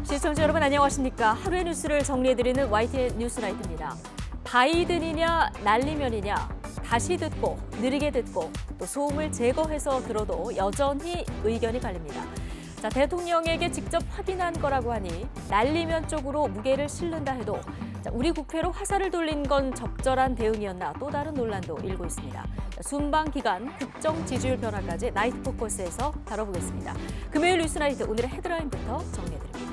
시청자 여러분 안녕하십니까. 하루의 뉴스를 정리해드리는 YTN 뉴스라이트입니다. 바이든이냐 날리면이냐 다시 듣고 느리게 듣고 또 소음을 제거해서 들어도 여전히 의견이 갈립니다. 자, 대통령에게 직접 확인한 거라고 하니 날리면 쪽으로 무게를 실른다 해도 우리 국회로 화살을 돌린 건 적절한 대응이었나 또 다른 논란도 일고 있습니다. 순방 기간 국정 지지율 변화까지 나이트 포커스에서 다뤄보겠습니다. 금요일 뉴스나이트 오늘의 헤드라인부터 정리해드립니다.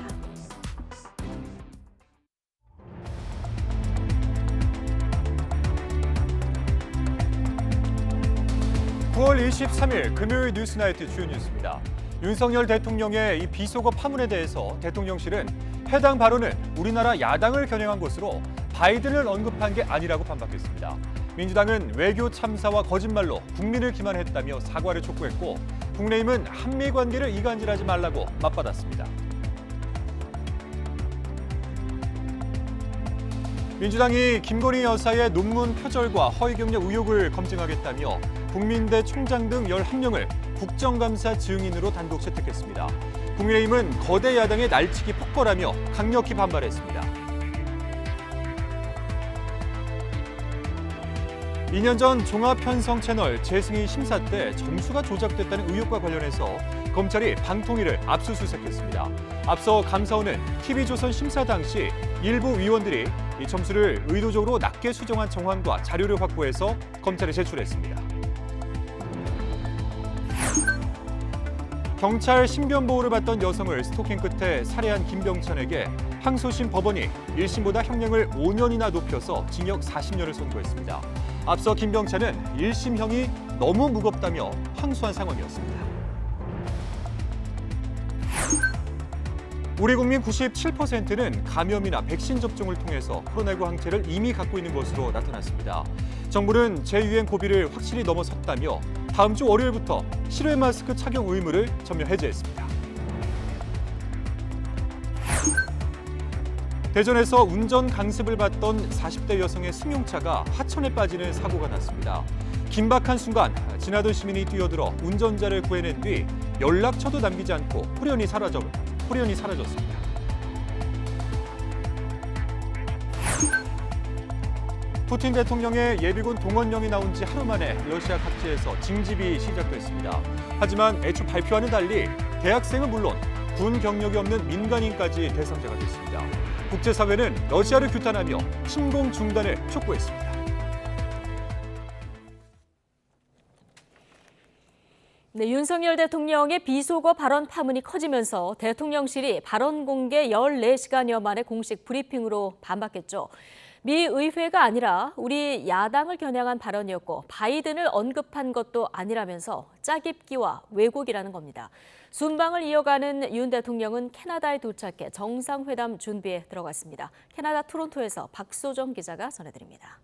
9월 23일 금요일 뉴스나이트 주요 뉴스입니다. 윤석열 대통령의 이 비속어 파문에 대해서 대통령실은 해당 발언은 우리나라 야당을 겨냥한 것으로 바이든을 언급한 게 아니라고 반박했습니다. 민주당은 외교 참사와 거짓말로 국민을 기만했다며 사과를 촉구했고 국민의힘은 한미 관계를 이간질하지 말라고 맞받았습니다. 민주당이 김건희 여사의 논문 표절과 허위 경력 의혹을 검증하겠다며 국민대 총장 등 11명을 국정감사 증인으로 단독 채택했습니다. 국민의힘은 거대 야당의 날치기 폭거라며 강력히 반발했습니다. 2년 전 종합편성 채널 재승인 심사 때 점수가 조작됐다는 의혹과 관련해서 검찰이 방통위를 압수수색했습니다. 앞서 감사원은 TV조선 심사 당시 일부 위원들이 이 점수를 의도적으로 낮게 수정한 정황과 자료를 확보해서 검찰에 제출했습니다. 경찰 신변 보호를 받던 여성을 스토킹 끝에 살해한 김병찬에게 항소심 법원이 1심보다 형량을 5년이나 높여서 징역 40년을 선고했습니다. 앞서 김병찬은 1심형이 너무 무겁다며 항소한 상황이었습니다. 우리 국민 97%는 감염이나 백신 접종을 통해서 코로나19 항체를 이미 갖고 있는 것으로 나타났습니다. 정부는 재유행 고비를 확실히 넘어섰다며 다음 주 월요일부터 실외 마스크 착용 의무를 전면 해제했습니다. 대전에서 운전 강습을 받던 40대 여성의 승용차가 하천에 빠지는 사고가 났습니다. 긴박한 순간 지나던 시민이 뛰어들어 운전자를 구해낸 뒤 연락처도 남기지 않고 호련히 사라졌습니다. 푸틴 대통령의 예비군 동원령이 나온 지 하루 만에 러시아 각지에서 징집이 시작됐습니다. 하지만 애초 발표와는 달리 대학생은 물론 군 경력이 없는 민간인까지 대상자가 됐습니다. 국제사회는 러시아를 규탄하며 침공 중단을 촉구했습니다. 네, 윤석열 대통령의 비속어 발언 파문이 커지면서 대통령실이 발언 공개 14시간여 만에 공식 브리핑으로 반박했죠. 미 의회가 아니라 우리 야당을 겨냥한 발언이었고 바이든을 언급한 것도 아니라면서 짜깁기와 왜곡이라는 겁니다. 순방을 이어가는 윤 대통령은 캐나다에 도착해 정상회담 준비에 들어갔습니다. 캐나다 토론토에서 박소정 기자가 전해드립니다.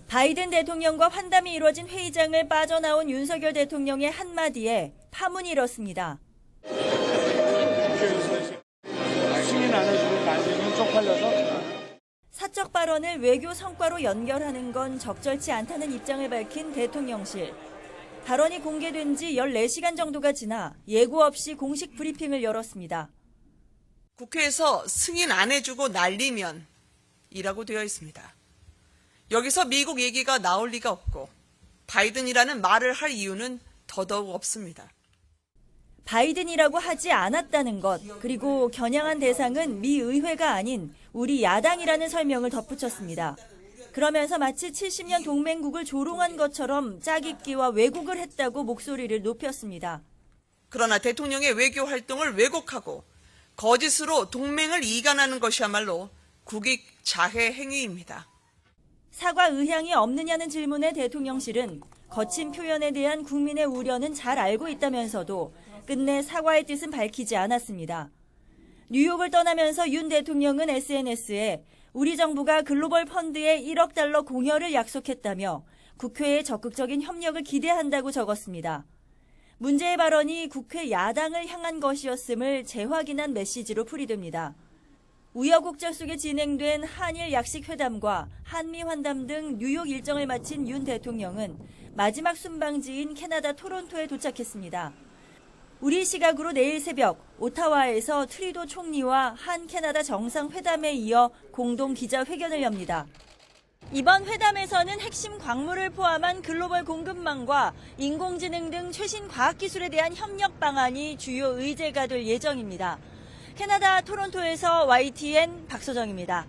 바이든 대통령과 환담이 이루어진 회의장을 빠져나온 윤석열 대통령의 한마디에 파문이 일었습니다. 승인 안 해주고 날리면 쪽팔려서. 사적 발언을 외교 성과로 연결하는 건 적절치 않다는 입장을 밝힌 대통령실. 발언이 공개된 지 14시간 정도가 지나 예고 없이 공식 브리핑을 열었습니다. 국회에서 승인 안 해주고 날리면 이라고 되어 있습니다. 여기서 미국 얘기가 나올 리가 없고 바이든이라는 말을 할 이유는 더더욱 없습니다. 바이든이라고 하지 않았다는 것, 그리고 겨냥한 대상은 미 의회가 아닌 우리 야당이라는 설명을 덧붙였습니다. 그러면서 마치 70년 동맹국을 조롱한 것처럼 짜깁기와 왜곡을 했다고 목소리를 높였습니다. 그러나 대통령의 외교 활동을 왜곡하고 거짓으로 동맹을 이간하는 것이야말로 국익 자해 행위입니다. 사과 의향이 없느냐는 질문에 대통령실은 거친 표현에 대한 국민의 우려는 잘 알고 있다면서도 끝내 사과의 뜻은 밝히지 않았습니다. 뉴욕을 떠나면서 윤 대통령은 SNS에 우리 정부가 글로벌 펀드에 1억 달러 공여를 약속했다며 국회의 적극적인 협력을 기대한다고 적었습니다. 문제의 발언이 국회 야당을 향한 것이었음을 재확인한 메시지로 풀이됩니다. 우여곡절 속에 진행된 한일 약식회담과 한미환담 등 뉴욕 일정을 마친 윤 대통령은 마지막 순방지인 캐나다 토론토에 도착했습니다. 우리 시각으로 내일 새벽 오타와에서 트리도 총리와 한 캐나다 정상회담에 이어 공동 기자회견을 엽니다. 이번 회담에서는 핵심 광물을 포함한 글로벌 공급망과 인공지능 등 최신 과학기술에 대한 협력 방안이 주요 의제가 될 예정입니다. 캐나다 토론토에서 YTN 박소정입니다.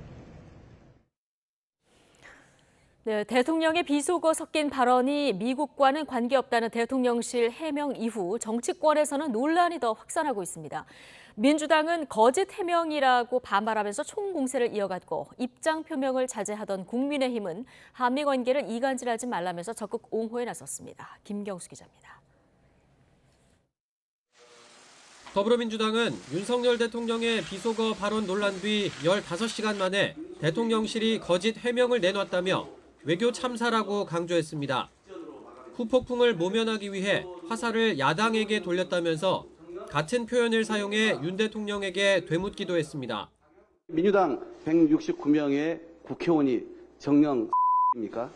네, 대통령의 비속어 섞인 발언이 미국과는 관계없다는 대통령실 해명 이후 정치권에서는 논란이 더 확산하고 있습니다. 민주당은 거짓 해명이라고 반발하면서 총공세를 이어갔고 입장 표명을 자제하던 국민의힘은 한미 관계를 이간질하지 말라면서 적극 옹호에 나섰습니다. 김경수 기자입니다. 더불어민주당은 윤석열 대통령의 비속어 발언 논란 뒤 15시간 만에 대통령실이 거짓 해명을 내놨다며 외교 참사라고 강조했습니다. 후폭풍을 모면하기 위해 화살을 야당에게 돌렸다면서 같은 표현을 사용해 윤 대통령에게 되묻기도 했습니다. 민주당 169명의 국회의원이 정령입니까?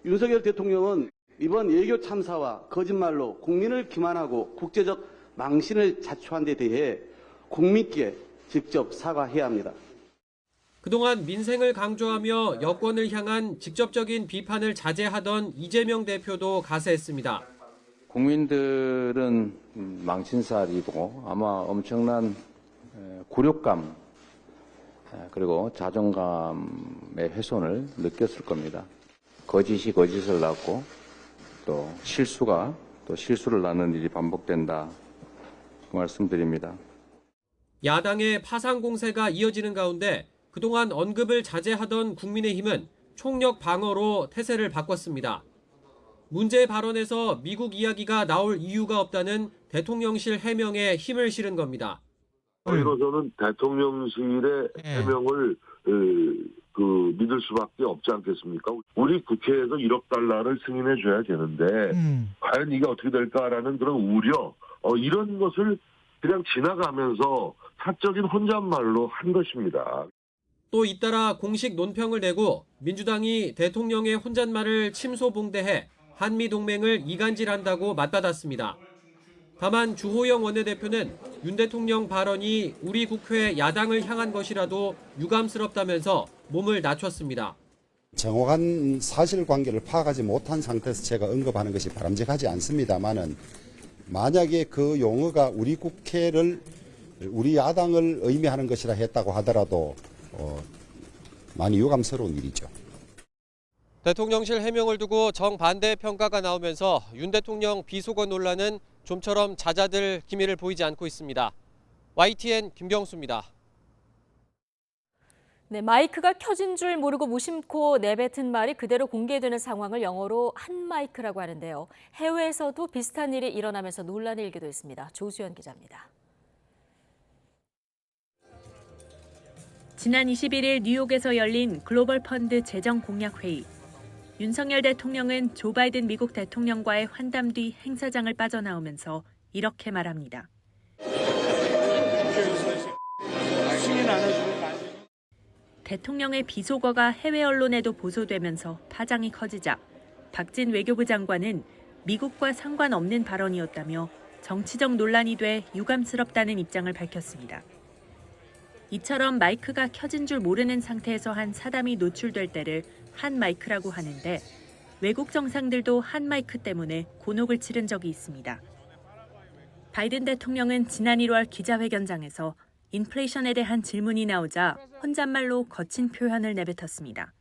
윤석열 대통령은 이번 외교 참사와 거짓말로 국민을 기만하고 국제적 망신을 자초한 데 대해 국민께 직접 사과해야 합니다. 그동안 민생을 강조하며 여권을 향한 직접적인 비판을 자제하던 이재명 대표도 가세했습니다. 국민들은 망신살이고 아마 엄청난 굴욕감 그리고 자존감의 훼손을 느꼈을 겁니다. 거짓이 거짓을 낳고 또 실수가 또 실수를 낳는 일이 반복된다 그 말씀드립니다. 야당의 파상 공세가 이어지는 가운데 그동안 언급을 자제하던 국민의힘은 총력 방어로 태세를 바꿨습니다. 문제 발언에서 미국 이야기가 나올 이유가 없다는 대통령실 해명에 힘을 실은 겁니다. 저희로서는 대통령실의 해명을 믿을 수밖에 없지 않겠습니까? 우리 국회에서 1억 달러를 승인해 줘야 되는데 과연 이게 어떻게 될까라는 그런 우려 이런 것을 그냥 지나가면서 사적인 혼잣말로 한 것입니다. 또 잇따라 공식 논평을 내고 민주당이 대통령의 혼잣말을 침소봉대해 한미동맹을 이간질한다고 맞받았습니다. 다만 주호영 원내대표는 윤 대통령 발언이 우리 국회 야당을 향한 것이라도 유감스럽다면서 몸을 낮췄습니다. 정확한 사실관계를 파악하지 못한 상태에서 제가 언급하는 것이 바람직하지 않습니다만은 만약에 그 용어가 우리 국회를 우리 야당을 의미하는 것이라 했다고 하더라도 많이 유감스러운 일이죠. 대통령실 해명을 두고 정반대 평가가 나오면서 윤 대통령 비속어 논란은 좀처럼 잦아들 기미를 보이지 않고 있습니다. YTN 김경수입니다. 네, 마이크가 켜진 줄 모르고 무심코 내뱉은 말이 그대로 공개되는 상황을 영어로 한 마이크라고 하는데요. 해외에서도 비슷한 일이 일어나면서 논란이 일기도 했습니다. 조수연 기자입니다. 지난 21일 뉴욕에서 열린 글로벌 펀드 재정 공약 회의. 윤석열 대통령은 조 바이든 미국 대통령과의 환담 뒤 행사장을 빠져나오면서 이렇게 말합니다. 승인 안 해주는 거 아니에요? 대통령의 비속어가 해외 언론에도 보도되면서 파장이 커지자 박진 외교부 장관은 미국과 상관없는 발언이었다며 정치적 논란이 돼 유감스럽다는 입장을 밝혔습니다. 이처럼 마이크가 켜진 줄 모르는 상태에서 한 사담이 노출될 때를 한 마이크라고 하는데 외국 정상들도 한 마이크 때문에 곤혹을 치른 적이 있습니다. 바이든 대통령은 지난 1월 기자회견장에서 인플레이션에 대한 질문이 나오자 혼잣말로 거친 표현을 내뱉었습니다.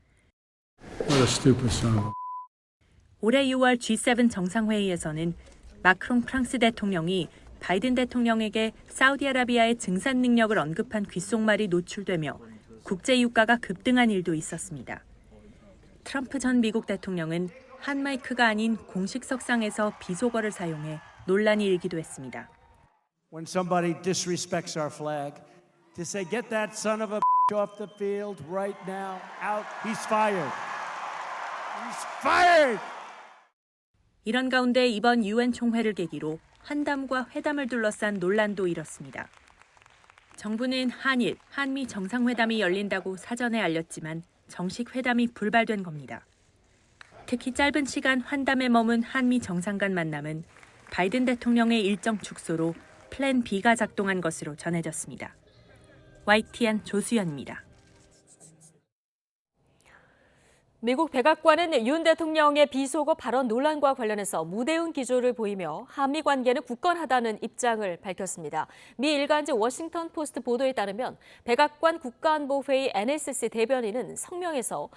올해 6월 G7 정상회의에서는 마크롱 프랑스 대통령이 바이든 대통령에게 사우디아라비아의 증산 능력을 언급한 귓속말이 노출되며 국제 유가가 급등한 일도 있었습니다. 트럼프 전 미국 대통령은 한 마이크가 아닌 공식 석상에서 비속어를 사용해 논란이 일기도 했습니다. When somebody disrespects our flag, to say get that son of a off the field right now, out, he's fired. He's fired. 이런 가운데 이번 UN 총회를 계기로 환담과 회담을 둘러싼 논란도 일었습니다. 정부는 한일, 한미 정상회담이 열린다고 사전에 알렸지만 정식 회담이 불발된 겁니다. 특히 짧은 시간 환담에 머문 한미 정상 간 만남은 바이든 대통령의 일정 축소로 플랜 B가 작동한 것으로 전해졌습니다. YTN 조수연입니다. 미국 백악관은 윤 대통령의 비속어 발언 논란과 관련해서 무대응 기조를 보이며 한미 관계는 굳건하다는 입장을 밝혔습니다. 미 일간지 워싱턴 포스트 보도에 따르면 백악관 국가안보회의 NSC 대변인은 성명에서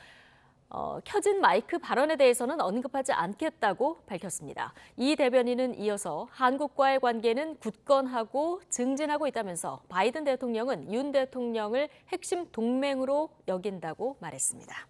켜진 마이크 발언에 대해서는 언급하지 않겠다고 밝혔습니다. 이 대변인은 이어서 한국과의 관계는 굳건하고 증진하고 있다면서 바이든 대통령은 윤 대통령을 핵심 동맹으로 여긴다고 말했습니다.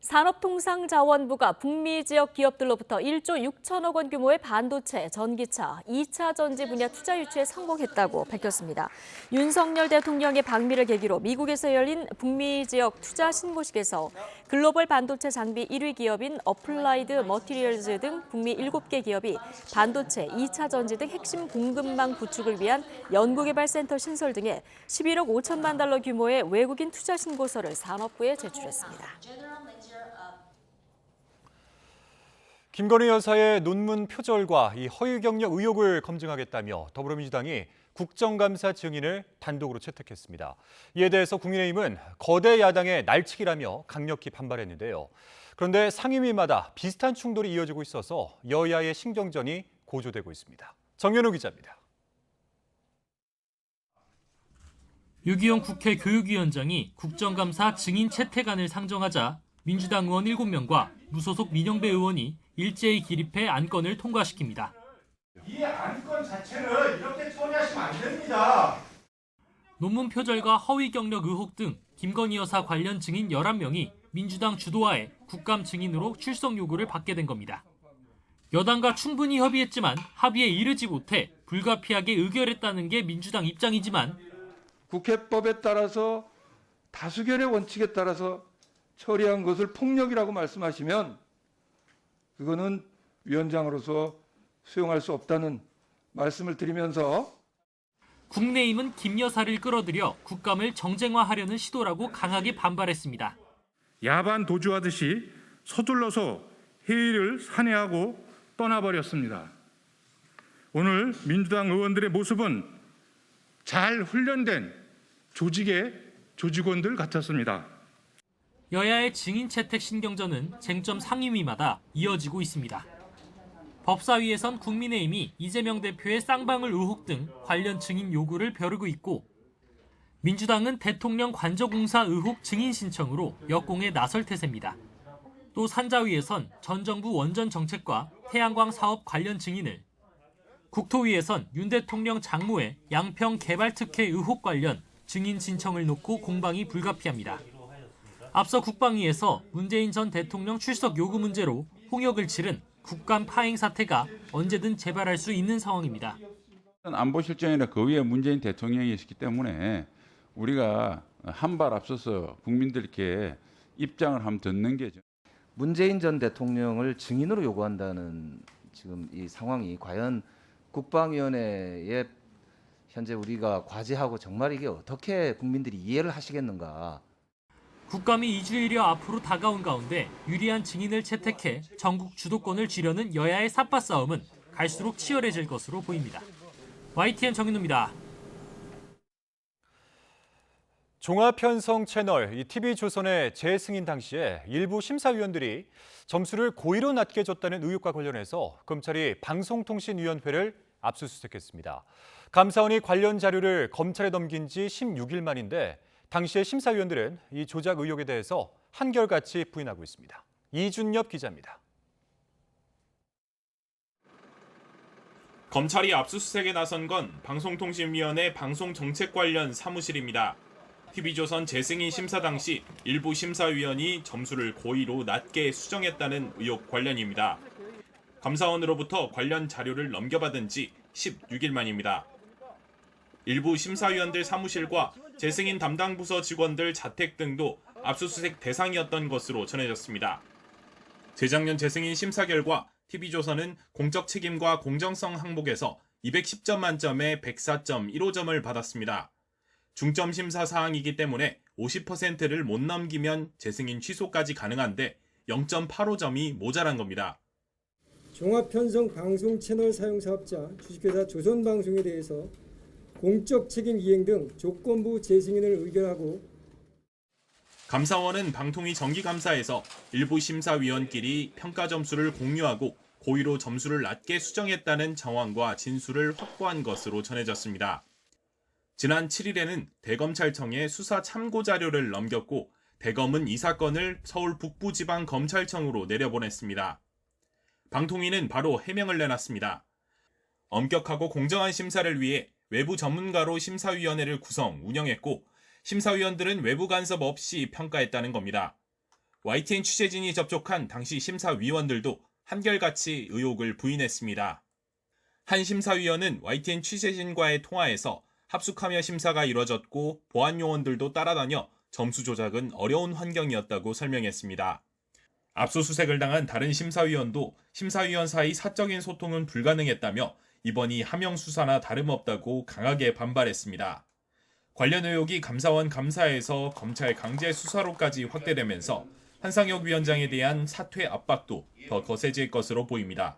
산업통상자원부가 북미 지역 기업들로부터 1조 6천억 원 규모의 반도체, 전기차, 2차 전지 분야 투자 유치에 성공했다고 밝혔습니다. 윤석열 대통령의 방미를 계기로 미국에서 열린 북미 지역 투자 신고식에서 글로벌 반도체 장비 1위 기업인 어플라이드 머티리얼즈 등 북미 7개 기업이 반도체, 2차 전지 등 핵심 공급망 구축을 위한 연구개발센터 신설 등에 11억 5천만 달러 규모의 외국인 투자 신고서를 산업부에 제출했습니다. 김건희 여사의 논문 표절과 이 허위 경력 의혹을 검증하겠다며 더불어민주당이 국정감사 증인을 단독으로 채택했습니다. 이에 대해서 국민의힘은 거대 야당의 날치기라며 강력히 반발했는데요. 그런데 상임위마다 비슷한 충돌이 이어지고 있어서 여야의 신경전이 고조되고 있습니다. 정연우 기자입니다. 유기용 국회 교육위원장이 국정감사 증인 채택안을 상정하자 민주당 의원 7명과 무소속 민영배 의원이 일제히 기립해 안건을 통과시킵니다. 이 안건 자체를 이렇게 처리하시면 안 됩니다. 논문 표절과 허위 경력 의혹 등 김건희 여사 관련 증인 11명이 민주당 주도하에 국감 증인으로 출석 요구를 받게 된 겁니다. 여당과 충분히 협의했지만 합의에 이르지 못해 불가피하게 의결했다는 게 민주당 입장이지만 국회법에 따라서 다수결의 원칙에 따라서 처리한 것을 폭력이라고 말씀하시면 그거는 위원장으로서 수용할 수 없다는 말씀을 드리면서 국민의힘은 김 여사를 끌어들여 국감을 정쟁화하려는 시도라고 강하게 반발했습니다. 야반 도주하듯이 서둘러서 회의를 산회하고 떠나버렸습니다. 오늘 민주당 의원들의 모습은 잘 훈련된 조직의 조직원들 같았습니다. 여야의 증인 채택 신경전은 쟁점 상임위마다 이어지고 있습니다. 법사위에선 국민의힘이 이재명 대표의 쌍방울 의혹 등 관련 증인 요구를 벼르고 있고 민주당은 대통령 관저공사 의혹 증인 신청으로 역공에 나설 태세입니다. 또 산자위에선 전 정부 원전 정책과 태양광 사업 관련 증인을, 국토위에선 윤 대통령 장모의 양평 개발특혜 의혹 관련 증인 신청을 놓고 공방이 불가피합니다. 앞서 국방위에서 문재인 전 대통령 출석 요구 문제로 홍역을 치른 국감 파행 사태가 언제든 재발할 수 있는 상황입니다. 안보실장이나 그 위에 문재인 대통령이 있기 때문에 우리가 한 발 앞서서 국민들께 입장을 한번 듣는 게 문재인 전 대통령을 증인으로 요구한다는 지금 이 상황이 과연 국방위원회에 현재 우리가 과제하고 정말 이게 어떻게 국민들이 이해를 하시겠는가. 국감이 2주일여 앞으로 다가온 가운데 유리한 증인을 채택해 전국 주도권을 쥐려는 여야의 삿바 싸움은 갈수록 치열해질 것으로 보입니다. YTN 정인우입니다. 종합편성 채널 TV조선의 재승인 당시에 일부 심사위원들이 점수를 고의로 낮게 줬다는 의혹과 관련해서 검찰이 방송통신위원회를 압수수색했습니다. 감사원이 관련 자료를 검찰에 넘긴 지 16일 만인데 당시의 심사위원들은 이 조작 의혹에 대해서 한결같이 부인하고 있습니다. 이준엽 기자입니다. 검찰이 압수수색에 나선 건 방송통신위원회 방송정책 관련 사무실입니다. TV조선 재승인 심사 당시 일부 심사위원이 점수를 고의로 낮게 수정했다는 의혹 관련입니다. 감사원으로부터 관련 자료를 넘겨받은 지 16일 만입니다. 일부 심사위원들 사무실과 재승인 담당 부서 직원들 자택 등도 압수수색 대상이었던 것으로 전해졌습니다. 재작년 재승인 심사 결과 TV조선은 공적 책임과 공정성 항목에서 210점 만점에 104.15점을 받았습니다. 중점 심사 사항이기 때문에 50%를 못 넘기면 재승인 취소까지 가능한데 0.85점이 모자란 겁니다. 종합편성 방송 채널 사용 사업자 주식회사 조선방송에 대해서 공적 책임 이행 등 조건부 재승인을 의결하고 감사원은 방통위 정기감사에서 일부 심사위원끼리 평가 점수를 공유하고 고의로 점수를 낮게 수정했다는 정황과 진술을 확보한 것으로 전해졌습니다. 지난 7일에는 대검찰청에 수사 참고 자료를 넘겼고 대검은 이 사건을 서울 북부지방검찰청으로 내려보냈습니다. 방통위는 바로 해명을 내놨습니다. 엄격하고 공정한 심사를 위해 외부 전문가로 심사위원회를 구성, 운영했고 심사위원들은 외부 간섭 없이 평가했다는 겁니다. YTN 취재진이 접촉한 당시 심사위원들도 한결같이 의혹을 부인했습니다. 한 심사위원은 YTN 취재진과의 통화에서 합숙하며 심사가 이뤄졌고 보안 요원들도 따라다녀 점수 조작은 어려운 환경이었다고 설명했습니다. 압수수색을 당한 다른 심사위원도 심사위원 사이 사적인 소통은 불가능했다며 이번이 하명 수사나 다름없다고 강하게 반발했습니다. 관련 의혹이 감사원 감사에서 검찰 강제 수사로까지 확대되면서 한상혁 위원장에 대한 사퇴 압박도 더 거세질 것으로 보입니다.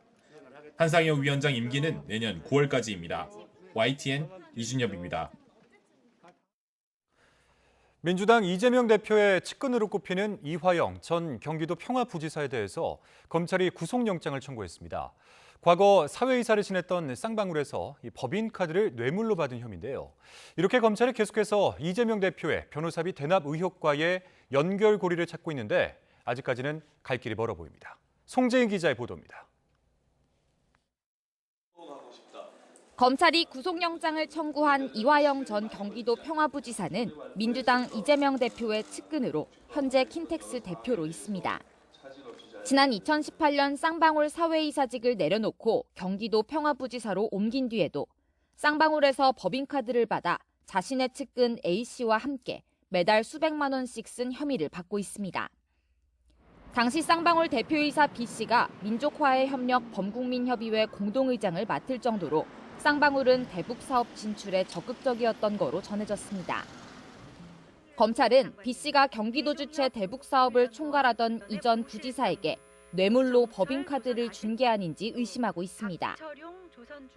한상혁 위원장 임기는 내년 9월까지입니다. YTN 이준엽입니다. 민주당 이재명 대표의 측근으로 꼽히는 이화영 전 경기도 평화부지사에 대해서 검찰이 구속영장을 청구했습니다. 과거 사회이사를 지냈던 쌍방울에서 이 법인카드를 뇌물로 받은 혐의인데요. 이렇게 검찰이 계속해서 이재명 대표의 변호사비 대납 의혹과의 연결고리를 찾고 있는데 아직까지는 갈 길이 멀어 보입니다. 송재인 기자의 보도입니다. 검찰이 구속영장을 청구한 이화영 전 경기도 평화부지사는 민주당 이재명 대표의 측근으로 현재 킨텍스 대표로 있습니다. 지난 2018년 쌍방울 사회이사직을 내려놓고 경기도 평화부지사로 옮긴 뒤에도 쌍방울에서 법인카드를 받아 자신의 측근 A씨와 함께 매달 수백만 원씩 쓴 혐의를 받고 있습니다. 당시 쌍방울 대표이사 B씨가 민족화해협력 범국민협의회 공동의장을 맡을 정도로 쌍방울은 대북 사업 진출에 적극적이었던 거로 전해졌습니다. 검찰은 B씨가 경기도 주최 대북 사업을 총괄하던 이전 부지사에게 뇌물로 법인카드를 준 게 아닌지 의심하고 있습니다.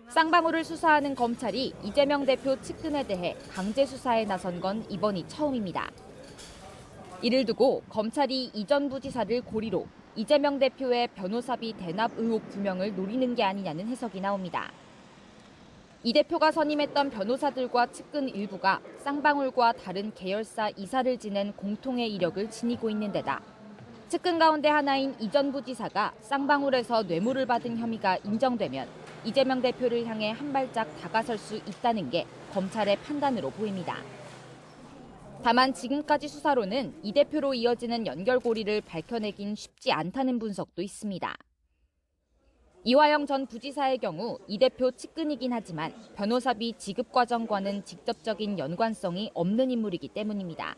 쌍방울을 수사하는 검찰이 이재명 대표 측근에 대해 강제 수사에 나선 건 이번이 처음입니다. 이를 두고 검찰이 이전 부지사를 고리로 이재명 대표의 변호사비 대납 의혹 규명을 노리는 게 아니냐는 해석이 나옵니다. 이 대표가 선임했던 변호사들과 측근 일부가 쌍방울과 다른 계열사 이사를 지낸 공통의 이력을 지니고 있는 데다 측근 가운데 하나인 이전 부지사가 쌍방울에서 뇌물을 받은 혐의가 인정되면 이재명 대표를 향해 한 발짝 다가설 수 있다는 게 검찰의 판단으로 보입니다. 다만 지금까지 수사로는 이 대표로 이어지는 연결고리를 밝혀내긴 쉽지 않다는 분석도 있습니다. 이화영 전 부지사의 경우 이 대표 측근이긴 하지만 변호사비 지급 과정과는 직접적인 연관성이 없는 인물이기 때문입니다.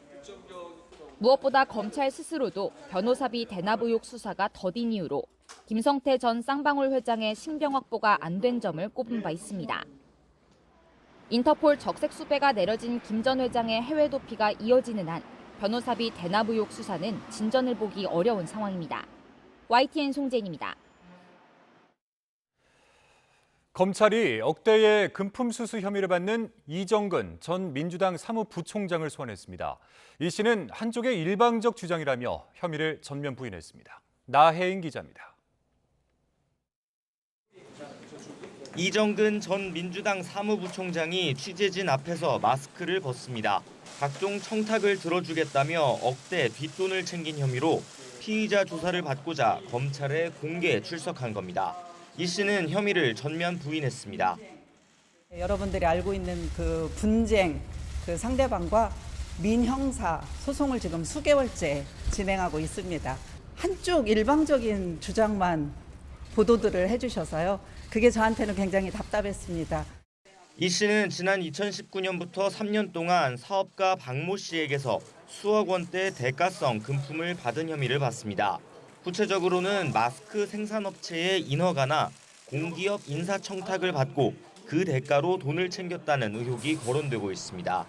무엇보다 검찰 스스로도 변호사비 대납 의혹 수사가 더딘 이유로 김성태 전 쌍방울 회장의 신병 확보가 안 된 점을 꼽은 바 있습니다. 인터폴 적색 수배가 내려진 김 전 회장의 해외 도피가 이어지는 한 변호사비 대납 의혹 수사는 진전을 보기 어려운 상황입니다. YTN 송재인입니다. 검찰이 억대의 금품 수수 혐의를 받는 이정근 전 민주당 사무부총장을 소환했습니다. 이 씨는 한쪽의 일방적 주장이라며 혐의를 전면 부인했습니다. 나혜인 기자입니다. 이정근 전 민주당 사무부총장이 취재진 앞에서 마스크를 벗습니다. 각종 청탁을 들어주겠다며 억대 뒷돈을 챙긴 혐의로 피의자 조사를 받고자 검찰에 공개 출석한 겁니다. 이 씨는 혐의를 전면 부인했습니다. 여러분들이 알고 있는 그 분쟁, 그 상대방과 민형사 소송을 지금 수개월째 진행하고 있습니다. 한쪽 일방적인 주장만 보도들을 해주셔서요. 그게 저한테는 굉장히 답답했습니다. 이 씨는 지난 2019년부터 3년 동안 사업가 박모 씨에게서 수억 원대 대가성 금품을 받은 혐의를 받습니다. 구체적으로는 마스크 생산업체의 인허가나 공기업 인사청탁을 받고 그 대가로 돈을 챙겼다는 의혹이 거론되고 있습니다.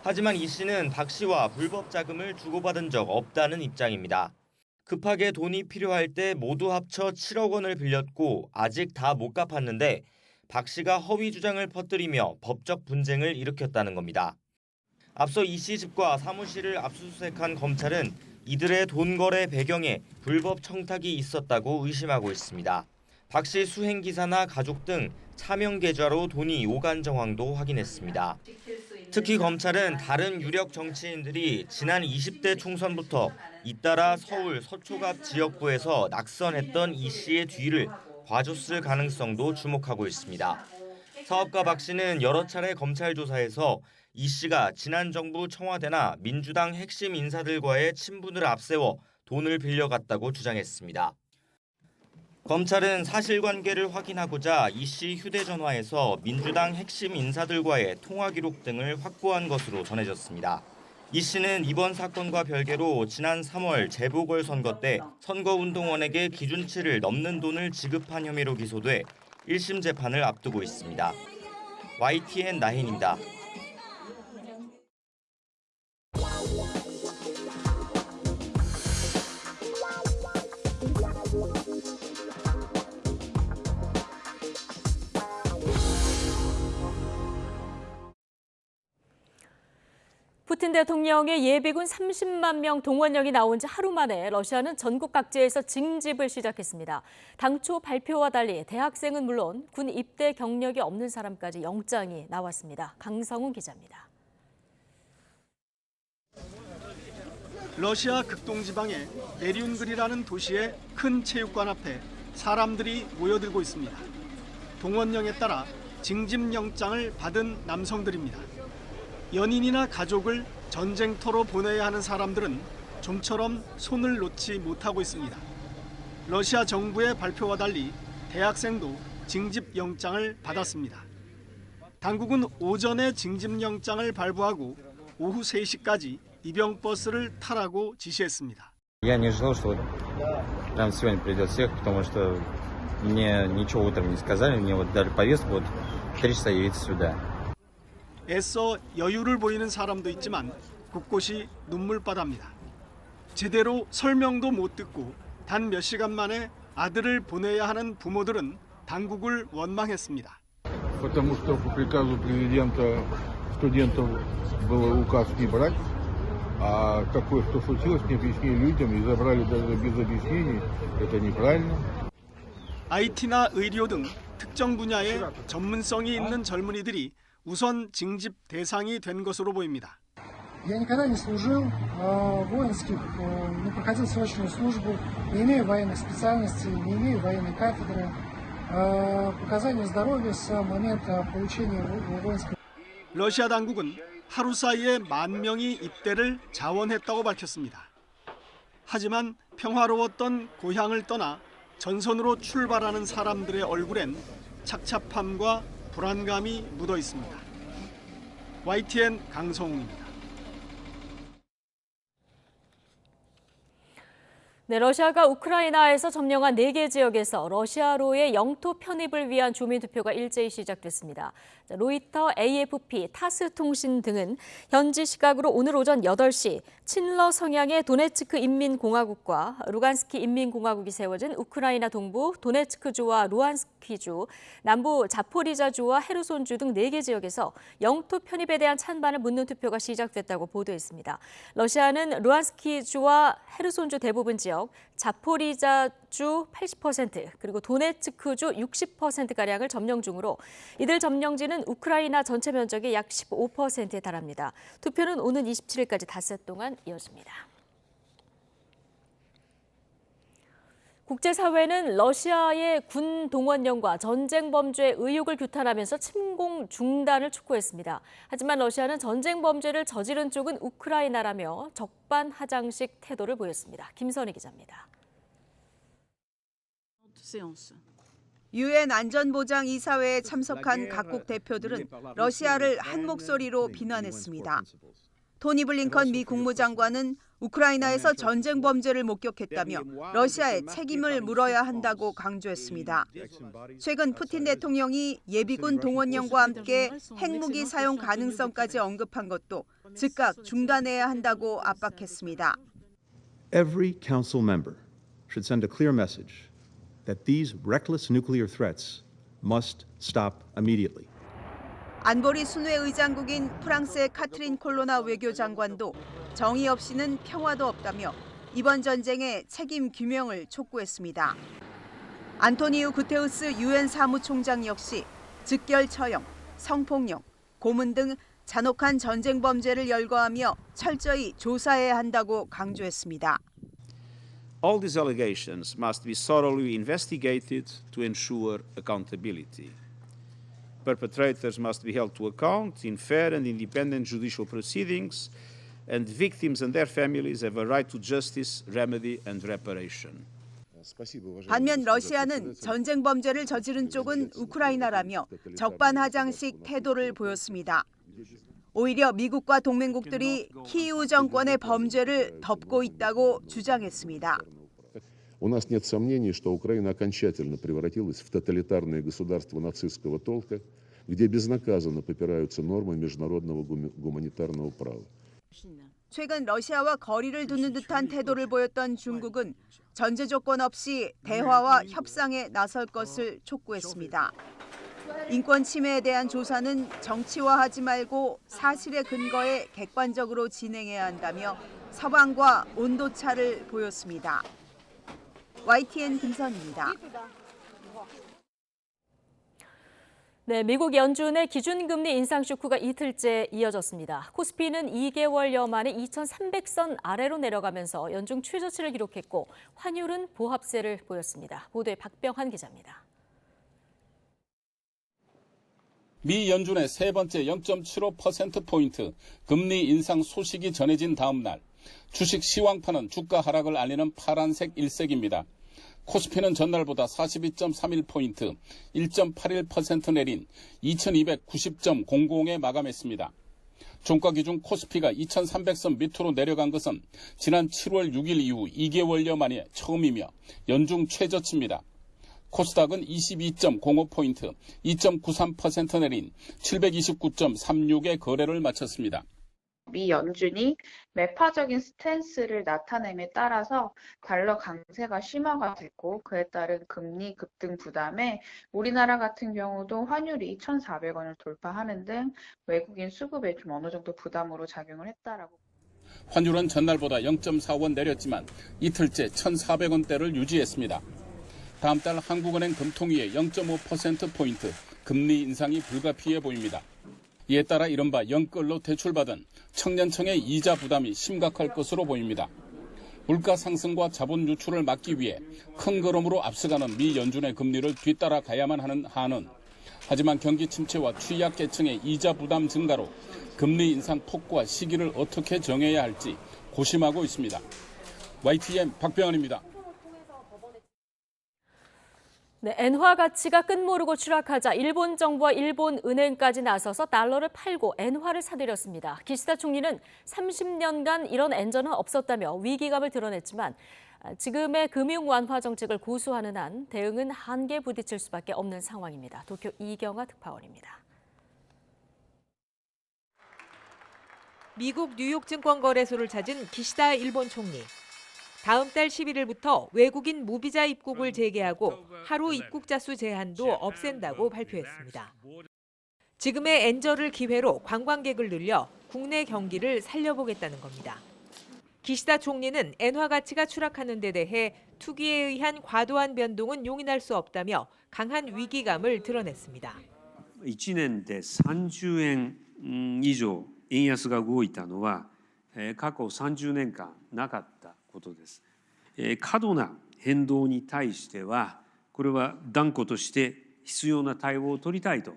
하지만 이 씨는 박 씨와 불법 자금을 주고받은 적 없다는 입장입니다. 급하게 돈이 필요할 때 모두 합쳐 7억 원을 빌렸고 아직 다 못 갚았는데 박 씨가 허위 주장을 퍼뜨리며 법적 분쟁을 일으켰다는 겁니다. 앞서 이 씨 집과 사무실을 압수수색한 검찰은 이들의 돈 거래 배경에 불법 청탁이 있었다고 의심하고 있습니다. 박 씨 수행 기사나 가족 등 차명 계좌로 돈이 오간 정황도 확인했습니다. 특히 검찰은 다른 유력 정치인들이 지난 20대 총선부터 잇따라 서울 서초갑 지역구에서 낙선했던 이 씨의 뒤를 봐줬을 가능성도 주목하고 있습니다. 사업가 박 씨는 여러 차례 검찰 조사에서 이 씨가 지난 정부 청와대나 민주당 핵심 인사들과의 친분을 앞세워 돈을 빌려갔다고 주장했습니다. 검찰은 사실관계를 확인하고자 이 씨 휴대전화에서 민주당 핵심 인사들과의 통화 기록 등을 확보한 것으로 전해졌습니다. 이 씨는 이번 사건과 별개로 지난 3월 재보궐선거 때 선거운동원에게 기준치를 넘는 돈을 지급한 혐의로 기소돼 1심 재판을 앞두고 있습니다. YTN 나혜인입니다. 푸틴 대통령의 예비군 30만 명 동원령이 나온 지 하루 만에 러시아는 전국 각지에서 징집을 시작했습니다. 당초 발표와 달리 대학생은 물론 군 입대 경력이 없는 사람까지 영장이 나왔습니다. 강성훈 기자입니다. 러시아 극동지방의 네리운그리라는 도시의 큰 체육관 앞에 사람들이 모여들고 있습니다. 동원령에 따라 징집영장을 받은 남성들입니다. 연인이나 가족을 전쟁터로 보내야 하는 사람들은 좀처럼 손을 놓지 못하고 있습니다. 러시아 정부의 발표와 달리 대학생도 징집영장을 받았습니다. 당국은 오전에 징집영장을 발부하고 오후 3시까지 입영버스를 타라고 지시했습니다. Я не ожидал, что прям сегодня придет всех, потому что мне ничего утром не сказали, мне вот дали повестку, вот 3 часа явиться сюда. 애써 여유를 보이는 사람도 있지만 곳곳이 눈물바다입니다. 제대로 설명도 못 듣고 단 몇 시간 만에 아들을 보내야 하는 부모들은 당국을 원망했습니다. Потому что по приказу президента студентов был указ не брать, а такое, что случилось, не объяснили людям и забрали даже без объяснений. Это неправильно. IT나 의료 등 특정 분야에 전문성이 있는 젊은이들이 우선 징집 대상이 된 것으로 보입니다. Я никогда не служил воинских, не проходил срочную службу, не имею военных специальностей, не имею военной кафедры. Показания здоровья с момента получения воинской. 러시아 당국은 하루 사이에 10,000명이 입대를 자원했다고 밝혔습니다. 하지만 평화로웠던 고향을 떠나 전선으로 출발하는 사람들의 얼굴엔 착잡함과 불안감이 묻어 있습니다. YTN 강성웅입니다. 네, 러시아가 우크라이나에서 점령한 4개 지역에서 러시아로의 영토 편입을 위한 주민투표가 일제히 시작됐습니다. 로이터, AFP, 타스 통신 등은 현지 시각으로 오늘 오전 8시 친러 성향의 도네츠크 인민공화국과 루간스키 인민공화국이 세워진 우크라이나 동부 도네츠크주와 루안스키주, 남부 자포리자주와 헤르손주 등 4개 지역에서 영토 편입에 대한 찬반을 묻는 투표가 시작됐다고 보도했습니다. 러시아는 루안스키주와 헤르손주 대부분 지역, 자포리자주 80%, 그리고 도네츠크주 60%가량을 점령 중으로 이들 점령지는 우크라이나 전체 면적의 약 15%에 달합니다. 투표는 오는 27일까지 닷새 동안 이어집니다. 국제사회는 러시아의 군 동원령과 전쟁 범죄 의혹을 규탄하면서 침공 중단을 촉구했습니다. 하지만 러시아는 전쟁 범죄를 저지른 쪽은 우크라이나라며 적반하장식 태도를 보였습니다. 김선희 기자입니다. 유엔 안전보장이사회에 참석한 각국 대표들은 러시아를 한 목소리로 비난했습니다. 토니 블링컨 미 국무장관은 우크라이나에서 전쟁 범죄를 목격했다며 러시아에 책임을 물어야 한다고 강조했습니다. 최근 푸틴 대통령이 예비군 동원령과 함께 핵무기 사용 가능성까지 언급한 것도 즉각 중단해야 한다고 압박했습니다. Every council member should send a clear message that these reckless nuclear threats must stop immediately. 안보리 순회 의장국인 프랑스의 카트린 콜로나 외교장관도 정의 없이는 평화도 없다며 이번 전쟁의 책임 규명을 촉구했습니다. 안토니우 구테우스 유엔 사무총장 역시 즉결 처형, 성폭력, 고문 등 잔혹한 전쟁 범죄를 열거하며 철저히 조사해야 한다고 강조했습니다. All these allegations must be thoroughly investigated to ensure accountability. Perpetrators must be held to account in fair and independent judicial proceedings, and victims and their families have a right to justice, remedy, and reparation. 반면 러시아는 전쟁 범죄를 저지른 쪽은 우크라이나라며 적반하장식 태도를 보였습니다. 오히려 미국과 동맹국들이 키이우 정권의 범죄를 덮고 있다고 주장했습니다. У нас нет сомнений, что Украина окончательно превратилась в тоталитарное государство нацистского толка, где безнаказанно попираются нормы международного гуманитарного права. 최근 러시아와 거리를 두는 듯한 태도를 보였던 중국은 전제 조건 없이 대화와 협상에 나설 것을 촉구했습니다. 인권 침해에 대한 조사는 정치화하지 말고 사실에 근거해 객관적으로 진행해야 한다며 서방과 온도차를 보였습니다. YTN 김선입니다. 네, 미국 연준의 기준금리 인상 쇼크가 이틀째 이어졌습니다. 코스피는 2개월여 만에 2,300선 아래로 내려가면서 연중 최저치를 기록했고 환율은 보합세를 보였습니다. 보도에 박병환 기자입니다. 미 연준의 세 번째 0.75%포인트 금리 인상 소식이 전해진 다음 날 주식 시황판은 주가 하락을 알리는 파란색 일색입니다. 코스피는 전날보다 42.31포인트, 1.81% 내린 2290.00에 마감했습니다. 종가 기준 코스피가 2300선 밑으로 내려간 것은 지난 7월 6일 이후 2개월여 만에 처음이며 연중 최저치입니다. 코스닥은 22.05포인트, 2.93% 내린 729.36의 거래를 마쳤습니다. 미 연준이 매파적인 스탠스를 나타냄에 따라서 달러 강세가 심화가 됐고 그에 따른 금리 급등 부담에 우리나라 같은 경우도 환율이 1,400원을 돌파하는 등 외국인 수급에 좀 어느 정도 부담으로 작용을 했다라고. 환율은 전날보다 0.4원 내렸지만 이틀째 1,400원대를 유지했습니다. 다음 달 한국은행 금통위의 0.5%포인트 금리 인상이 불가피해 보입니다. 이에 따라 이른바 영끌로 대출받은 청년층의 이자 부담이 심각할 것으로 보입니다. 물가 상승과 자본 유출을 막기 위해 큰 걸음으로 앞서가는 미 연준의 금리를 뒤따라가야만 하는 한은 하지만 경기 침체와 취약계층의 이자 부담 증가로 금리 인상 폭과 시기를 어떻게 정해야 할지 고심하고 있습니다. YTN 박병환입니다. 네, 엔화 가치가 끝모르고 추락하자 일본 정부와 일본 은행까지 나서서 달러를 팔고 엔화를 사들였습니다. 기시다 총리는 30년간 이런 엔저는 없었다며 위기감을 드러냈지만 지금의 금융 완화 정책을 고수하는 한 대응은 한계에 부딪힐 수밖에 없는 상황입니다. 도쿄 이경아 특파원입니다. 미국 뉴욕 증권거래소를 찾은 기시다 일본 총리. 다음 달 11일부터 외국인 무비자 입국을 재개하고 하루 입국자 수 제한도 없앤다고 발표했습니다. 지금의 엔저를 기회로 관광객을 늘려 국내 경기를 살려보겠다는 겁니다. 기시다 총리는 엔화 가치가 추락하는 데 대해 투기에 의한 과도한 변동은 용인할 수 없다며 강한 위기감을 드러냈습니다. 1年で30円以上円安が動いたのは過去30年間なかったことです。過度な変動に対してはこれは断固として必要な対応を取りたいと。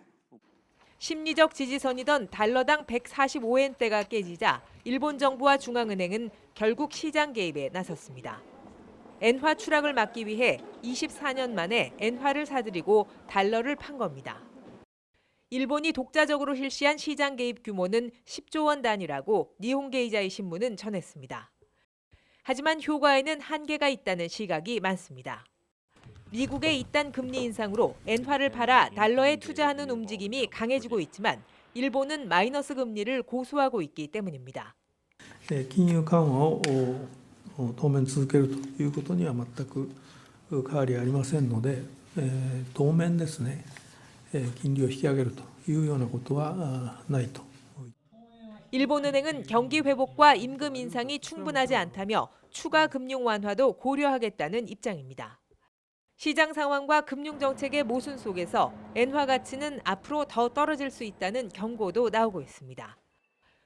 심리적 지지선이던 달러당 145엔대가 깨지자 일본 정부와 중앙은행은 결국 시장 개입에 나섰습니다. 엔화 추락을 막기 위해 24년 만에 엔화를 사들이고 달러를 판 겁니다. 일본이 독자적으로 실시한 시장 개입 규모는 10조 원 단위라고 니혼게이자이 신문은 전했습니다. 하지만 효과에는 한계가 있다는 시각이 많습니다. 미국의 이딴 금리 인상으로 엔화를 팔아 달러에 투자하는 움직임이 강해지고 있지만 일본은 마이너스 금리를 고수하고 있기 때문입니다. 金融緩和を当面続けるということには全く変わりありませんので、当面ですね、金利を引き上げるというようなことはないと。 일본은행은 경기 회복과 임금 인상이 충분하지 않다며 추가 금융 완화도 고려하겠다는 입장입니다. 시장 상황과 금융 정책의 모순 속에서 엔화 가치는 앞으로 더 떨어질 수 있다는 경고도 나오고 있습니다.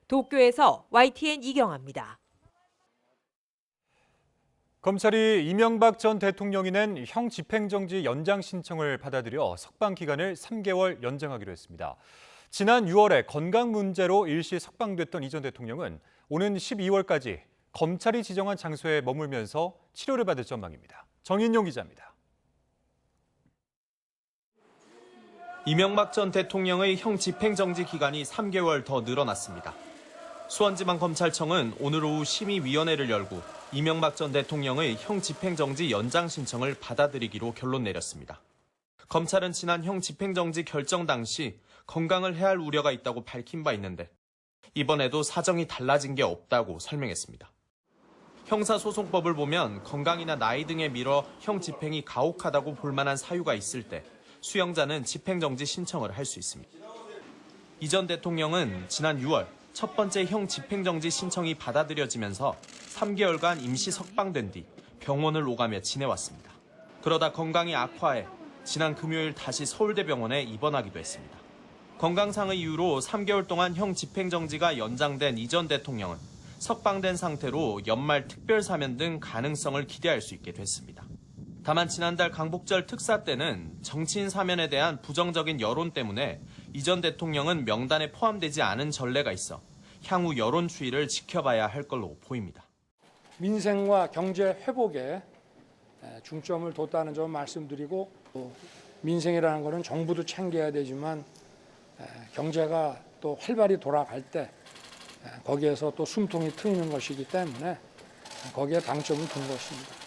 도쿄에서 YTN 이경아입니다. 검찰이 이명박 전 대통령이 낸 형 집행정지 연장 신청을 받아들여 석방 기간을 3개월 연장하기로 했습니다. 지난 6월에 건강 문제로 일시 석방됐던 이 전 대통령은 오는 12월까지 검찰이 지정한 장소에 머물면서 치료를 받을 전망입니다. 정인용 기자입니다. 이명박 전 대통령의 형 집행정지 기간이 3개월 더 늘어났습니다. 수원지방검찰청은 오늘 오후 심의위원회를 열고 이명박 전 대통령의 형 집행정지 연장 신청을 받아들이기로 결론 내렸습니다. 검찰은 지난 형 집행정지 결정 당시 건강을 해할 우려가 있다고 밝힌 바 있는데 이번에도 사정이 달라진 게 없다고 설명했습니다. 형사소송법을 보면 건강이나 나이 등에 밀어 형 집행이 가혹하다고 볼 만한 사유가 있을 때 수용자는 집행정지 신청을 할 수 있습니다. 이 전 대통령은 지난 6월 첫 번째 형 집행정지 신청이 받아들여지면서 3개월간 임시 석방된 뒤 병원을 오가며 지내왔습니다. 그러다 건강이 악화해 지난 금요일 다시 서울대병원에 입원하기도 했습니다. 건강상의 이유로 3개월 동안 형 집행정지가 연장된 이 전 대통령은 석방된 상태로 연말 특별사면 등 가능성을 기대할 수 있게 됐습니다. 다만 지난달 광복절 특사 때는 정치인 사면에 대한 부정적인 여론 때문에 이 전 대통령은 명단에 포함되지 않은 전례가 있어 향후 여론 추이를 지켜봐야 할 걸로 보입니다. 민생과 경제 회복에 중점을 뒀다는 점 말씀드리고, 또 민생이라는 것은 정부도 챙겨야 되지만 경제가 또 활발히 돌아갈 때 거기에서 또 숨통이 트이는 것이기 때문에 거기에 방점을 둔 것입니다.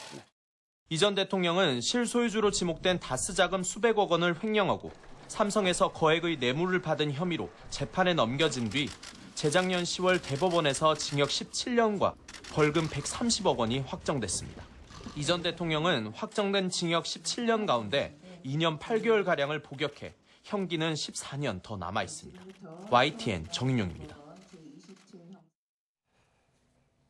이 전 대통령은 실소유주로 지목된 다스 자금 수백억 원을 횡령하고 삼성에서 거액의 뇌물을 받은 혐의로 재판에 넘겨진 뒤 재작년 10월 대법원에서 징역 17년과 벌금 130억 원이 확정됐습니다. 이 전 대통령은 확정된 징역 17년 가운데 2년 8개월가량을 복역해 형기는 14년 더 남아 있습니다. YTN 정인용입니다.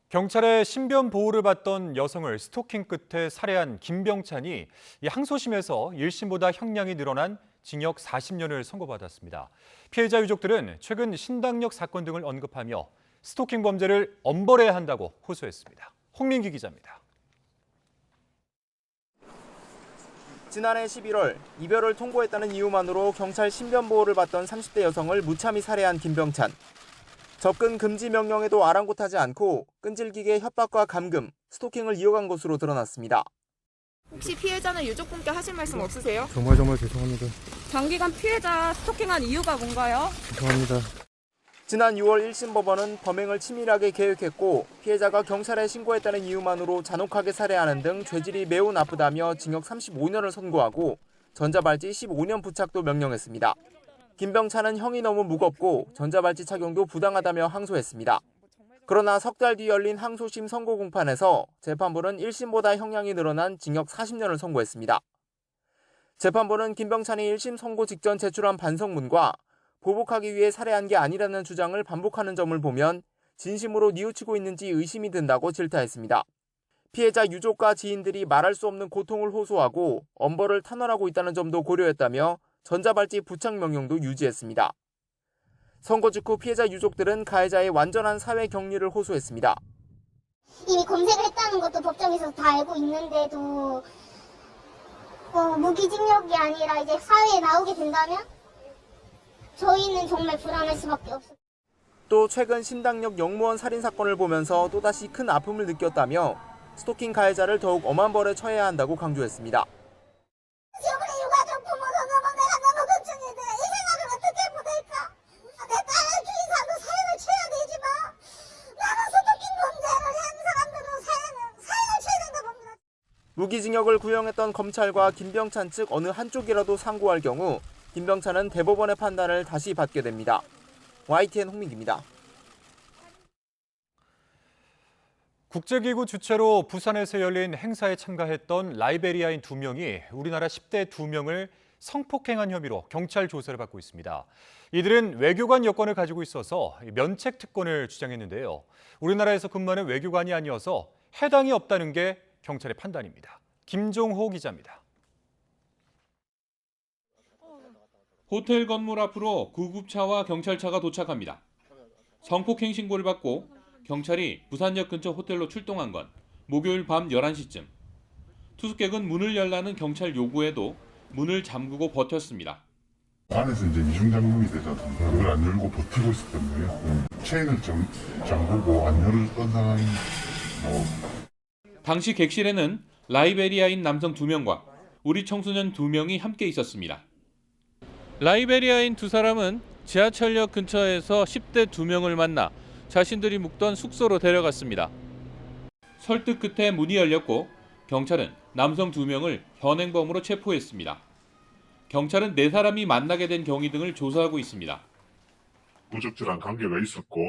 경찰의 신변 보호를 받던 여성을 스토킹 끝에 살해한 김병찬이 항소심에서 1심보다 형량이 늘어난 징역 40년을 선고받았습니다. 피해자 유족들은 최근 신당역 사건 등을 언급하며 스토킹 범죄를 엄벌해야 한다고 호소했습니다. 홍민기 기자입니다. 지난해 11월 이별을 통보했다는 이유만으로 경찰 신변 보호를 받던 30대 여성을 무참히 살해한 김병찬. 접근 금지 명령에도 아랑곳하지 않고 끈질기게 협박과 감금, 스토킹을 이어간 것으로 드러났습니다. 혹시 피해자는 유족분께 하실 말씀 없으세요? 정말 죄송합니다. 장기간 피해자 스토킹한 이유가 뭔가요? 죄송합니다. 지난 6월 1심 법원은 범행을 치밀하게 계획했고 피해자가 경찰에 신고했다는 이유만으로 잔혹하게 살해하는 등 죄질이 매우 나쁘다며 징역 35년을 선고하고 전자발찌 15년 부착도 명령했습니다. 김병찬은 형이 너무 무겁고 전자발찌 착용도 부당하다며 항소했습니다. 그러나 석 달 뒤 열린 항소심 선고 공판에서 재판부는 1심보다 형량이 늘어난 징역 40년을 선고했습니다. 재판부는 김병찬이 1심 선고 직전 제출한 반성문과 보복하기 위해 살해한 게 아니라는 주장을 반복하는 점을 보면 진심으로 뉘우치고 있는지 의심이 든다고 질타했습니다. 피해자 유족과 지인들이 말할 수 없는 고통을 호소하고 엄벌을 탄원하고 있다는 점도 고려했다며 전자발찌 부착 명령도 유지했습니다. 선고 직후 피해자 유족들은 가해자의 완전한 사회 격리를 호소했습니다. 이미 검색을 했다는 것도 법정에서 다 알고 있는데도 무기징역이 아니라 이제 사회에 나오게 된다면 저희는 정말 불안할 수밖에 없어요. 또 최근 신당역 영무원 살인 사건을 보면서 또다시 큰 아픔을 느꼈다며 스토킹 가해자를 더욱 엄한 벌에 처해야 한다고 강조했습니다. 우리 유가족 부모도 내가 너무 걱정이 돼. 이 생각을 어떻게 보낼까? 내 딸을 주인사도 사형을 쳐야 되지만 나는 스토킹 범죄를 한 사람들은 사형을 쳐야 된다 봅니다. 무기징역을 구형했던 검찰과 김병찬 측 어느 한쪽이라도 상고할 경우 김병찬은 대법원의 판단을 다시 받게 됩니다. YTN 홍민기입니다. 국제기구 주최로 부산에서 열린 행사에 참가했던 라이베리아인 2명이 우리나라 10대 2명을 성폭행한 혐의로 경찰 조사를 받고 있습니다. 이들은 외교관 여권을 가지고 있어서 면책 특권을 주장했는데요. 우리나라에서 근무하는 외교관이 아니어서 해당이 없다는 게 경찰의 판단입니다. 김종호 기자입니다. 호텔 건물 앞으로 구급차와 경찰차가 도착합니다. 성폭행 신고를 받고 경찰이 부산역 근처 호텔로 출동한 건 목요일 밤 11시쯤. 투숙객은 문을 열라는 경찰 요구에도 문을 잠그고 버텼습니다. 안에서 이제 이중 잠금이 되잖아. 그걸 안 열고 버티고 있었단 말이야. 체인을 잠그고 안 열었던 사람이 당시 객실에는 라이베리아인 남성 2명과 우리 청소년 2명이 함께 있었습니다. 라이베리아인 2사람은 지하철역 근처에서 10대 2명을 만나 자신들이 묵던 숙소로 데려갔습니다. 설득 끝에 문이 열렸고 경찰은 남성 2명을 현행범으로 체포했습니다. 경찰은 4사람이 만나게 된 경위 등을 조사하고 있습니다. 부적절한 관계가 있었고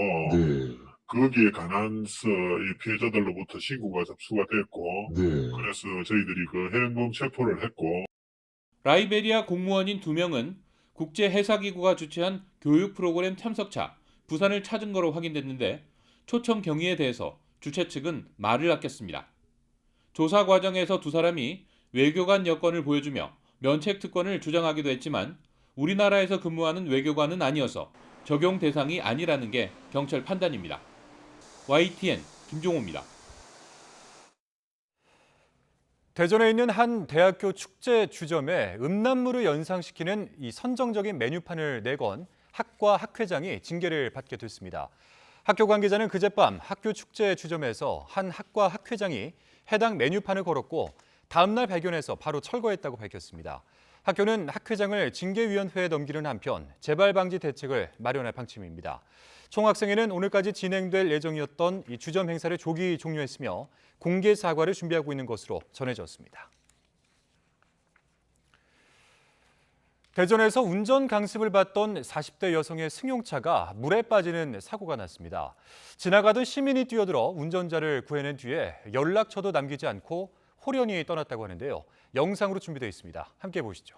거기에 관한서 이 피해자들로부터 신고가 접수가 됐고 그래서 저희들이 그 현행범 체포를 했고 라이베리아 공무원인 2명은 국제해사기구가 주최한 교육 프로그램 참석차 부산을 찾은 거로 확인됐는데 초청 경위에 대해서 주최 측은 말을 아꼈습니다. 조사 과정에서 2사람이 외교관 여권을 보여주며 면책 특권을 주장하기도 했지만 우리나라에서 근무하는 외교관은 아니어서 적용 대상이 아니라는 게 경찰 판단입니다. YTN 김종호입니다. 대전에 있는 한 대학교 축제 주점에 음란물을 연상시키는 이 선정적인 메뉴판을 내건 학과 학회장이 징계를 받게 됐습니다. 학교 관계자는 그젯밤 학교 축제 주점에서 한 학과 학회장이 해당 메뉴판을 걸었고 다음 날 발견해서 바로 철거했다고 밝혔습니다. 학교는 학회장을 징계위원회에 넘기는 한편 재발 방지 대책을 마련할 방침입니다. 총학생회는 오늘까지 진행될 예정이었던 이 주점 행사를 조기 종료했으며 공개 사과를 준비하고 있는 것으로 전해졌습니다. 대전에서 운전 강습을 받던 40대 여성의 승용차가 물에 빠지는 사고가 났습니다. 지나가던 시민이 뛰어들어 운전자를 구해낸 뒤에 연락처도 남기지 않고 호련히 떠났다고 하는데요. 영상으로 준비되어 있습니다. 함께 보시죠.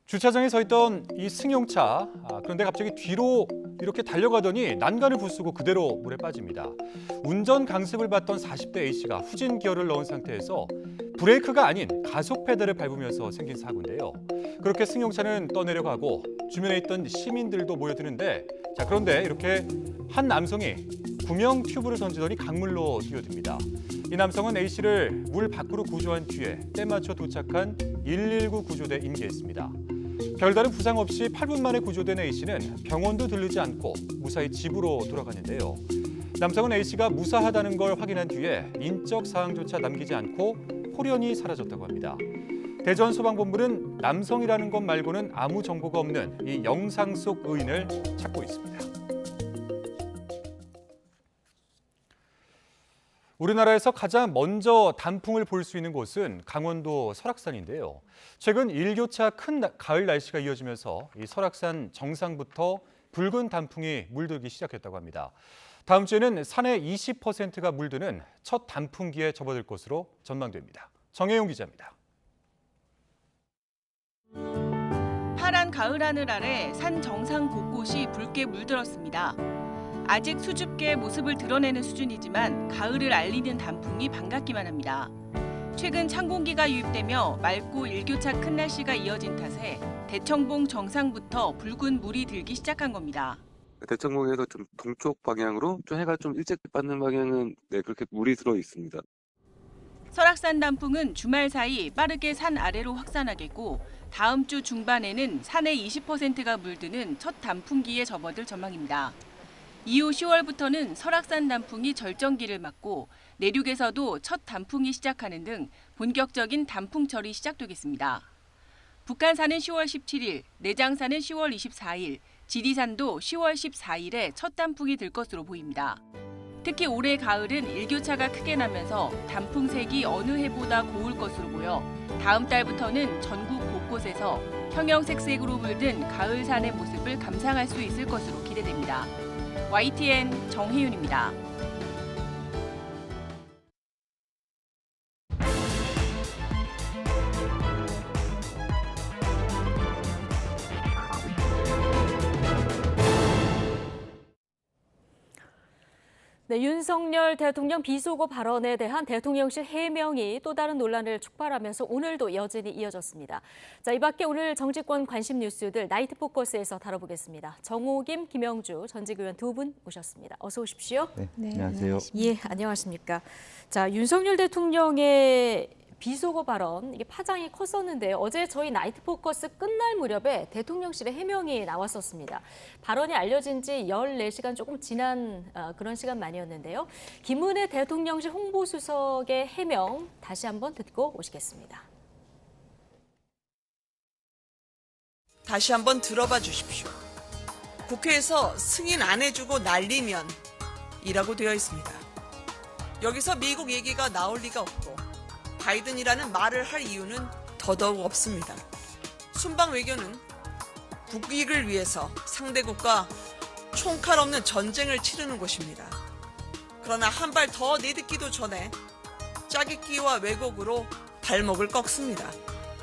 주차장에 서 있던 이 승용차, 그런데 갑자기 뒤로 이렇게 달려가더니 난간을 부수고 그대로 물에 빠집니다. 운전 강습을 받던 40대 A씨가 후진 기어를 넣은 상태에서 브레이크가 아닌 가속 페달을 밟으면서 생긴 사고인데요. 그렇게 승용차는 떠내려가고 주변에 있던 시민들도 모여드는데 그런데 이렇게 한 남성이 구명 튜브를 던지더니 강물로 뛰어듭니다. 이 남성은 A씨를 물 밖으로 구조한 뒤에 때맞춰 도착한 119 구조대에 임계했습니다. 별다른 부상 없이 8분 만에 구조된 A씨는 병원도 들르지 않고 무사히 집으로 돌아갔는데요. 남성은 A씨가 무사하다는 걸 확인한 뒤에 인적 사항조차 남기지 않고 호련히 사라졌다고 합니다. 대전소방본부는 남성이라는 것 말고는 아무 정보가 없는 이 영상 속 의인을 찾고 있습니다. 우리나라에서 가장 먼저 단풍을 볼 수 있는 곳은 강원도 설악산인데요. 최근 일교차 큰 가을 날씨가 이어지면서 이 설악산 정상부터 붉은 단풍이 물들기 시작했다고 합니다. 다음 주에는 산의 20%가 물드는 첫 단풍기에 접어들 것으로 전망됩니다. 정혜용 기자입니다. 파란 가을 하늘 아래 산 정상 곳곳이 붉게 물들었습니다. 아직 수줍게 모습을 드러내는 수준이지만 가을을 알리는 단풍이 반갑기만 합니다. 최근 찬 공기가 유입되며 맑고 일교차 큰 날씨가 이어진 탓에 대청봉 정상부터 붉은 물이 들기 시작한 겁니다. 대청봉에서 좀 동쪽 방향으로 좀 해가 좀 일찍 받는 방향은 그렇게 물이 들어 있습니다. 설악산 단풍은 주말 사이 빠르게 산 아래로 확산하겠고 다음 주 중반에는 산의 20%가 물드는 첫 단풍기에 접어들 전망입니다. 이후 10월부터는 설악산 단풍이 절정기를 맞고 내륙에서도 첫 단풍이 시작하는 등 본격적인 단풍철이 시작되겠습니다. 북한산은 10월 17일, 내장산은 10월 24일, 지리산도 10월 14일에 첫 단풍이 들 것으로 보입니다. 특히 올해 가을은 일교차가 크게 나면서 단풍색이 어느 해보다 고울 것으로 보여 다음 달부터는 전국 곳곳에서 형형색색으로 물든 가을산의 모습을 감상할 수 있을 것으로 기대됩니다. YTN 정혜윤입니다. 네, 윤석열 대통령 비속어 발언에 대한 대통령실 해명이 또 다른 논란을 촉발하면서 오늘도 여전히 이어졌습니다. 자, 이 밖에 오늘 정치권 관심 뉴스들 나이트 포커스에서 다뤄보겠습니다. 정호김, 김영주 전직 의원 두 분 모셨습니다. 어서 오십시오. 네, 안녕하세요. 예, 안녕하십니까. 자, 윤석열 대통령의 비속어 발언, 이게 파장이 컸었는데요. 어제 저희 나이트 포커스 끝날 무렵에 대통령실의 해명이 나왔었습니다. 발언이 알려진 지 14시간 조금 지난 그런 시간만이었는데요. 김은혜 대통령실 홍보수석의 해명 다시 한번 듣고 오시겠습니다. 다시 한번 들어봐 주십시오. 국회에서 승인 안 해주고 날리면 이라고 되어 있습니다. 여기서 미국 얘기가 나올 리가 없고 바이든이라는 말을 할 이유는 더더욱 없습니다. 순방 외교는 국익을 위해서 상대국과 총칼 없는 전쟁을 치르는 곳입니다. 그러나 한 발 더 내딛기도 전에 짜깁기와 왜곡으로 발목을 꺾습니다.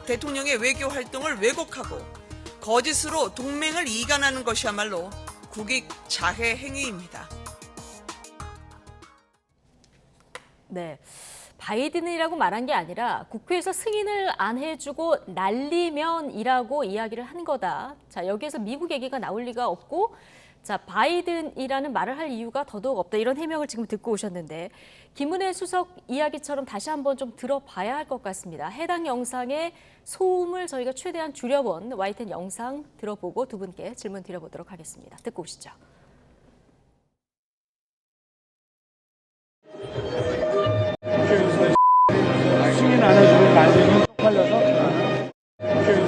대통령의 외교 활동을 왜곡하고 거짓으로 동맹을 이간하는 것이야말로 국익 자해 행위입니다. 네. 바이든이라고 말한 게 아니라 국회에서 승인을 안 해주고 날리면이라고 이야기를 한 거다. 자, 여기에서 미국 얘기가 나올 리가 없고, 자, 바이든이라는 말을 할 이유가 더더욱 없다. 이런 해명을 지금 듣고 오셨는데, 김은혜 수석 이야기처럼 다시 한번 좀 들어봐야 할 것 같습니다. 해당 영상의 소음을 저희가 최대한 줄여본 YTN 영상 들어보고 두 분께 질문 드려보도록 하겠습니다. 듣고 오시죠. 승인 안 해주고 날리면 쪽팔려서 국회에서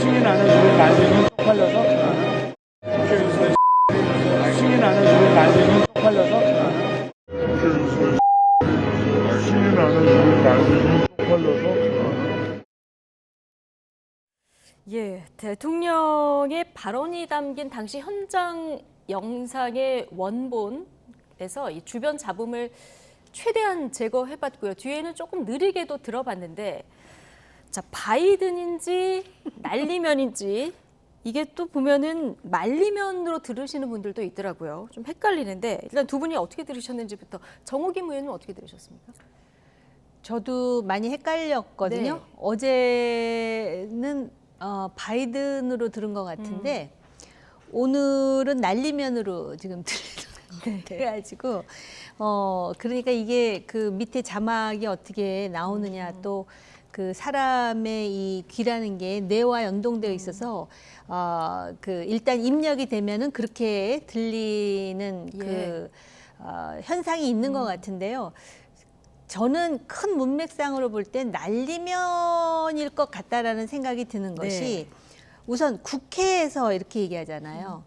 승인 안 해주고 날리면 쪽팔려서 국회에서 승인 안 해주고 날리면 쪽팔려서 국회에서 승인 안 해주고 날리면 쪽팔려서. 예, 대통령의 발언이 담긴 당시 현장 영상의 원본에서 이 주변 잡음을 최대한 제거해봤고요. 뒤에는 조금 느리게도 들어봤는데, 자, 바이든인지 날리면인지 이게 또 보면은 말리면으로 들으시는 분들도 있더라고요. 좀 헷갈리는데 일단 두 분이 어떻게 들으셨는지부터. 정호김 의원님 어떻게 들으셨습니까? 저도 많이 헷갈렸거든요. 네. 어제는 바이든으로 들은 것 같은데 오늘은 날리면으로 지금 들리는 그래가지고 그러니까 이게 그 밑에 자막이 어떻게 나오느냐 또 그 사람의 이 귀라는 게 뇌와 연동되어 있어서 그 일단 입력이 되면은 그렇게 들리는 그 현상이 있는 것 같은데요. 저는 큰 문맥상으로 볼 때 날리면일 것 같다라는 생각이 드는 것이 우선 국회에서 이렇게 얘기하잖아요.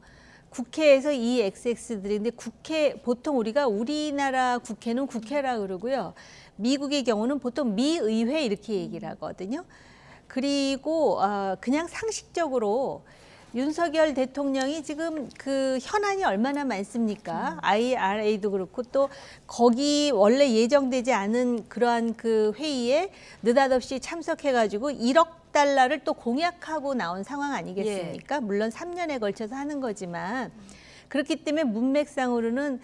국회에서 이 XX들인데 국회 보통 우리가 우리나라 국회는 국회라 그러고요. 미국의 경우는 보통 미의회 이렇게 얘기를 하거든요. 그리고 그냥 상식적으로 윤석열 대통령이 지금 그 현안이 얼마나 많습니까? IRA도 그렇고 또 거기 원래 예정되지 않은 그러한 그 회의에 느닷없이 참석해가지고 1억 달러를 또 공약하고 나온 상황 아니겠습니까? 물론 3년에 걸쳐서 하는 거지만 그렇기 때문에 문맥상으로는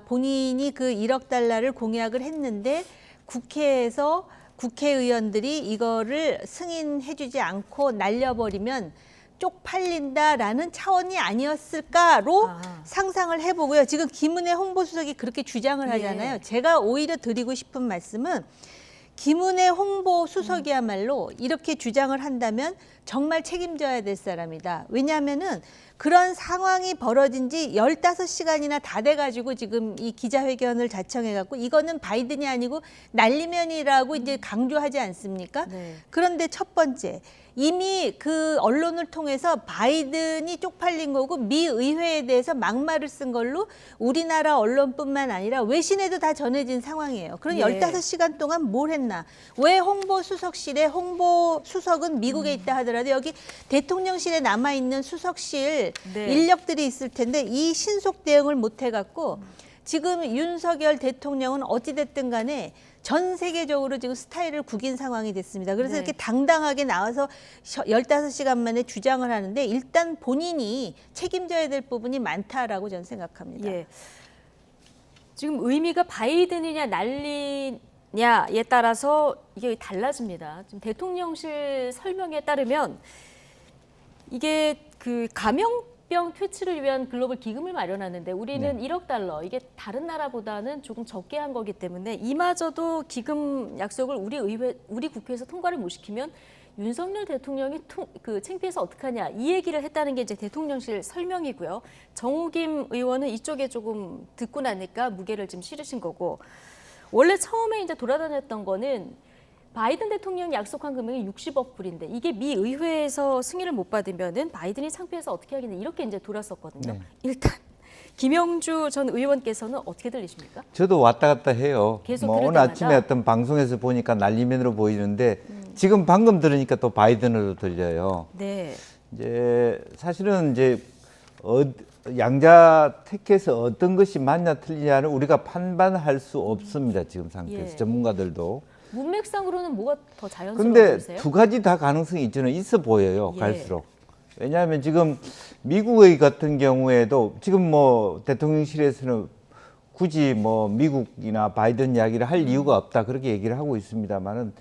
본인이 그 1억 달러를 공약을 했는데 국회에서 국회의원들이 이거를 승인해주지 않고 날려버리면 쪽팔린다라는 차원이 아니었을까로 상상을 해보고요. 지금 김은혜 홍보수석이 그렇게 주장을 하잖아요. 제가 오히려 드리고 싶은 말씀은 김은혜 홍보수석이야말로 이렇게 주장을 한다면 정말 책임져야 될 사람이다. 왜냐하면은 그런 상황이 벌어진 지 15시간이나 다 돼가지고 지금 이 기자회견을 자청해갖고 이거는 바이든이 아니고 날리면이라고 이제 강조하지 않습니까? 그런데 첫 번째, 이미 그 언론을 통해서 바이든이 쪽팔린 거고 미 의회에 대해서 막말을 쓴 걸로 우리나라 언론뿐만 아니라 외신에도 다 전해진 상황이에요. 그럼 15시간 동안 뭘 했나? 왜 홍보수석실에 홍보수석은 미국에 있다 하더라도 하더라도 여기 대통령실에 남아 있는 수석실 네. 인력들이 있을 텐데 이 신속 대응을 못 해갖고 지금 윤석열 대통령은 어찌됐든 간에 전 세계적으로 지금 스타일을 구긴 상황이 됐습니다. 그래서 네. 이렇게 당당하게 나와서 15시간 만에 주장을 하는데 일단 본인이 책임져야 될 부분이 많다라고 저는 생각합니다. 예. 지금 의미가 바이든이냐 난리냐에 따라서 이게 달라집니다. 지금 대통령실 설명에 따르면 이게 그 감염병 퇴치를 위한 글로벌 기금을 마련하는데 우리는 1억 달러, 이게 다른 나라보다는 조금 적게 한 거기 때문에 이마저도 기금 약속을 우리 국회에서 통과를 못 시키면 윤석열 대통령이 창피해서 어떡하냐 이 얘기를 했다는 게 이제 대통령실 설명이고요. 정우김 의원은 이쪽에 조금 듣고 나니까 무게를 좀 실으신 거고, 원래 처음에 이제 돌아다녔던 거는 바이든 대통령이 약속한 금액이 60억 불인데 이게 미 의회에서 승인을 못 받으면은 바이든이 창피해서 어떻게 하겠냐 이렇게 이제 돌았었거든요. 네. 일단 김영주 전 의원께서는 어떻게 들리십니까? 저도 왔다 갔다 해요. 계속 뭐 들을 오늘 때마다. 아침에 어떤 방송에서 보니까 난리면으로 보이는데 지금 방금 들으니까 또 바이든으로 들려요. 네. 이제 사실은 이제 양자 택해서 어떤 것이 맞냐 틀리냐는 우리가 판단할 수 없습니다. 지금 상태에서 예. 전문가들도. 문맥상으로는 뭐가 더 자연스러워 근데 보이세요? 두 가지 다 가능성이 저는 있어 보여요. 예. 갈수록. 왜냐하면 지금 미국의 같은 경우에도 지금 뭐 대통령실에서는 굳이 뭐 미국이나 바이든 이야기를 할 이유가 없다 그렇게 얘기를 하고 있습니다만은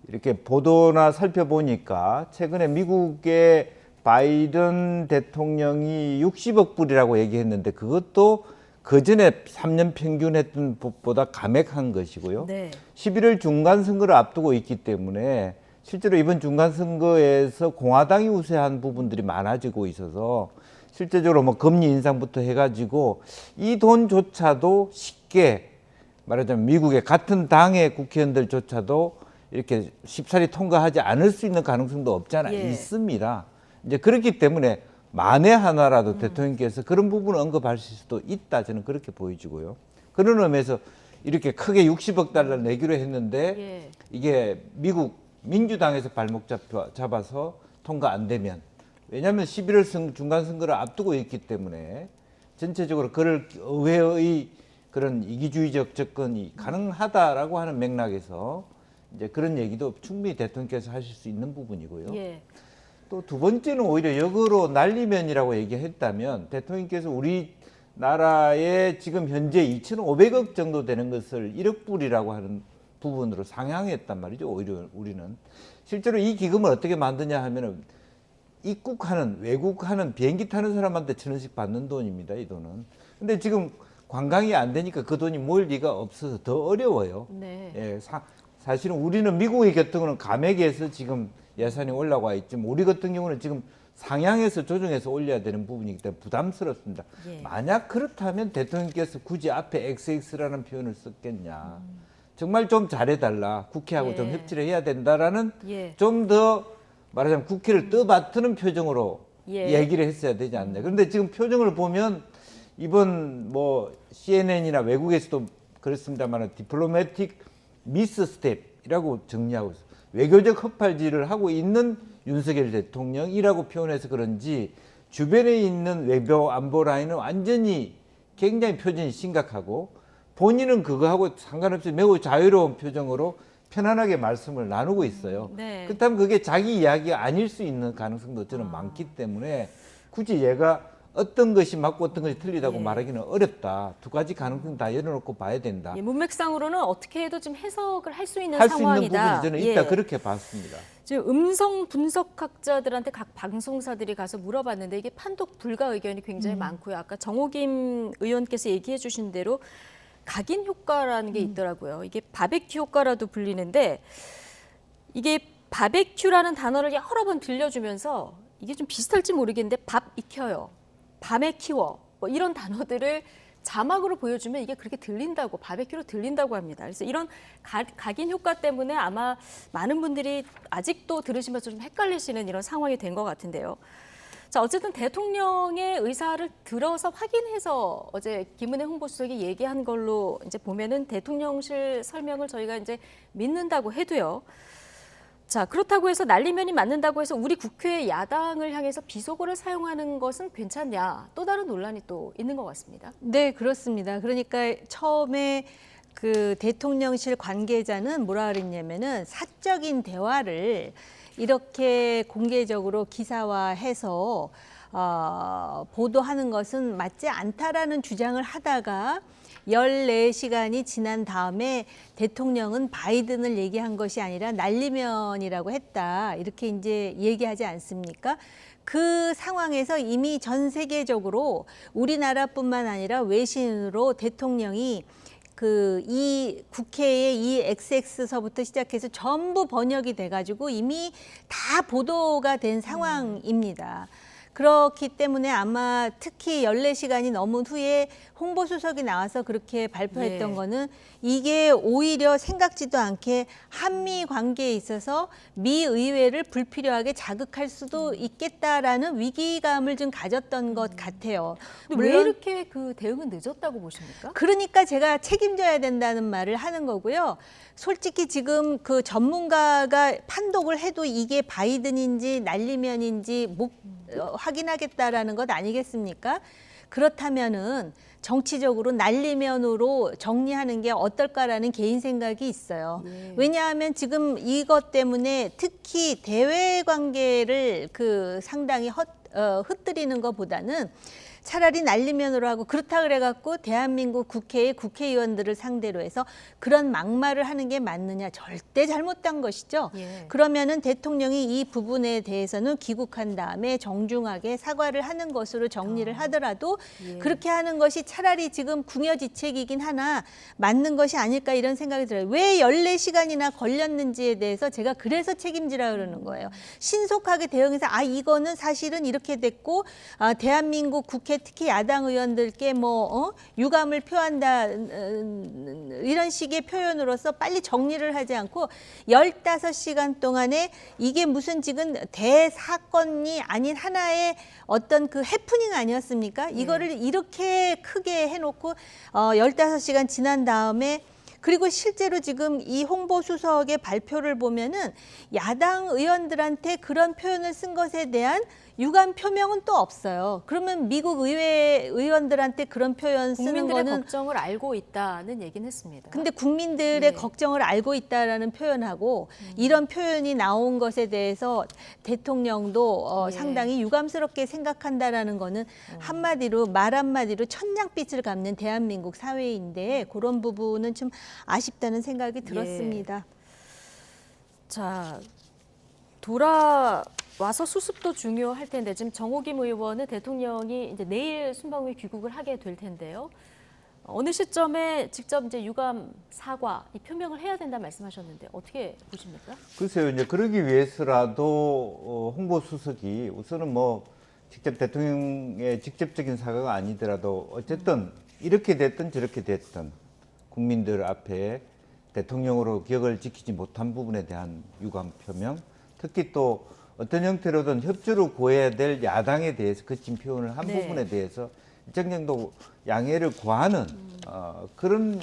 이렇게 보도나 살펴보니까 최근에 미국의 바이든 대통령이 60억 불이라고 얘기했는데 그것도 그 전에 3년 평균 했던 것보다 감액한 것이고요. 네. 11월 중간 선거를 앞두고 있기 때문에 실제로 이번 중간 선거에서 공화당이 우세한 부분들이 많아지고 있어서 실제적으로 뭐 금리 인상부터 해가지고 이 돈조차도 쉽게 말하자면 미국의 같은 당의 국회의원들조차도 이렇게 쉽사리 통과하지 않을 수 있는 가능성도 없지 않아 예. 있습니다. 이제 그렇기 때문에 만에 하나라도 대통령께서 그런 부분을 언급하실 수도 있다 저는 그렇게 보여지고요. 그런 의미에서 이렇게 크게 60억 달러 내기로 했는데 예. 이게 미국 민주당에서 발목 잡아서 통과 안 되면, 왜냐하면 11월 중간 선거를 앞두고 있기 때문에 전체적으로 그럴 의회의 그런 이기주의적 접근이 가능하다라고 하는 맥락에서 이제 그런 얘기도 충분히 대통령께서 하실 수 있는 부분이고요. 예. 또 두 번째는 오히려 역으로 난리면이라고 얘기했다면 대통령께서 우리나라에 지금 현재 2,500억 정도 되는 것을 1억 불이라고 하는 부분으로 상향했단 말이죠. 오히려 우리는 실제로 이 기금을 어떻게 만드냐 하면은 입국하는 외국하는 비행기 타는 사람한테 1,000원씩 받는 돈입니다. 이 돈은. 근데 지금 관광이 안 되니까 그 돈이 모일 리가 없어서 더 어려워요. 네. 예, 사실은 우리는 미국의 같은 경우는 감액에서 지금 예산이 올라와 있지만 우리 같은 경우는 지금 상향해서 조정해서 올려야 되는 부분이기 때문에 부담스럽습니다. 예. 만약 그렇다면 대통령께서 굳이 앞에 XX라는 표현을 썼겠냐. 정말 좀 잘해달라. 국회하고 예. 좀 협치를 해야 된다라는 예. 좀 더 말하자면 국회를 떠받드는 표정으로 예. 얘기를 했어야 되지 않나. 그런데 지금 표정을 보면 이번 뭐 CNN이나 외국에서도 그렇습니다만 디플로매틱 미스 스텝이라고 정리하고 있어요. 외교적 헛발질을 하고 있는 윤석열 대통령이라고 표현해서 그런지 주변에 있는 외교 안보 라인은 완전히 굉장히 표정이 심각하고 본인은 그거하고 상관없이 매우 자유로운 표정으로 편안하게 말씀을 나누고 있어요. 네. 그렇다면 그게 자기 이야기가 아닐 수 있는 가능성도 저는 많기 때문에 굳이 얘가 어떤 것이 맞고 어떤 것이 틀리다고 예. 말하기는 어렵다. 두 가지 가능성 다 열어놓고 봐야 된다. 예, 문맥상으로는 어떻게 해도 좀 해석을 할 수 있는 할 수 있는 상황이다. 부분이 저는 예. 있다 그렇게 봤습니다. 지금 음성 분석학자들한테 각 방송사들이 가서 물어봤는데 이게 판독 불가 의견이 굉장히 많고요. 아까 정호김 의원께서 얘기해 주신 대로 각인 효과라는 게 있더라고요. 이게 바베큐 효과라도 불리는데 이게 바베큐라는 단어를 여러 번 들려주면서 이게 좀 비슷할지 모르겠는데 밥 익혀요. 밤에 키워. 뭐 이런 단어들을 자막으로 보여주면 이게 그렇게 들린다고, 바베큐로 들린다고 합니다. 그래서 이런 각인 효과 때문에 아마 많은 분들이 아직도 들으시면서 좀 헷갈리시는 이런 상황이 된 것 같은데요. 자, 어쨌든 대통령의 의사를 들어서 확인해서 어제 김은혜 홍보수석이 얘기한 걸로 이제 보면은 대통령실 설명을 저희가 이제 믿는다고 해도요. 자, 그렇다고 해서 날리면이 맞는다고 해서 우리 국회 야당을 향해서 비속어를 사용하는 것은 괜찮냐? 또 다른 논란이 또 있는 것 같습니다. 네, 그렇습니다. 그러니까 처음에 그 대통령실 관계자는 뭐라 그랬냐면은 사적인 대화를 이렇게 공개적으로 기사화해서 보도하는 것은 맞지 않다라는 주장을 하다가 14시간이 지난 다음에 대통령은 바이든을 얘기한 것이 아니라 날리면이라고 했다. 이렇게 이제 얘기하지 않습니까? 그 상황에서 이미 전 세계적으로 우리나라뿐만 아니라 외신으로 대통령이 이 국회의 이 XX서부터 시작해서 전부 번역이 돼가지고 이미 다 보도가 된 상황입니다. 그렇기 때문에 아마 특히 14시간이 넘은 후에 홍보수석이 나와서 그렇게 발표했던 거는 이게 오히려 생각지도 않게 한미 관계에 있어서 미 의회를 불필요하게 자극할 수도 있겠다라는 위기감을 좀 가졌던 것 같아요. 근데 왜 이렇게 그 대응은 늦었다고 보십니까? 그러니까 제가 책임져야 된다는 말을 하는 거고요. 솔직히 지금 그 전문가가 판독을 해도 이게 바이든인지 날리면인지 확인하겠다라는 것 아니겠습니까? 그렇다면은 정치적으로 날리면으로 정리하는 게 어떨까라는 개인 생각이 있어요. 왜냐하면 지금 이것 때문에 특히 대외 관계를 상당히 흩뜨리는 것보다는 차라리 날리면으로 하고 그렇다 그래갖고 대한민국 국회의 국회의원들을 상대로 해서 그런 막말을 하는 게 맞느냐, 절대 잘못된 것이죠. 그러면은 대통령이 이 부분에 대해서는 귀국한 다음에 정중하게 사과를 하는 것으로 정리를 하더라도 그렇게 하는 것이 차라리 지금 궁여지책이긴 하나 맞는 것이 아닐까 이런 생각이 들어요. 왜 14시간이나 걸렸는지에 대해서 제가 그래서 책임지라 그러는 거예요. 신속하게 대응해서 이거는 사실은 이렇게 됐고 대한민국 국회 특히 야당 의원들께 유감을 표한다 이런 식의 표현으로서 빨리 정리를 하지 않고 15시간 동안에 이게 무슨 지금 대사건이 아닌 하나의 어떤 그 해프닝 아니었습니까? 이거를 이렇게 크게 해놓고 15시간 지난 다음에 그리고 실제로 지금 이 홍보수석의 발표를 보면은 야당 의원들한테 그런 표현을 쓴 것에 대한 유감 표명은 또 없어요. 그러면 미국 의회 의원들한테 그런 표현 쓰는 국민들의 거는 걱정을 알고 있다는 얘기는 했습니다. 근데 국민들의 걱정을 알고 있다라는 표현하고 이런 표현이 나온 것에 대해서 대통령도 상당히 유감스럽게 생각한다라는 거는 말 한마디로 천냥빛을 갚는 대한민국 사회인데 그런 부분은 좀 아쉽다는 생각이 들었습니다. 자, 돌아와서 수습도 중요할 텐데 지금 정호김 의원은 대통령이 이제 내일 순방에 귀국을 하게 될 텐데요. 어느 시점에 직접 이제 유감 사과 이 표명을 해야 된다 말씀하셨는데 어떻게 보십니까? 글쎄요, 이제 그러기 위해서라도 홍보수석이 우선은 직접 대통령의 직접적인 사과가 아니더라도 어쨌든 이렇게 됐든 저렇게 됐든 국민들 앞에 대통령으로 기억을 지키지 못한 부분에 대한 유감 표명, 특히 또 어떤 형태로든 협조를 구해야 될 야당에 대해서 거친 표현을 한 부분에 대해서 일정 정도 양해를 구하는 그런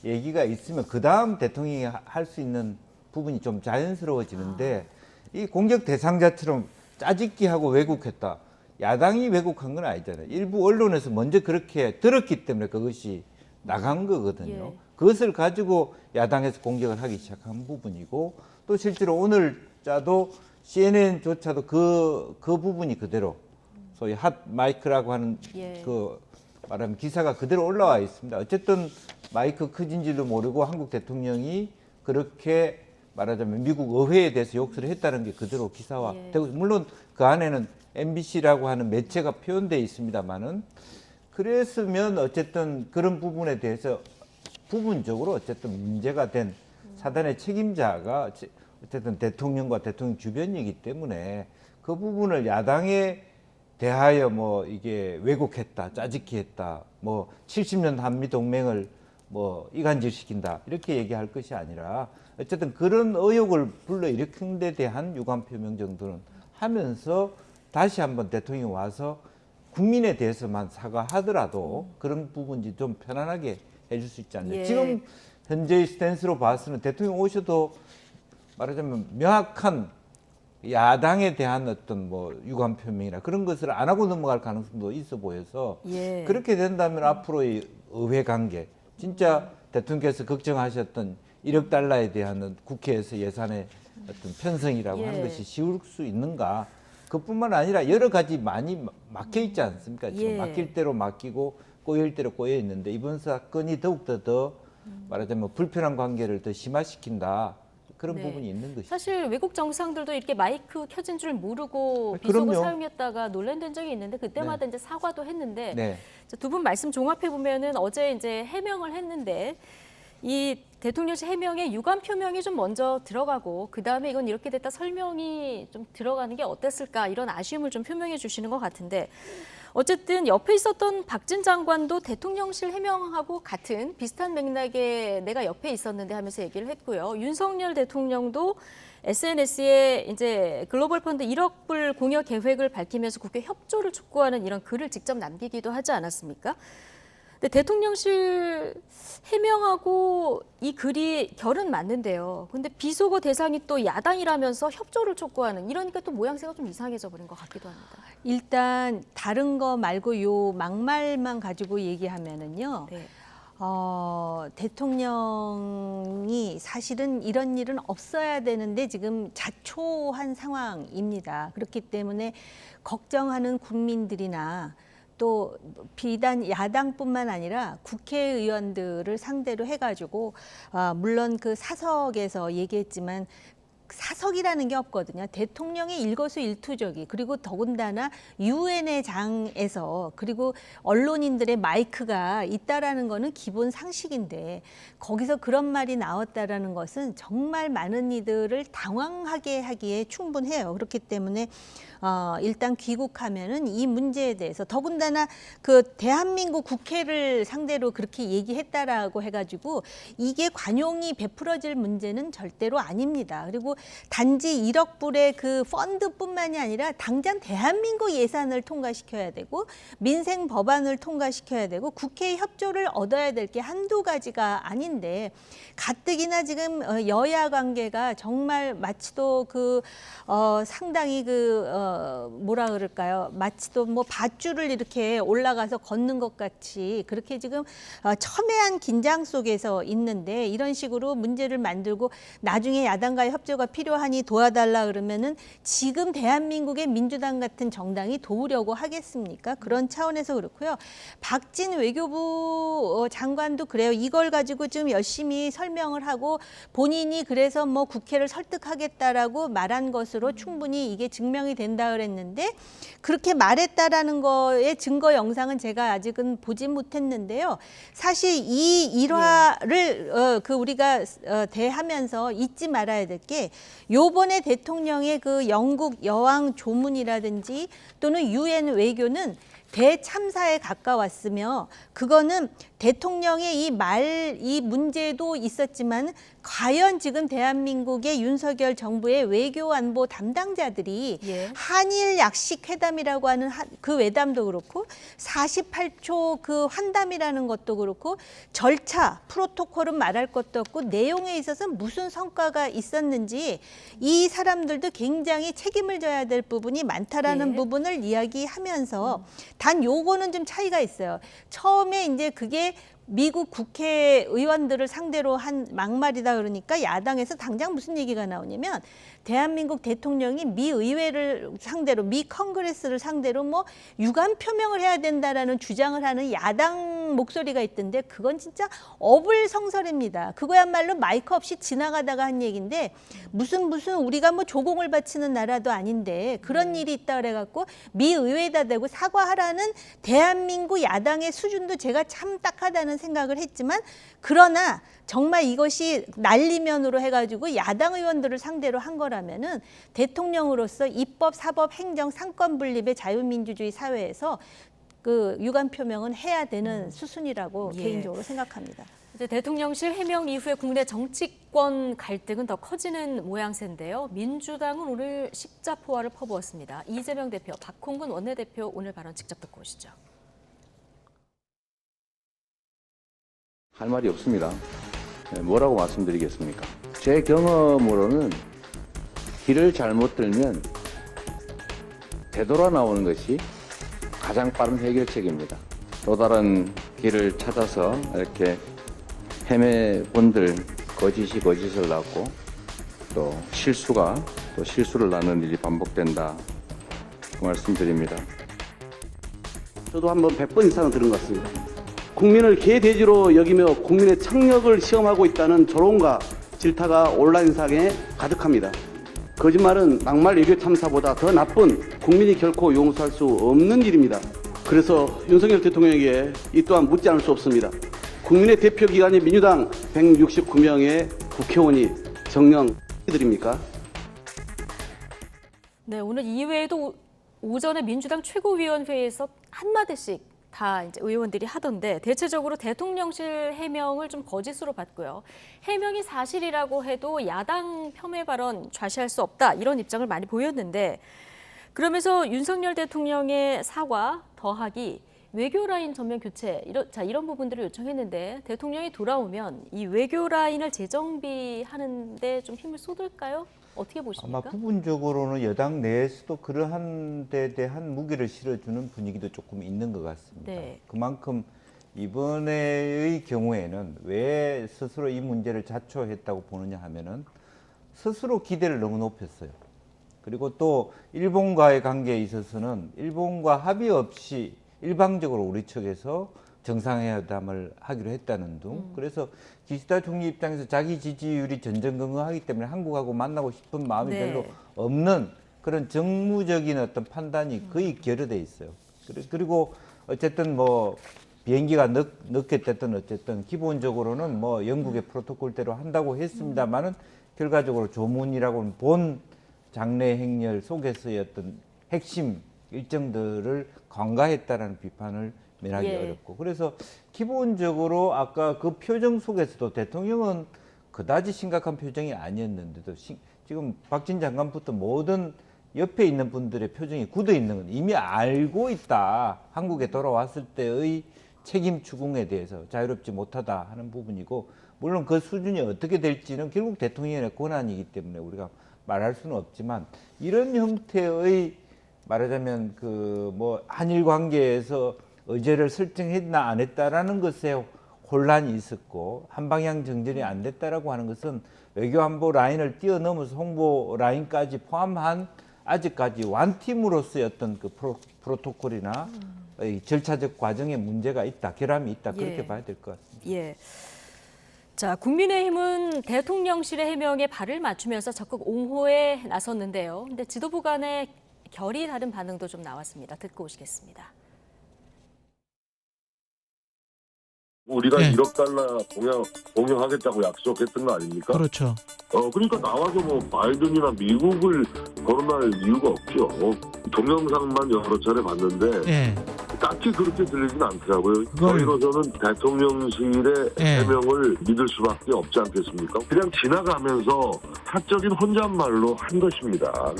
얘기가 있으면 그 다음 대통령이 할 수 있는 부분이 좀 자연스러워지는데 이 공격 대상자처럼 짜집기하고 왜곡했다. 야당이 왜곡한 건 아니잖아요. 일부 언론에서 먼저 그렇게 들었기 때문에 그것이 나간 거거든요. 그것을 가지고 야당에서 공격을 하기 시작한 부분이고 또 실제로 오늘자도 CNN조차도 그 부분이 그대로 소위 핫 마이크라고 하는 말하면 기사가 그대로 올라와 있습니다. 어쨌든 마이크 크진지도 모르고 한국 대통령이 그렇게 말하자면 미국 의회에 대해서 욕설을 했다는 게 그대로 기사화되고 물론 그 안에는 MBC라고 하는 매체가 표현되어 있습니다만은 그랬으면 어쨌든 그런 부분에 대해서 부분적으로 어쨌든 문제가 된 사단의 책임자가 어쨌든 대통령과 대통령 주변이기 때문에 그 부분을 야당에 대하여 이게 왜곡했다, 짜집기 했다, 70년 한미 동맹을 이간질시킨다 이렇게 얘기할 것이 아니라 어쨌든 그런 의혹을 불러일으킨 데 대한 유감 표명 정도는 하면서 다시 한번 대통령이 와서 국민에 대해서만 사과하더라도 그런 부분이 좀 편안하게 해줄 수 있지 않냐. 지금 현재의 스탠스로 봐서는 대통령 오셔도 말하자면 명확한 야당에 대한 어떤 뭐 유감 표명이나 그런 것을 안 하고 넘어갈 가능성도 있어 보여서 예. 그렇게 된다면 앞으로의 의회 관계 진짜 대통령께서 걱정하셨던 1억 달러에 대한 국회에서 예산의 어떤 편성이라고 예. 하는 것이 쉬울 수 있는가? 그뿐만 아니라 여러 가지 많이 막혀 있지 않습니까? 지금 예. 막힐 대로 막히고 꼬일 대로 꼬여 있는데 이번 사건이 더욱더 더 말하자면 불편한 관계를 더 심화시킨다. 그런 네. 부분이 있는 것이죠. 사실 외국 정상들도 이렇게 마이크 켜진 줄 모르고 그럼요. 비속어 사용했다가 논란된 적이 있는데 그때마다 이제 사과도 했는데 네. 두 분 말씀 종합해 보면은 어제 이제 해명을 했는데 이 대통령실 해명에 유감 표명이 좀 먼저 들어가고 그 다음에 이건 이렇게 됐다 설명이 좀 들어가는 게 어땠을까 이런 아쉬움을 좀 표명해 주시는 것 같은데 어쨌든 옆에 있었던 박진 장관도 대통령실 해명하고 같은 비슷한 맥락에 내가 옆에 있었는데 하면서 얘기를 했고요. 윤석열 대통령도 SNS에 이제 글로벌 펀드 1억 불 공여 계획을 밝히면서 국회 협조를 촉구하는 이런 글을 직접 남기기도 하지 않았습니까? 근데 대통령실 해명하고 이 글이 결은 맞는데요. 근데 비속어 대상이 또 야당이라면서 협조를 촉구하는 이러니까 또 모양새가 좀 이상해져 버린 것 같기도 합니다. 일단 다른 거 말고 요 막말만 가지고 얘기하면은요. 네. 대통령이 사실은 이런 일은 없어야 되는데 지금 자초한 상황입니다. 그렇기 때문에 걱정하는 국민들이나 또 비단 야당뿐만 아니라 국회의원들을 상대로 해가지고 물론 그 사석에서 얘기했지만 사석이라는 게 없거든요. 대통령의 일거수일투족이 그리고 더군다나 유엔의 장에서 그리고 언론인들의 마이크가 있다라는 거는 기본 상식인데 거기서 그런 말이 나왔다라는 것은 정말 많은 이들을 당황하게 하기에 충분해요. 그렇기 때문에 일단 귀국하면은 이 문제에 대해서 더군다나 그 대한민국 국회를 상대로 그렇게 얘기했다라고 해가지고 이게 관용이 베풀어질 문제는 절대로 아닙니다. 그리고 단지 1억 불의 그 펀드뿐만이 아니라 당장 대한민국 예산을 통과시켜야 되고 민생 법안을 통과시켜야 되고 국회의 협조를 얻어야 될 게 한두 가지가 아닌데 가뜩이나 지금 여야 관계가 정말 마치도 상당히 뭐라 그럴까요? 마치도 뭐 밧줄을 이렇게 올라가서 걷는 것 같이 그렇게 지금 첨예한 긴장 속에서 있는데 이런 식으로 문제를 만들고 나중에 야당과의 협조가 필요하니 도와달라 그러면은 지금 대한민국의 민주당 같은 정당이 도우려고 하겠습니까? 그런 차원에서 그렇고요. 박진 외교부 장관도 그래요. 이걸 가지고 지금 열심히 설명을 하고 본인이 그래서 뭐 국회를 설득하겠다라고 말한 것으로 충분히 이게 증명이 된다 그랬는데 그렇게 말했다라는 거의 증거 영상은 제가 아직은 보진 못했는데요. 사실 이 일화를 우리가 대하면서 잊지 말아야 될 게 요번에 대통령의 그 영국 여왕 조문이라든지 또는 유엔 외교는 대참사에 가까웠으며 그거는 대통령의 이 문제도 있었지만 과연 지금 대한민국의 윤석열 정부의 외교 안보 담당자들이 한일 약식 회담이라고 하는 그 회담도 그렇고 48초 그 환담이라는 것도 그렇고 절차 프로토콜은 말할 것도 없고 내용에 있어서 무슨 성과가 있었는지 이 사람들도 굉장히 책임을 져야 될 부분이 많다라는 부분을 이야기하면서 단 요거는 좀 차이가 있어요. 처음에 이제 그게 미국 국회의원들을 상대로 한 막말이다 그러니까 야당에서 당장 무슨 얘기가 나오냐면 대한민국 대통령이 미 의회를 상대로 미 컨그레스를 상대로 뭐 유감 표명을 해야 된다라는 주장을 하는 야당 목소리가 있던데 그건 진짜 어불성설입니다. 그거야말로 마이크 없이 지나가다가 한 얘기인데 무슨 우리가 뭐 조공을 바치는 나라도 아닌데 그런 일이 있다 그래갖고 미 의회에다 대고 사과하라는 대한민국 야당의 수준도 제가 참 딱하다는 생각을 했지만 그러나 정말 이것이 난리면으로 해가지고 야당 의원들을 상대로 한 거라면은 대통령으로서 입법, 사법, 행정, 상권 분립의 자유민주주의 사회에서 그 유감 표명은 해야 되는 수순이라고 개인적으로 생각합니다. 이제 대통령실 해명 이후에 국내 정치권 갈등은 더 커지는 모양새인데요. 민주당은 오늘 십자포화를 퍼부었습니다. 이재명 대표, 박홍근 원내대표 오늘 발언 직접 듣고 오시죠. 할 말이 없습니다. 뭐라고 말씀드리겠습니까? 제 경험으로는 길을 잘못 들면 되돌아 나오는 것이 가장 빠른 해결책입니다. 또 다른 길을 찾아서 이렇게 헤매본들 거짓이 거짓을 낳고 또 실수가 또 실수를 낳는 일이 반복된다. 그 말씀드립니다. 저도 한번 100번 이상은 들은 것 같습니다. 국민을 개돼지로 여기며 국민의 청력을 시험하고 있다는 조롱과 질타가 온라인상에 가득합니다. 거짓말은 막말 외교 참사보다 더 나쁜 국민이 결코 용서할 수 없는 일입니다. 그래서 윤석열 대통령에게 이 또한 묻지 않을 수 없습니다. 국민의 대표기관인 민주당 169명의 국회의원이 정령 드립니까? 네, 오늘 이외에도 오전에 민주당 최고위원회에서 한마디씩 다 이제 의원들이 하던데 대체적으로 대통령실 해명을 좀 거짓으로 봤고요. 해명이 사실이라고 해도 야당 폄훼 발언 좌시할 수 없다 이런 입장을 많이 보였는데 그러면서 윤석열 대통령의 사과 더하기 외교 라인 전면 교체 이런 부분들을 요청했는데 대통령이 돌아오면 이 외교 라인을 재정비하는 데 좀 힘을 쏟을까요? 어떻게 보십니까? 아마 부분적으로는 여당 내에서도 그러한 데 대한 무게를 실어주는 분위기도 조금 있는 것 같습니다. 네. 그만큼 이번에의 경우에는 왜 스스로 이 문제를 자초했다고 보느냐 하면은 스스로 기대를 너무 높였어요. 그리고 또 일본과의 관계에 있어서는 일본과 합의 없이 일방적으로 우리 측에서 정상회담을 하기로 했다는 등 그래서 기시다 총리 입장에서 자기 지지율이 전전긍긍하기 때문에 한국하고 만나고 싶은 마음이 네. 별로 없는 그런 정무적인 어떤 판단이 거의 결여돼 있어요. 그리고 어쨌든 뭐 비행기가 늦게 됐든 어쨌든 기본적으로는 뭐 영국의 프로토콜대로 한다고 했습니다만은 결과적으로 조문이라고는 본 장례 행렬 속에서의 어떤 핵심 일정들을 관가했다라는 비판을 면하기 어렵고 그래서 기본적으로 아까 그 표정 속에서도 대통령은 그다지 심각한 표정이 아니었는데도 지금 박진 장관부터 모든 옆에 있는 분들의 표정이 굳어 있는 건 이미 알고 있다. 한국에 돌아왔을 때의 책임 추궁에 대해서 자유롭지 못하다 하는 부분이고 물론 그 수준이 어떻게 될지는 결국 대통령의 권한이기 때문에 우리가 말할 수는 없지만 이런 형태의 말하자면 그 뭐 한일 관계에서 의제를 설정했나 안 했다라는 것에 혼란이 있었고 한 방향 정전이 안 됐다라고 하는 것은 외교안보 라인을 뛰어넘어서 홍보 라인까지 포함한 아직까지 완팀으로서의 어떤 그 프로토콜이나 절차적 과정에 문제가 있다, 결함이 있다 그렇게 봐야 될 것 같습니다. 예. 자, 국민의힘은 대통령실의 해명에 발을 맞추면서 적극 옹호에 나섰는데요. 근데 지도부 간의 결이 다른 반응도 좀 나왔습니다. 듣고 오시겠습니다. 우리가 1억 달러 공여하겠다고 약속했던 거 아닙니까? 그렇죠. 그러니까 나와서 뭐 바이든이나 미국을 거론할 이유가 없죠. 동영상만 여러 차례 봤는데 딱히 그렇게 들리진 않더라고요. 저희로서는 대통령실의 해명을 믿을 수밖에 없지 않겠습니까? 그냥 지나가면서 사적인 혼잣말로 한 것입니다.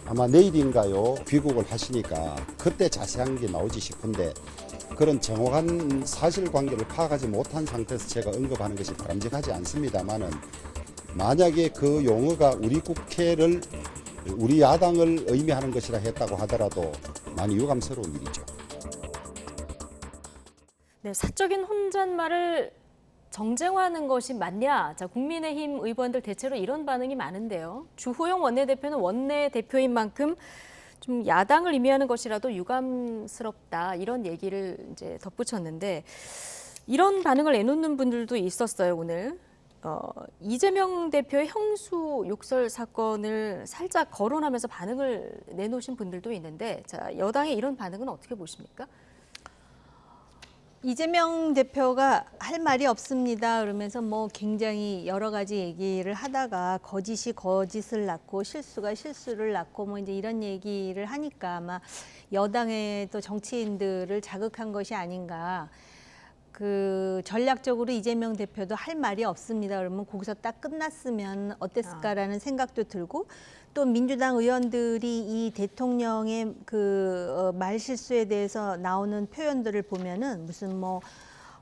아마 내일인가요? 귀국을 하시니까 그때 자세한 게 나오지 싶은데 그런 정확한 사실관계를 파악하지 못한 상태에서 제가 언급하는 것이 바람직하지 않습니다만은 만약에 그 용어가 우리 국회를 우리 야당을 의미하는 것이라 했다고 하더라도 많이 유감스러운 일이죠. 네, 사적인 혼잣말을 정쟁화하는 것이 맞냐? 자, 국민의힘 의원들 대체로 이런 반응이 많은데요. 주호영 원내대표는 원내대표인 만큼 좀 야당을 의미하는 것이라도 유감스럽다 이런 얘기를 이제 덧붙였는데 이런 반응을 내놓는 분들도 있었어요 오늘. 이재명 대표의 형수 욕설 사건을 살짝 거론하면서 반응을 내놓으신 분들도 있는데 자, 여당의 이런 반응은 어떻게 보십니까? 이재명 대표가 할 말이 없습니다. 그러면서 뭐 굉장히 여러 가지 얘기를 하다가 거짓이 거짓을 낳고 실수가 실수를 낳고 뭐 이제 이런 얘기를 하니까 아마 여당의 또 정치인들을 자극한 것이 아닌가. 그 전략적으로 이재명 대표도 할 말이 없습니다. 그러면 거기서 딱 끝났으면 어땠을까라는 생각도 들고 또 민주당 의원들이 이 대통령의 그 말 실수에 대해서 나오는 표현들을 보면은 무슨 뭐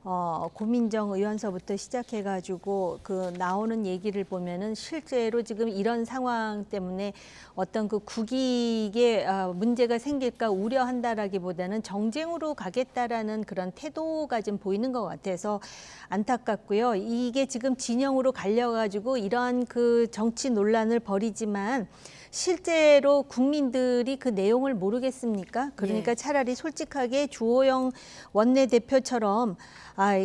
고민정 의원서부터 시작해가지고 그 나오는 얘기를 보면은 실제로 지금 이런 상황 때문에 어떤 그 국익에 문제가 생길까 우려한다라기보다는 정쟁으로 가겠다라는 그런 태도가 좀 보이는 것 같아서 안타깝고요. 이게 지금 진영으로 갈려가지고 이러한 그 정치 논란을 벌이지만 실제로 국민들이 그 내용을 모르겠습니까? 그러니까 차라리 솔직하게 주호영 원내대표처럼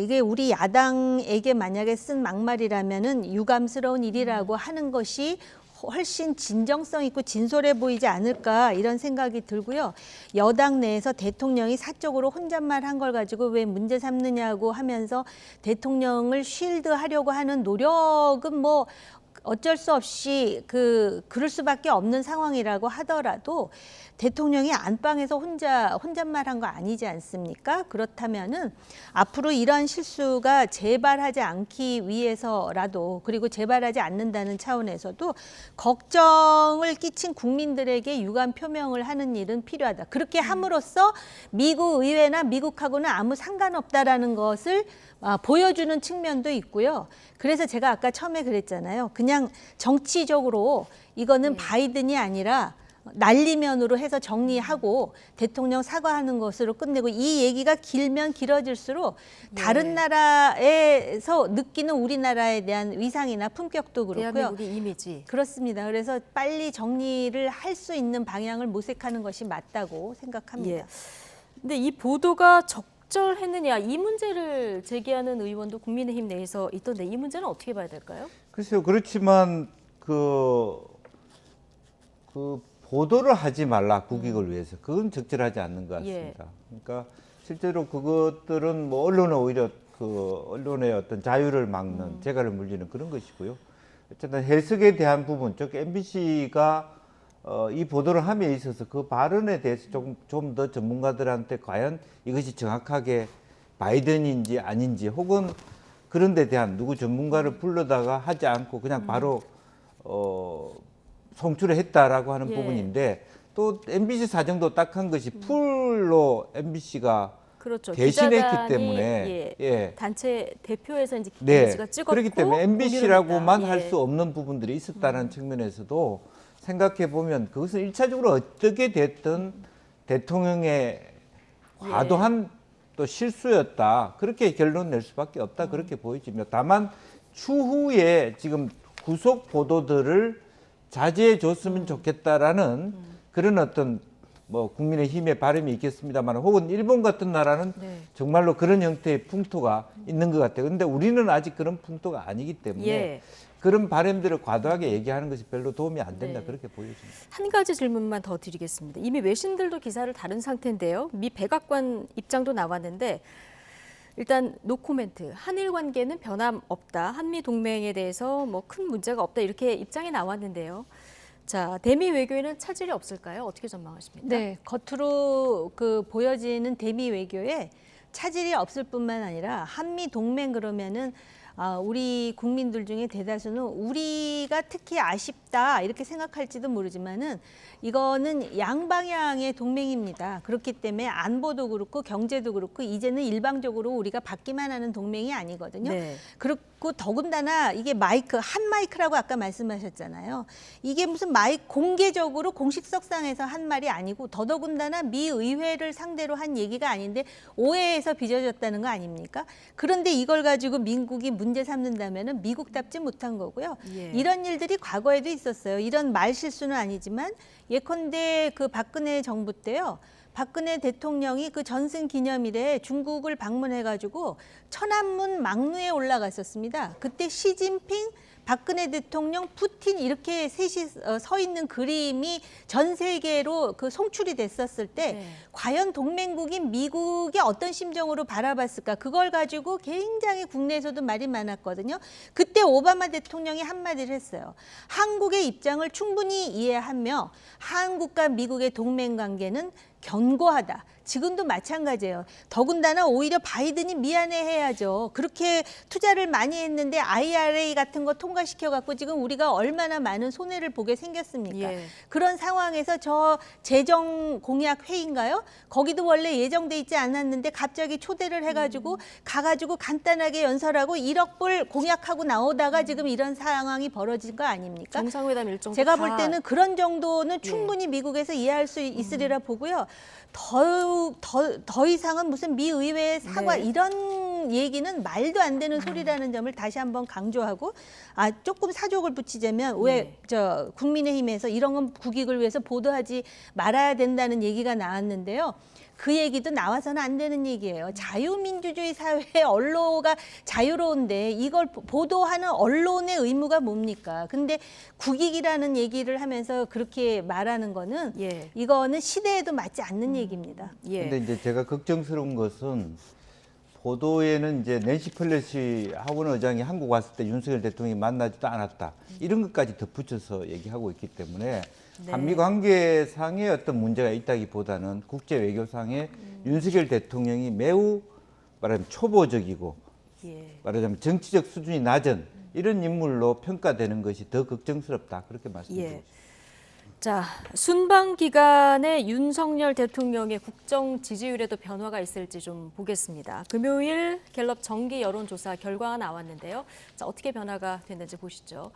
이게 우리 야당에게 만약에 쓴 막말이라면은 유감스러운 일이라고 하는 것이 훨씬 진정성 있고 진솔해 보이지 않을까 이런 생각이 들고요. 여당 내에서 대통령이 사적으로 혼잣말 한 걸 가지고 왜 문제 삼느냐고 하면서 대통령을 쉴드하려고 하는 노력은 뭐 어쩔 수 없이 그럴 수밖에 없는 상황이라고 하더라도 대통령이 안방에서 혼잣말한 거 아니지 않습니까? 그렇다면은 앞으로 이런 실수가 재발하지 않기 위해서라도 그리고 재발하지 않는다는 차원에서도 걱정을 끼친 국민들에게 유감 표명을 하는 일은 필요하다. 그렇게 함으로써 미국 의회나 미국하고는 아무 상관없다라는 것을 보여주는 측면도 있고요. 그래서 제가 아까 처음에 그랬잖아요. 그냥 정치적으로 이거는 바이든이 아니라 난리면으로 해서 정리하고 대통령 사과하는 것으로 끝내고 이 얘기가 길면 길어질수록 다른 나라에서 느끼는 우리나라에 대한 위상이나 품격도 그렇고요. 대한민국의 이미지. 그렇습니다. 그래서 빨리 정리를 할 수 있는 방향을 모색하는 것이 맞다고 생각합니다. 근데 이 보도가 적절했느냐 이 문제를 제기하는 의원도 국민의힘 내에서 있던데 이 문제는 어떻게 봐야 될까요? 글쎄요. 그렇지만 그 보도를 하지 말라 국익을 위해서 그건 적절하지 않는 것 같습니다. 그러니까 실제로 그것들은 뭐 언론은 오히려 그 언론의 어떤 자유를 막는 재갈을 물리는 그런 것이고요. 어쨌든 해석에 대한 부분, 즉 MBC가 이 보도를 함에 있어서 그 발언에 대해서 좀 더 전문가들한테 과연 이것이 정확하게 바이든인지 아닌지 혹은 그런 데 대한 누구 전문가를 불러다가 하지 않고 그냥 바로 송출을 했다라고 하는 부분인데 또 MBC 사정도 딱한 것이 풀로 MBC가 그렇죠. 대신했기 때문에 단체 대표에서 이제 MBC가 찍었고 그렇기 때문에 MBC라고만 할 수 없는 부분들이 있었다는 측면에서도 생각해 보면 그것은 일차적으로 어떻게 됐든 대통령의 과도한 또 실수였다 그렇게 결론 낼 수밖에 없다 그렇게 보여집니다. 다만 추후에 지금 구속 보도들을 자제해 줬으면 좋겠다라는 그런 어떤 뭐 국민의힘의 바람이 있겠습니다만 혹은 일본 같은 나라는 정말로 그런 형태의 풍토가 있는 것 같아요. 그런데 우리는 아직 그런 풍토가 아니기 때문에 그런 바람들을 과도하게 얘기하는 것이 별로 도움이 안 된다 그렇게 보여집니다. 한 가지 질문만 더 드리겠습니다. 이미 외신들도 기사를 다룬 상태인데요. 미 백악관 입장도 나왔는데 일단 노코멘트, 한일 관계는 변함없다. 한미 동맹에 대해서 뭐 큰 문제가 없다. 이렇게 입장이 나왔는데요. 자, 대미 외교에는 차질이 없을까요? 어떻게 전망하십니까? 네, 겉으로 보여지는 대미 외교에 차질이 없을 뿐만 아니라 한미 동맹 그러면은 우리 국민들 중에 대다수는 우리가 특히 아쉽다 이렇게 생각할지도 모르지만은 이거는 양방향의 동맹입니다. 그렇기 때문에 안보도 그렇고 경제도 그렇고 이제는 일방적으로 우리가 받기만 하는 동맹이 아니거든요. 그렇고 더군다나 이게 한 마이크라고 아까 말씀하셨잖아요. 이게 무슨 공개적으로 공식석상에서 한 말이 아니고 더더군다나 미 의회를 상대로 한 얘기가 아닌데 오해해서 빚어졌다는 거 아닙니까? 그런데 이걸 가지고 미국이 문제 삼는다면은 미국답지 못한 거고요. 이런 일들이 과거에도 있었어요. 이런 말 실수는 아니지만 예컨대 그 박근혜 정부 때요. 박근혜 대통령이 그 전승 기념일에 중국을 방문해가지고 천안문 막루에 올라갔었습니다. 그때 시진핑, 박근혜 대통령, 푸틴 이렇게 셋이 서 있는 그림이 전 세계로 송출이 됐었을 때 과연 동맹국인 미국이 어떤 심정으로 바라봤을까? 그걸 가지고 굉장히 국내에서도 말이 많았거든요. 그때 오바마 대통령이 한마디를 했어요. 한국의 입장을 충분히 이해하며 한국과 미국의 동맹 관계는 견고하다. 지금도 마찬가지예요. 더군다나 오히려 바이든이 미안해해야죠. 그렇게 투자를 많이 했는데 IRA 같은 거 통과시켜갖고 지금 우리가 얼마나 많은 손해를 보게 생겼습니까? 예. 그런 상황에서 저 재정 공약 회의인가요? 거기도 원래 예정돼 있지 않았는데 갑자기 초대를 해가지고 가가지고 간단하게 연설하고 1억 불 공약하고 나오다가 지금 이런 상황이 벌어진 거 아닙니까? 정상회담 일정 제가 볼 때는 그런 정도는 충분히 미국에서 이해할 수 있으리라 보고요. 더 이상은 무슨 미 의회의 사과 이런 얘기는 말도 안 되는 소리라는 점을 다시 한번 강조하고 조금 사족을 붙이자면 왜 저 국민의힘에서 이런 건 국익을 위해서 보도하지 말아야 된다는 얘기가 나왔는데요. 그 얘기도 나와서는 안 되는 얘기예요. 자유민주주의 사회의 언론가 자유로운데 이걸 보도하는 언론의 의무가 뭡니까? 근데 국익이라는 얘기를 하면서 그렇게 말하는 거는 이거는 시대에도 맞지 않는 얘기입니다. 근데 이제 제가 걱정스러운 것은 보도에는 이제 낸시 펠로시 하원 의장이 한국 왔을 때 윤석열 대통령이 만나지도 않았다. 이런 것까지 덧붙여서 얘기하고 있기 때문에 한미 관계상의 어떤 문제가 있다기보다는 국제 외교상의 윤석열 대통령이 매우 말하자면 초보적이고 말하자면 정치적 수준이 낮은 이런 인물로 평가되는 것이 더 걱정스럽다. 그렇게 말씀드립니다. 자, 순방 기간에 윤석열 대통령의 국정 지지율에도 변화가 있을지 좀 보겠습니다. 금요일 갤럽 정기 여론조사 결과가 나왔는데요. 자, 어떻게 변화가 됐는지 보시죠.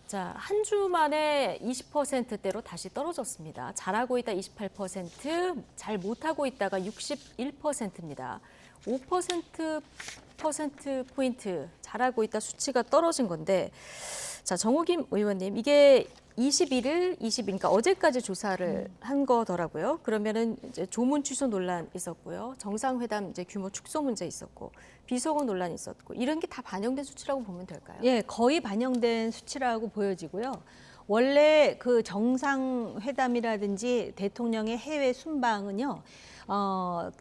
자, 한 주 만에 20%대로 다시 떨어졌습니다. 잘하고 있다 28%, 잘 못하고 있다가 61%입니다. 5%포인트 잘하고 있다 수치가 떨어진 건데, 자, 정우김 의원님, 이게 21일, 20일, 그러니까 어제까지 조사를 한 거더라고요. 그러면은 이제 조문 취소 논란 있었고요. 정상회담 이제 규모 축소 문제 있었고, 비속어 논란이 있었고, 이런 게 다 반영된 수치라고 보면 될까요? 예, 거의 반영된 수치라고 보여지고요. 원래 그 정상회담이라든지 대통령의 해외 순방은요,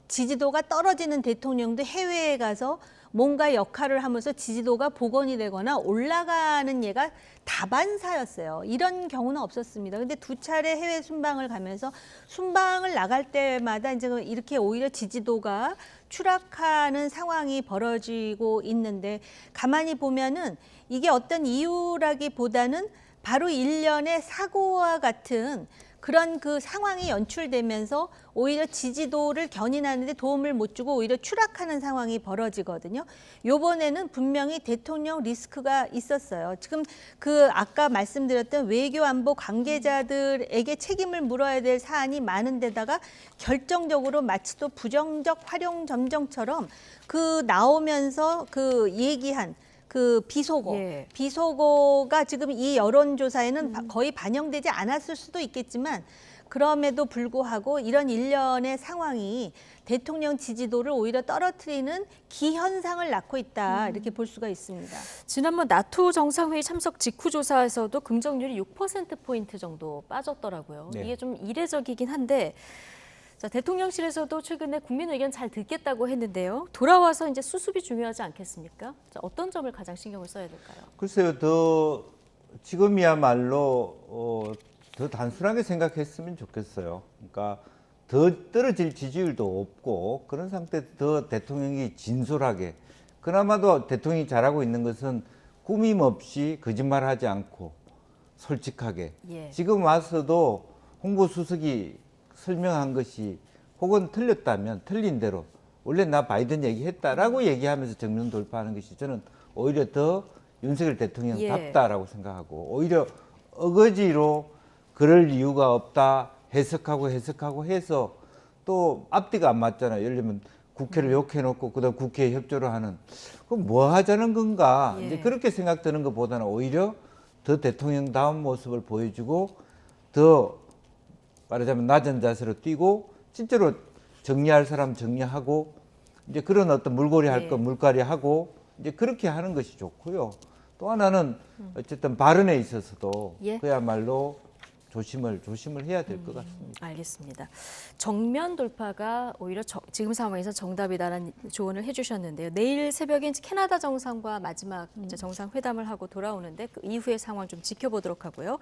지지도가 떨어지는 대통령도 해외에 가서 뭔가 역할을 하면서 지지도가 복원이 되거나 올라가는 예가 다반사였어요. 이런 경우는 없었습니다. 근데 두 차례 해외 순방을 가면서 순방을 나갈 때마다 이제 이렇게 오히려 지지도가 추락하는 상황이 벌어지고 있는데, 가만히 보면은 이게 어떤 이유라기보다는 바로 일련의 사고와 같은 그런 그 상황이 연출되면서 오히려 지지도를 견인하는 데 도움을 못 주고 오히려 추락하는 상황이 벌어지거든요. 요번에는 분명히 대통령 리스크가 있었어요. 지금 그 아까 말씀드렸던 외교 안보 관계자들에게 책임을 물어야 될 사안이 많은 데다가 결정적으로 마치 또 부정적 활용 점정처럼 그 나오면서 그 얘기한 그 비속어, 비속어가 지금 이 여론조사에는 거의 반영되지 않았을 수도 있겠지만, 그럼에도 불구하고 이런 일련의 상황이 대통령 지지도를 오히려 떨어뜨리는 기현상을 낳고 있다, 이렇게 볼 수가 있습니다. 지난번 나토 정상회의 참석 직후 조사에서도 긍정률이 6%포인트 정도 빠졌더라고요. 이게 좀 이례적이긴 한데, 자, 대통령실에서도 최근에 국민 의견 잘 듣겠다고 했는데요. 돌아와서 이제 수습이 중요하지 않겠습니까? 자, 어떤 점을 가장 신경을 써야 될까요? 글쎄요, 더 지금이야말로 더 단순하게 생각했으면 좋겠어요. 그러니까 더 떨어질 지지율도 없고 그런 상태에서 더 대통령이 진솔하게, 그나마도 대통령이 잘하고 있는 것은 꾸밈 없이 거짓말하지 않고 솔직하게. 지금 와서도 홍보수석이 설명한 것이 혹은 틀렸다면 틀린 대로 원래 나 바이든 얘기했다라고 얘기하면서 정면 돌파하는 것이 저는 오히려 더 윤석열 대통령답다라고 생각하고, 오히려 어거지로 그럴 이유가 없다 해석하고 해서 또 앞뒤가 안 맞잖아요. 예를 들면 국회를 욕해놓고 그다음 국회에 협조를 하는, 그럼 뭐 하자는 건가? 이제 그렇게 생각되는 것보다는 오히려 더 대통령다운 모습을 보여주고 더 말하자면 낮은 자세로 뛰고 실제로 정리할 사람 정리하고 이제 그런 어떤 물고리 할 거 물갈이 하고 이제 그렇게 하는 것이 좋고요. 또 하나는 어쨌든 발언에 있어서도 그야말로 조심을 해야 될 것 같습니다. 알겠습니다. 정면 돌파가 오히려 지금 상황에서 정답이다라는 조언을 해주셨는데요. 내일 새벽에 캐나다 정상과 마지막 이제 정상회담을 하고 돌아오는데 그 이후의 상황 좀 지켜보도록 하고요.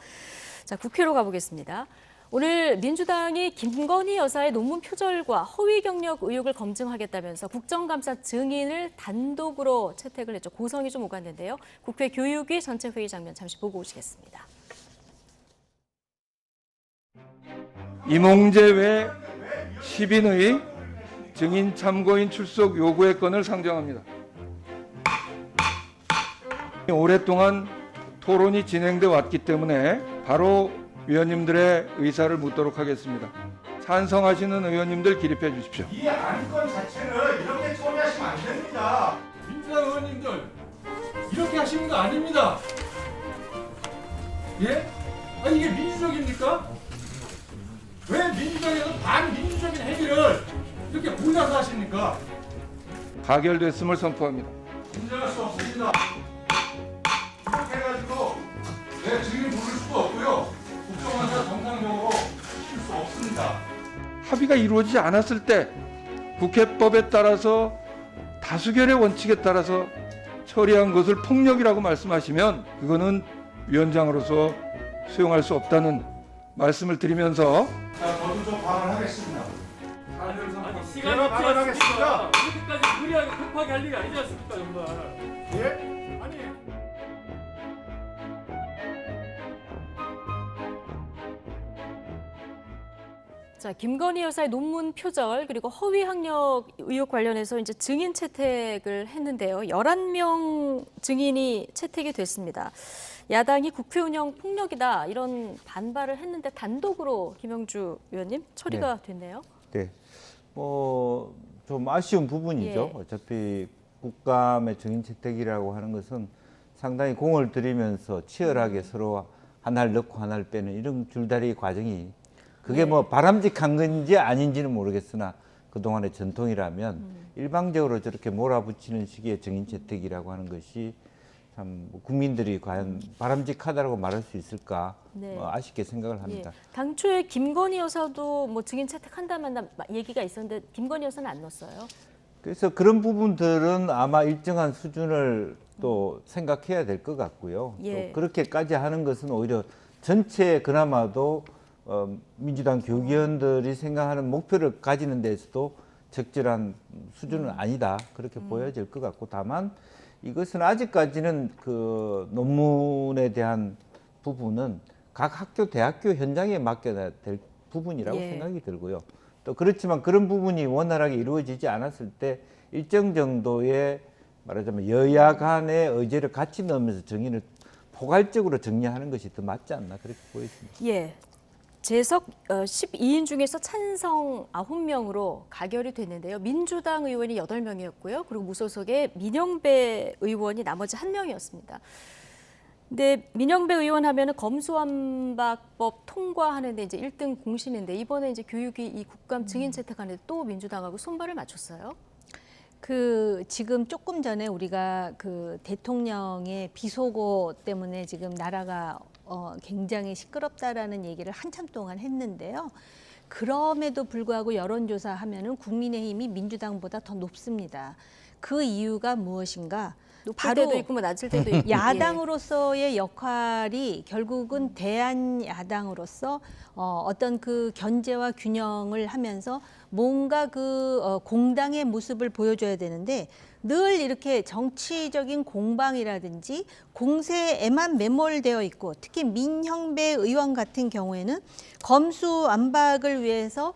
자, 국회로 가보겠습니다. 오늘 민주당이 김건희 여사의 논문 표절과 허위 경력 의혹을 검증하겠다면서 국정감사 증인을 단독으로 채택을 했죠. 고성이 좀 오갔는데요. 국회 교육위 전체 회의 장면 잠시 보고 오시겠습니다. 임홍재 외 10인의 증인 참고인 출석 요구의 건을 상정합니다. 오랫동안 토론이 진행돼 왔기 때문에 바로 위원님들의 의사를 묻도록 하겠습니다. 찬성하시는 의원님들 기립해 주십시오. 이 안건 자체를 이렇게 처리하시면 안 됩니다. 민주당 의원님들 이렇게 하시는 거 아닙니다. 예? 아니 이게 민주적입니까? 왜 민주당에서 반민주적인 행위를 이렇게 혼자서 하십니까? 가결됐음을 선포합니다. 인정할 수 없습니다. 이렇게 해가지고 내 증인 부를 수도 없고요. 국정원사 정상적으로 쉴 수 없습니다. 합의가 이루어지지 않았을 때 국회법에 따라서 다수결의 원칙에 따라서 처리한 것을 폭력이라고 말씀하시면 그거는 위원장으로서 수용할 수 없다는 말씀을 드리면서 자, 저도 좀 발언하겠습니다. 제가 발언하겠습니다. 이렇게까지 무리하게 급하게 할 일이 아니지 않습니까, 정말. 예? 아니. 자, 김건희 여사의 논문 표절 그리고 허위 학력 의혹 관련해서 이제 증인 채택을 했는데요. 11명 증인이 채택이 됐습니다. 야당이 국회 운영 폭력이다 이런 반발을 했는데 단독으로 김영주 의원님 처리가 됐네요. 네, 뭐 좀 아쉬운 부분이죠. 예. 어차피 국감의 증인 채택이라고 하는 것은 상당히 공을 들이면서 치열하게 서로 하나를 넣고 하나를 빼는 이런 줄다리 과정이 그게 뭐 바람직한 건지 아닌지는 모르겠으나 그동안의 전통이라면 일방적으로 저렇게 몰아붙이는 식의 증인 채택이라고 하는 것이 참 국민들이 과연 바람직하다고 말할 수 있을까 네. 아쉽게 생각을 합니다. 예. 당초에 김건희 여사도 뭐 증인 채택한다만 얘기가 있었는데 김건희 여사는 안 넣었어요. 그래서 그런 부분들은 아마 일정한 수준을 또 생각해야 될 것 같고요. 예. 또 그렇게까지 하는 것은 오히려 전체 그나마도 민주당 교육위원들이 생각하는 목표를 가지는 데서도 적절한 수준은 아니다 그렇게 보여질 것 같고 다만 이것은 아직까지는 그 논문에 대한 부분은 각 학교 대학교 현장에 맡겨야 될 부분이라고 예. 생각이 들고요. 또 그렇지만 그런 부분이 원활하게 이루어지지 않았을 때 일정 정도의 말하자면 여야 간의 의제를 같이 넣으면서 정의를 포괄적으로 정리하는 것이 더 맞지 않나 그렇게 보여집니다. 예. 재석 12인 중에서 찬성 9명으로 가결이 됐는데요. 민주당 의원이 8명이었고요. 그리고 무소속의 민영배 의원이 나머지 1명이었습니다. 근데 민영배 의원 하면은 검수완박법 통과하는데 이제 1등 공신인데 이번에 이제 교육위 이 국감 증인 채택하는데 또 민주당하고 손발을 맞췄어요. 그 지금 조금 전에 우리가 그 대통령의 비속어 때문에 지금 나라가 굉장히 시끄럽다라는 얘기를 한참 동안 했는데요. 그럼에도 불구하고 여론조사 하면은 국민의힘이 민주당보다 더 높습니다. 그 이유가 무엇인가? 높을 때도 있고 뭐 낮을 때도 있고. 야당으로서의 역할이 결국은 대한야당으로서 어떤 그 견제와 균형을 하면서 뭔가 그 공당의 모습을 보여줘야 되는데 늘 이렇게 정치적인 공방이라든지 공세에만 매몰되어 있고 특히 민형배 의원 같은 경우에는 검수완박을 위해서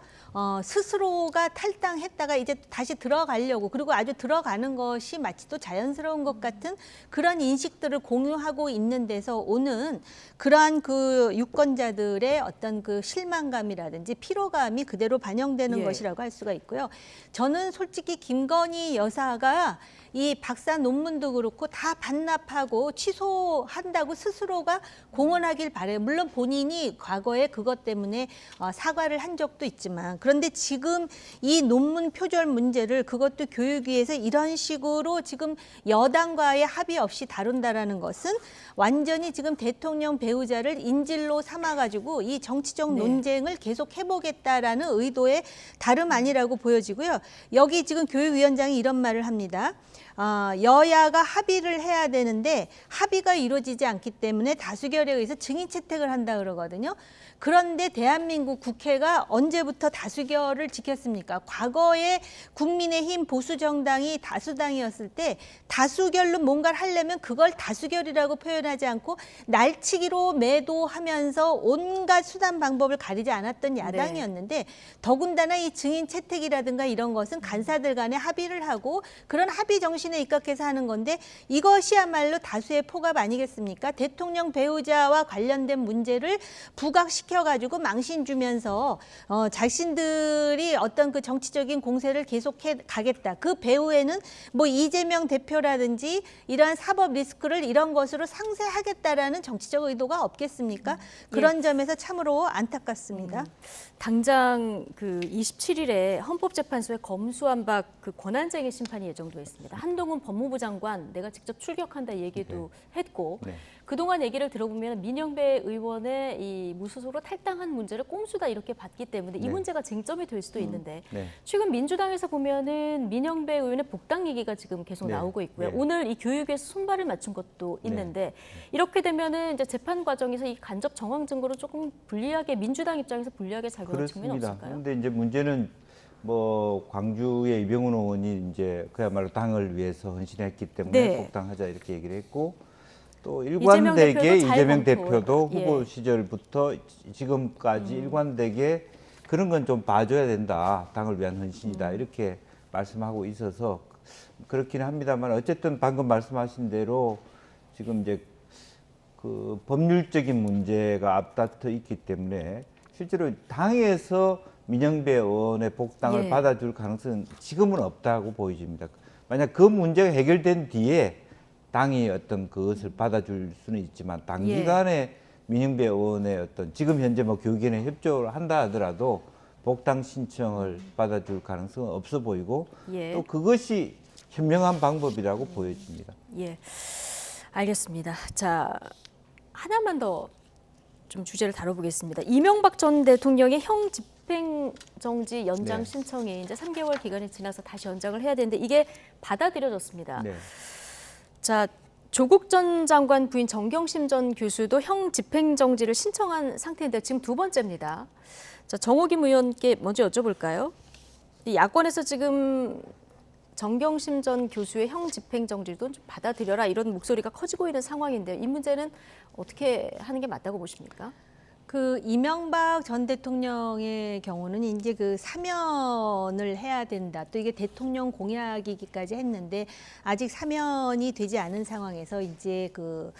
스스로가 탈당했다가 이제 다시 들어가려고 그리고 아주 들어가는 것이 마치 또 자연스러운 것 같은 그런 인식들을 공유하고 있는 데서 오는 그러한 그 유권자들의 어떤 그 실망감이라든지 피로감이 그대로 반영되는 것이라고 할 수가 있고요. 저는 솔직히 김건희 여사가 이 박사 논문도 그렇고 다 반납하고 취소한다고 스스로가 공언하길 바래요. 물론 본인이 과거에 그것 때문에 사과를 한 적도 있지만 그런데 지금 이 논문 표절 문제를 그것도 교육위에서 이런 식으로 지금 여당과의 합의 없이 다룬다라는 것은 완전히 지금 대통령 배우자를 인질로 삼아가지고 이 정치적 논쟁을 계속 해보겠다라는 의도의 다름 아니라고 보여지고요. 여기 지금 교육위원장이 이런 말을 합니다. 여야가 합의를 해야 되는데 합의가 이루어지지 않기 때문에 다수결에 의해서 증인 채택을 한다 그러거든요. 그런데 대한민국 국회가 언제부터 다수결을 지켰습니까? 과거에 국민의힘 보수정당이 다수당이었을 때 다수결로 뭔가를 하려면 그걸 다수결이라고 표현하지 않고 날치기로 매도하면서 온갖 수단 방법을 가리지 않았던 야당이었는데 더군다나 이 증인 채택이라든가 이런 것은 간사들 간에 합의를 하고 그런 합의 정신에 입각해서 하는 건데 이것이야말로 다수의 포갑 아니겠습니까? 대통령 배우자와 관련된 문제를 부각시켜가지고 망신 주면서 자신들이 어떤 그 정치적인 공세를 계속해 가겠다. 그 배후에는 뭐 이재명 대표라든지 이러한 사법 리스크를 이런 것으로 상쇄하겠다라는 정치적 의도가 없겠습니까? 그런 점에서 참으로 안타깝습니다. 당장 그 27일에 헌법재판소의 검수완박 그 권한쟁의 심판이 예정돼 있습니다. 한동훈 법무부 장관 내가 직접 출격한다 얘기도 했고 그동안 얘기를 들어보면 민영배 의원의 이 무소속으로 탈당한 문제를 꼼수다 이렇게 봤기 때문에 이 문제가 쟁점이 될 수도 있는데 최근 민주당에서 보면은 민영배 의원의 복당 얘기가 지금 계속 나오고 있고요. 오늘 이 교육에서 손발을 맞춘 것도 있는데 이렇게 되면은 이제 재판 과정에서 이 간접 정황 증거로 조금 불리하게 민주당 입장에서 불리하게 작용할 측면이 없을까요? 그런데 이제 문제는 뭐 광주의 이병훈 의원이 이제 그야말로 당을 위해서 헌신했기 때문에 복당하자 이렇게 얘기를 했고 또 일관되게 이재명 대표도 후보 시절부터 지금까지 일관되게 그런 건 좀 봐줘야 된다. 당을 위한 헌신이다. 이렇게 말씀하고 있어서 그렇긴 합니다만 어쨌든 방금 말씀하신 대로 지금 이제 그 법률적인 문제가 앞다퉈 있기 때문에 실제로 당에서 민영배 의원의 복당을 받아줄 가능성은 지금은 없다고 보여집니다. 만약 그 문제가 해결된 뒤에 당이 어떤 그것을 받아줄 수는 있지만 단기간에 민영배 의원의 어떤 지금 현재 뭐 교육위원회 협조를 한다 하더라도 복당 신청을 받아줄 가능성은 없어 보이고 또 그것이 현명한 방법이라고 보여집니다. 알겠습니다. 자, 하나만 더 좀 주제를 다뤄보겠습니다. 이명박 전 대통령의 형 집행정지 연장 신청이 이제 3개월 기간이 지나서 다시 연장을 해야 되는데 이게 받아들여졌습니다. 자, 조국 전 장관 부인 정경심 전 교수도 형 집행정지를 신청한 상태인데 지금 두 번째입니다. 자, 정호김 의원께 먼저 여쭤볼까요? 이 야권에서 지금 정경심 전 교수의 형 집행정지도 좀 받아들여라 이런 목소리가 커지고 있는 상황인데 이 문제는 어떻게 하는 게 맞다고 보십니까? 그 이명박 전 대통령의 경우는 이제 그 사면을 해야 된다. 또 이게 대통령 공약이기까지 했는데 아직 사면이 되지 않은 상황에서 이제 그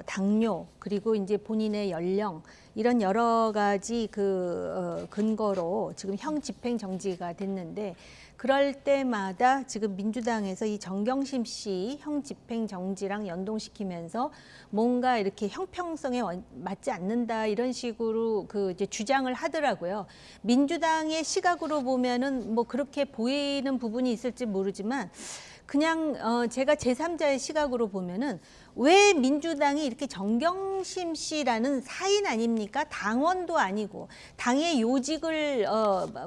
당뇨 그리고 이제 본인의 연령 이런 여러 가지 그 근거로 지금 형 집행 정지가 됐는데 그럴 때마다 지금 민주당에서 이 정경심 씨 형 집행 정지랑 연동시키면서 뭔가 이렇게 형평성에 맞지 않는다 이런 식으로 그 이제 주장을 하더라고요. 민주당의 시각으로 보면은 뭐 그렇게 보이는 부분이 있을지 모르지만 그냥 제가 제3자의 시각으로 보면은 왜 민주당이 이렇게 정경심 씨라는 사인 아닙니까? 당원도 아니고 당의 요직을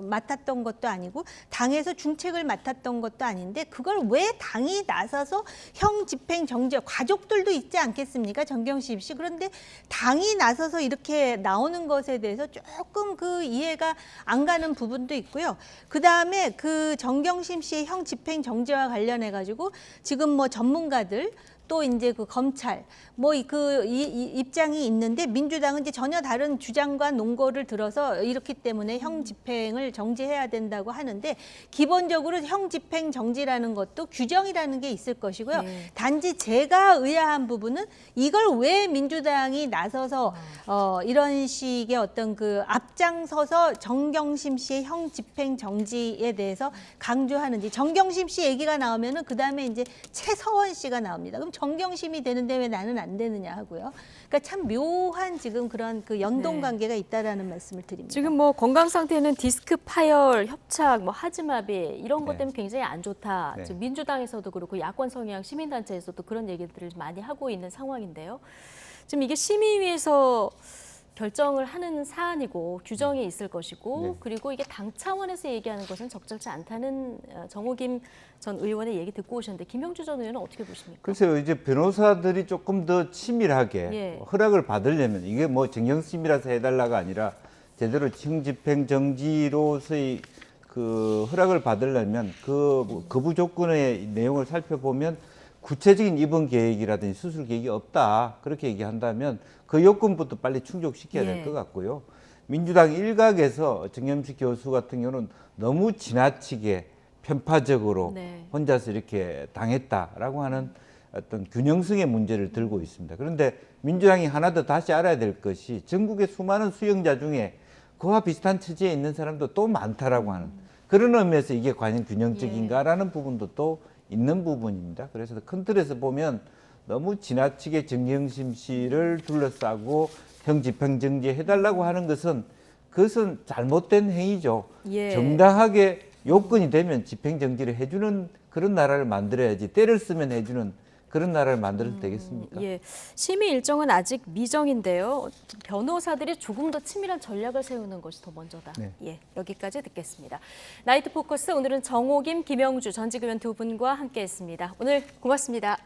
맡았던 것도 아니고 당에서 중책을 맡았던 것도 아닌데 그걸 왜 당이 나서서 형 집행 정지 가족들도 있지 않겠습니까? 정경심 씨. 그런데 당이 나서서 이렇게 나오는 것에 대해서 조금 그 이해가 안 가는 부분도 있고요. 그다음에 그 정경심 씨의 형 집행 정지와 관련해 가지고 지금 뭐 전문가들 또 이제 그 검찰 뭐 그 입장이 있는데 민주당은 이제 전혀 다른 주장과 논거를 들어서 이렇기 때문에 형 집행을 정지해야 된다고 하는데 기본적으로 형 집행 정지라는 것도 규정이라는 게 있을 것이고요. 단지 제가 의아한 부분은 이걸 왜 민주당이 나서서 이런 식의 어떤 그 앞장서서 정경심 씨의 형 집행 정지에 대해서 강조하는지 정경심 씨 얘기가 나오면은 그다음에 이제 최서원 씨가 나옵니다. 그럼 정경심이 되는데 왜 나는 안 되느냐 하고요. 그러니까 참 묘한 지금 그런 그 연동 관계가 있다라는 말씀을 드립니다. 지금 뭐 건강 상태는 디스크 파열, 협착, 뭐 하지마비 이런 것 때문에 굉장히 안 좋다. 지금 민주당에서도 그렇고 야권 성향 시민단체에서도 그런 얘기들을 많이 하고 있는 상황인데요. 지금 이게 심의위에서 결정을 하는 사안이고 규정이 있을 것이고 네. 그리고 이게 당 차원에서 얘기하는 것은 적절치 않다는 정호김 전 의원의 얘기 듣고 오셨는데 김영주 전 의원은 어떻게 보십니까? 글쎄요, 이제 변호사들이 조금 더 치밀하게 예. 허락을 받으려면 이게 뭐 정형심이라서 해달라가 아니라 제대로 집행정지로서의 그 허락을 받으려면 그 거부 조건의 내용을 살펴보면 구체적인 입원 계획이라든지 수술 계획이 없다 그렇게 얘기한다면 그 요건부터 빨리 충족시켜야 될 것 같고요. 민주당 일각에서 정염식 교수 같은 경우는 너무 지나치게 편파적으로 혼자서 이렇게 당했다라고 하는 어떤 균형성의 문제를 들고 있습니다. 그런데 민주당이 하나 더 다시 알아야 될 것이 전국의 수많은 수용자 중에 그와 비슷한 처지에 있는 사람도 또 많다라고 하는 그런 의미에서 이게 과연 균형적인가라는 부분도 또 있는 부분입니다. 그래서 큰 틀에서 보면 너무 지나치게 정경심 씨를 둘러싸고 형 집행정지 해달라고 하는 것은 그것은 잘못된 행위죠. 예. 정당하게 요건이 되면 집행정지를 해주는 그런 나라를 만들어야지 때를 쓰면 해주는 그런 나라를 만들어도 되겠습니까? 예, 심의 일정은 아직 미정인데요. 변호사들이 조금 더 치밀한 전략을 세우는 것이 더 먼저다. 네. 예, 여기까지 듣겠습니다. 나이트 포커스 오늘은 정호김, 김영주 전직 의원 두 분과 함께했습니다. 오늘 고맙습니다.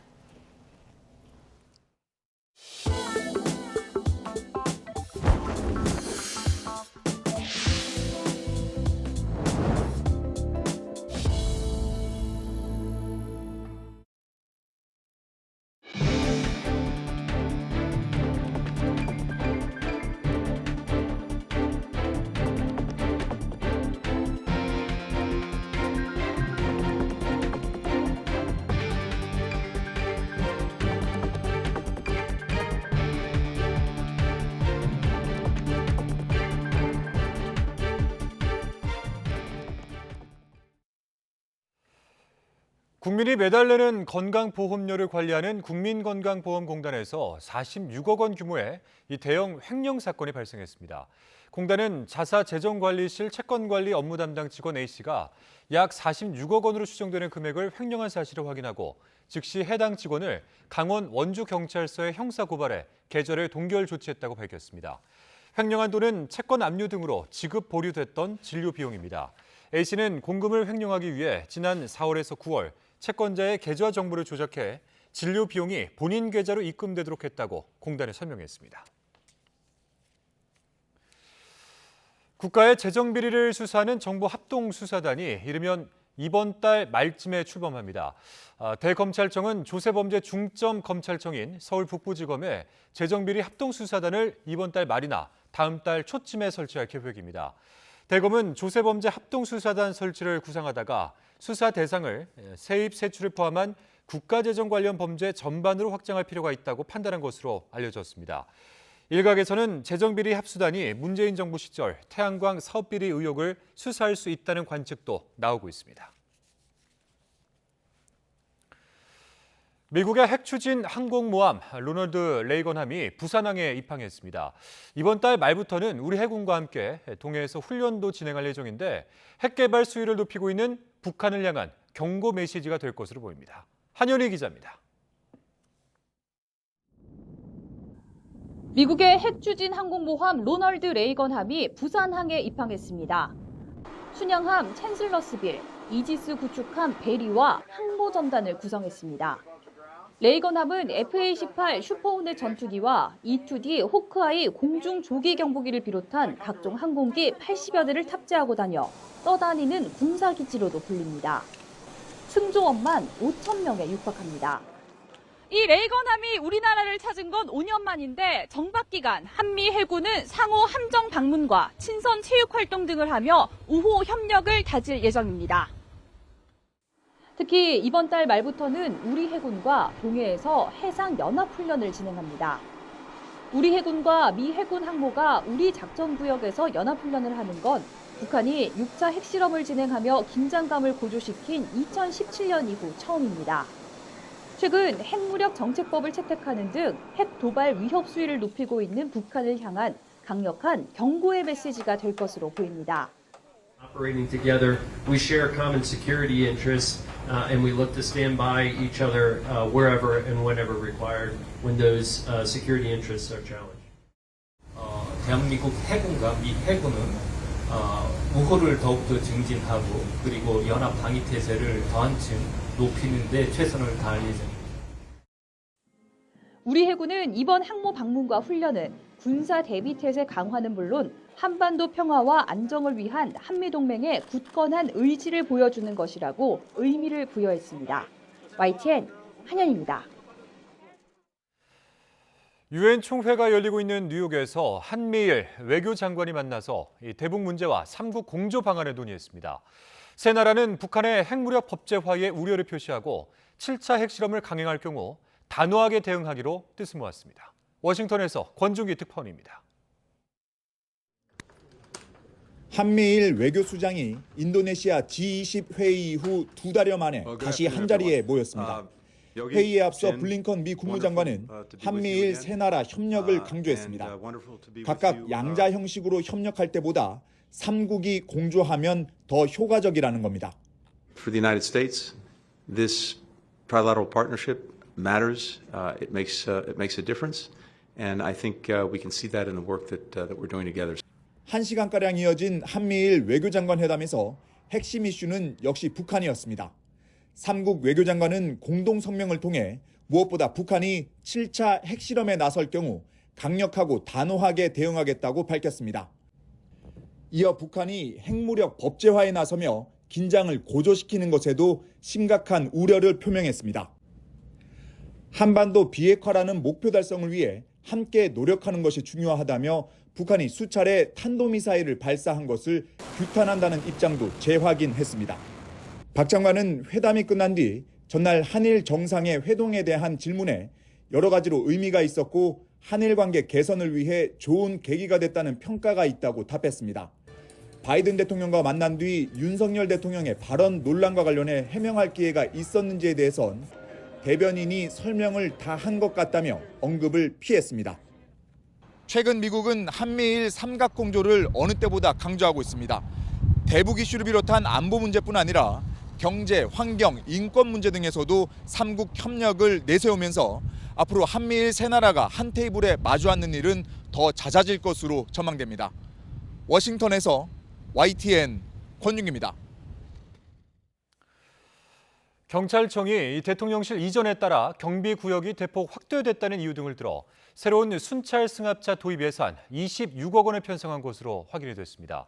국민이 매달 내는 건강보험료를 관리하는 국민건강보험공단에서 46억 원 규모의 이 대형 횡령 사건이 발생했습니다. 공단은 자사재정관리실 채권관리 업무 담당 직원 A씨가 약 46억 원으로 추정되는 금액을 횡령한 사실을 확인하고 즉시 해당 직원을 강원 원주경찰서에 형사고발해 계좌를 동결 조치했다고 밝혔습니다. 횡령한 돈은 채권 압류 등으로 지급 보류됐던 진료 비용입니다. A씨는 공금을 횡령하기 위해 지난 4월에서 9월 채권자의 계좌 정보를 조작해 진료 비용이 본인 계좌로 입금되도록 했다고 공단에 설명했습니다. 국가의 재정 비리를 수사하는 정보합동수사단이 이르면 이번 달 말쯤에 출범합니다. 대검찰청은 조세범죄 중점검찰청인 서울북부지검에 재정비리 합동수사단을 이번 달 말이나 다음 달 초쯤에 설치할 계획입니다. 대검은 조세범죄 합동수사단 설치를 구상하다가 수사 대상을 세입, 세출을 포함한 국가재정 관련 범죄 전반으로 확장할 필요가 있다고 판단한 것으로 알려졌습니다. 일각에서는 재정비리 합수단이 문재인 정부 시절 태양광 사업비리 의혹을 수사할 수 있다는 관측도 나오고 있습니다. 미국의 핵추진 항공모함 로널드 레이건함이 부산항에 입항했습니다. 이번 달 말부터는 우리 해군과 함께 동해에서 훈련도 진행할 예정인데 핵 개발 수위를 높이고 있는 북한을 향한 경고 메시지가 될 것으로 보입니다. 한현희 기자입니다. 미국의 핵추진 항공모함 로널드 레이건함이 부산항에 입항했습니다. 순양함 챈슬러스빌, 이지스 구축함 베리와 항모전단을 구성했습니다. 레이건함은 FA-18 슈퍼호넷 전투기와 E-2D 호크아이 공중 조기 경보기를 비롯한 각종 항공기 80여 대를 탑재하고 다녀 떠다니는 군사기지로도 불립니다. 승조원만 5천 명에 육박합니다. 이 레이건함이 우리나라를 찾은 건 5년 만인데 정박 기간 한미 해군은 상호 함정 방문과 친선 체육 활동 등을 하며 우호 협력을 다질 예정입니다. 특히 이번 달 말부터는 우리 해군과 동해에서 해상 연합 훈련을 진행합니다. 우리 해군과 미 해군 항모가 우리 작전 구역에서 연합 훈련을 하는 건 북한이 6차 핵실험을 진행하며 긴장감을 고조시킨 2017년 이후 처음입니다. 최근 핵무력 정책법을 채택하는 등 핵 도발 위협 수위를 높이고 있는 북한을 향한 강력한 경고의 메시지가 될 것으로 보입니다. Operating together, we share common security interests, and we look to stand by each other wherever and whenever required when those security interests are challenged. 대한민국 해군과 미 해군은 우호를 더욱더 증진하고 그리고 연합 방위 태세를 더 한층 높이는 데 최선을 다할 예정입니다. 우리 해군은 이번 항모 방문과 훈련은 군사 대비 태세 강화는 물론 한반도 평화와 안정을 위한 한미동맹의 굳건한 의지를 보여주는 것이라고 의미를 부여했습니다. YTN 한현입니다. 유엔 총회가 열리고 있는 뉴욕에서 한미일 외교장관이 만나서 대북 문제와 삼국 공조 방안을 논의했습니다. 세 나라는 북한의 핵무력 법제화에 우려를 표시하고 7차 핵실험을 강행할 경우 단호하게 대응하기로 뜻을 모았습니다. 워싱턴에서 권중기 특파원입니다. 한미일 외교수장이 인도네시아 G20 회의 이후 2달여 만에 다시 한자리에 모였습니다. 회의에 앞서 블링컨 미 국무장관은 한미일 세 나라 협력을 강조했습니다. 각각 양자 형식으로 협력할 때보다 삼국이 공조하면 더 효과적이라는 겁니다. For the United States, this trilateral partnership matters. It makes a difference, and I think we can see that in the work that we're doing together. 1시간가량 이어진 한미일 외교장관 회담에서 핵심 이슈는 역시 북한이었습니다. 삼국 외교장관은 공동 성명을 통해 무엇보다 북한이 7차 핵실험에 나설 경우 강력하고 단호하게 대응하겠다고 밝혔습니다. 이어 북한이 핵무력 법제화에 나서며 긴장을 고조시키는 것에도 심각한 우려를 표명했습니다. 한반도 비핵화라는 목표 달성을 위해 함께 노력하는 것이 중요하다며 북한이 수차례 탄도미사일을 발사한 것을 규탄한다는 입장도 재확인했습니다. 박 장관은 회담이 끝난 뒤 전날 한일 정상의 회동에 대한 질문에 여러 가지로 의미가 있었고 한일 관계 개선을 위해 좋은 계기가 됐다는 평가가 있다고 답했습니다. 바이든 대통령과 만난 뒤 윤석열 대통령의 발언 논란과 관련해 해명할 기회가 있었는지에 대해선 대변인이 설명을 다 한 것 같다며 언급을 피했습니다. 최근 미국은 한미일 삼각공조를 어느 때보다 강조하고 있습니다. 대북 이슈를 비롯한 안보 문제뿐 아니라 경제, 환경, 인권 문제 등에서도 삼국 협력을 내세우면서 앞으로 한미일 세 나라가 한 테이블에 마주 앉는 일은 더 잦아질 것으로 전망됩니다. 워싱턴에서 YTN 권중기입니다. 경찰청이 대통령실 이전에 따라 경비구역이 대폭 확대됐다는 이유 등을 들어 새로운 순찰 승합차 도입 예산 26억 원을 편성한 것으로 확인이 됐습니다.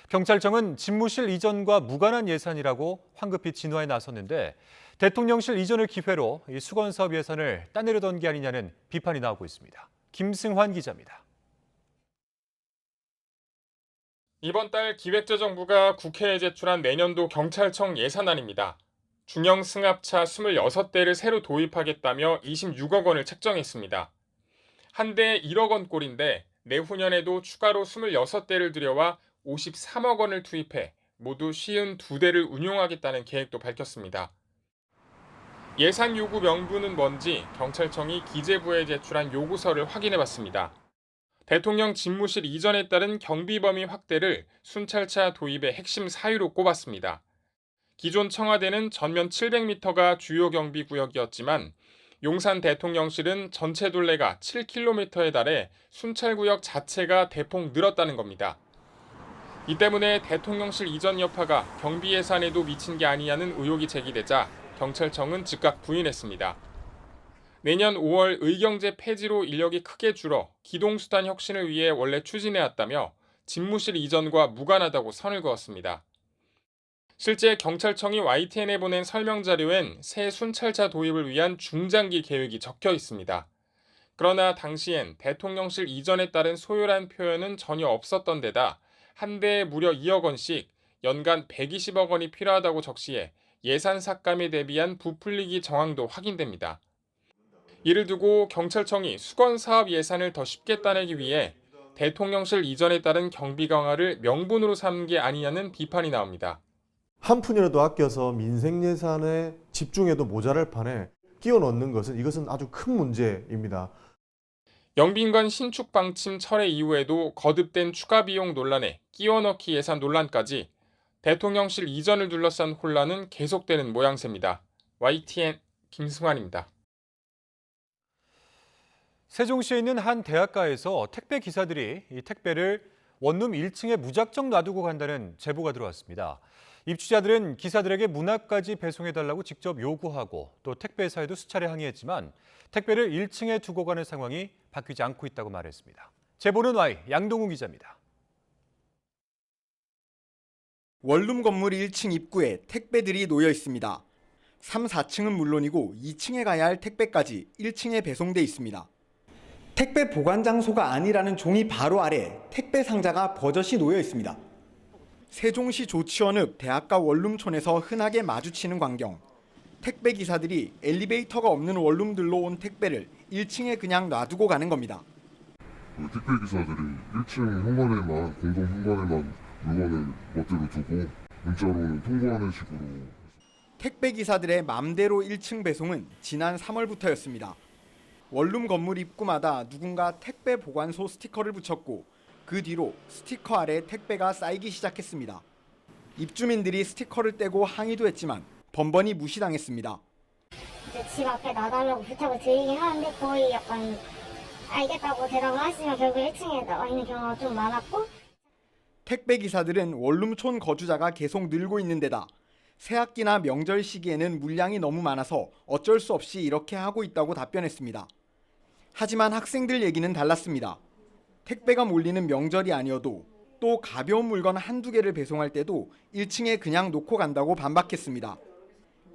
경찰청은 집무실 이전과 무관한 예산이라고 황급히 진화에 나섰는데 대통령실 이전을 기회로 이 수건사업 예산을 따내려던 게 아니냐는 비판이 나오고 있습니다. 김승환 기자입니다. 이번 달 기획재정부가 국회에 제출한 내년도 경찰청 예산안입니다. 중형 승합차 26대를 새로 도입하겠다며 26억 원을 책정했습니다. 한 대에 1억 원꼴인데 내후년에도 추가로 26대를 들여와 53억 원을 투입해 모두 52대를 운용하겠다는 계획도 밝혔습니다. 예산 요구 명분은 뭔지 경찰청이 기재부에 제출한 요구서를 확인해봤습니다. 대통령 집무실 이전에 따른 경비 범위 확대를 순찰차 도입의 핵심 사유로 꼽았습니다. 기존 청와대는 전면 700m가 주요 경비 구역이었지만 용산 대통령실은 전체 둘레가 7km에 달해 순찰구역 자체가 대폭 늘었다는 겁니다. 이 때문에 대통령실 이전 여파가 경비 예산에도 미친 게 아니냐는 의혹이 제기되자 경찰청은 즉각 부인했습니다. 내년 5월 의경제 폐지로 인력이 크게 줄어 기동수단 혁신을 위해 원래 추진해왔다며 집무실 이전과 무관하다고 선을 그었습니다. 실제 경찰청이 YTN에 보낸 설명자료엔 새 순찰차 도입을 위한 중장기 계획이 적혀 있습니다. 그러나 당시엔 대통령실 이전에 따른 소요란 표현은 전혀 없었던 데다 한 대에 무려 2억 원씩 연간 120억 원이 필요하다고 적시해 예산 삭감에 대비한 부풀리기 정황도 확인됩니다. 이를 두고 경찰청이 수건 사업 예산을 더 쉽게 따내기 위해 대통령실 이전에 따른 경비 강화를 명분으로 삼은 게 아니냐는 비판이 나옵니다. 한 푼이라도 아껴서 민생 예산에 집중해도 모자랄 판에 끼워 넣는 것은 이것은 아주 큰 문제입니다. 영빈관 신축 방침 철회 이후에도 거듭된 추가 비용 논란에 끼워 넣기 예산 논란까지 대통령실 이전을 둘러싼 혼란은 계속되는 모양새입니다. YTN 김승환입니다. 세종시에 있는 한 대학가에서 택배 기사들이 이 택배를 원룸 1층에 무작정 놔두고 간다는 제보가 들어왔습니다. 입주자들은 기사들에게 문학까지 배송해달라고 직접 요구하고 또 택배사에도 수차례 항의했지만 택배를 1층에 두고 가는 상황이 바뀌지 않고 있다고 말했습니다. 제보는 Y 양동훈 기자입니다. 원룸 건물 1층 입구에 택배들이 놓여 있습니다. 3, 4층은 물론이고 2층에 가야 할 택배까지 1층에 배송돼 있습니다. 택배 보관 장소가 아니라는 종이 바로 아래 택배 상자가 버젓이 놓여 있습니다. 세종시 조치원읍 대학가 원룸촌에서 흔하게 마주치는 광경. 택배 기사들이 엘리베이터가 없는 원룸들로 온 택배를 1층에 그냥 놔두고 가는 겁니다. 택배 기사들이 1층 현관에만 공동 현관에만 물건을 멋대로 두고 문자로는 통보하는 식으로. 택배 기사들의 맘대로 1층 배송은 지난 3월부터였습니다. 원룸 건물 입구마다 누군가 택배 보관소 스티커를 붙였고 그 뒤로 스티커 아래 택배가 쌓이기 시작했습니다. 입주민들이 스티커를 떼고 항의도 했지만 번번이 무시당했습니다. 이제 집 앞에 놔달라고 부탁을 드리긴 하는데 거의 약간 알겠다고 대답을 하시면 결국 1층에 나와 있는 경우가 좀 많았고. 택배 기사들은 원룸촌 거주자가 계속 늘고 있는 데다 새학기나 명절 시기에는 물량이 너무 많아서 어쩔 수 없이 이렇게 하고 있다고 답변했습니다. 하지만 학생들 얘기는 달랐습니다. 택배가 몰리는 명절이 아니어도 또 가벼운 물건 한두 개를 배송할 때도 1층에 그냥 놓고 간다고 반박했습니다.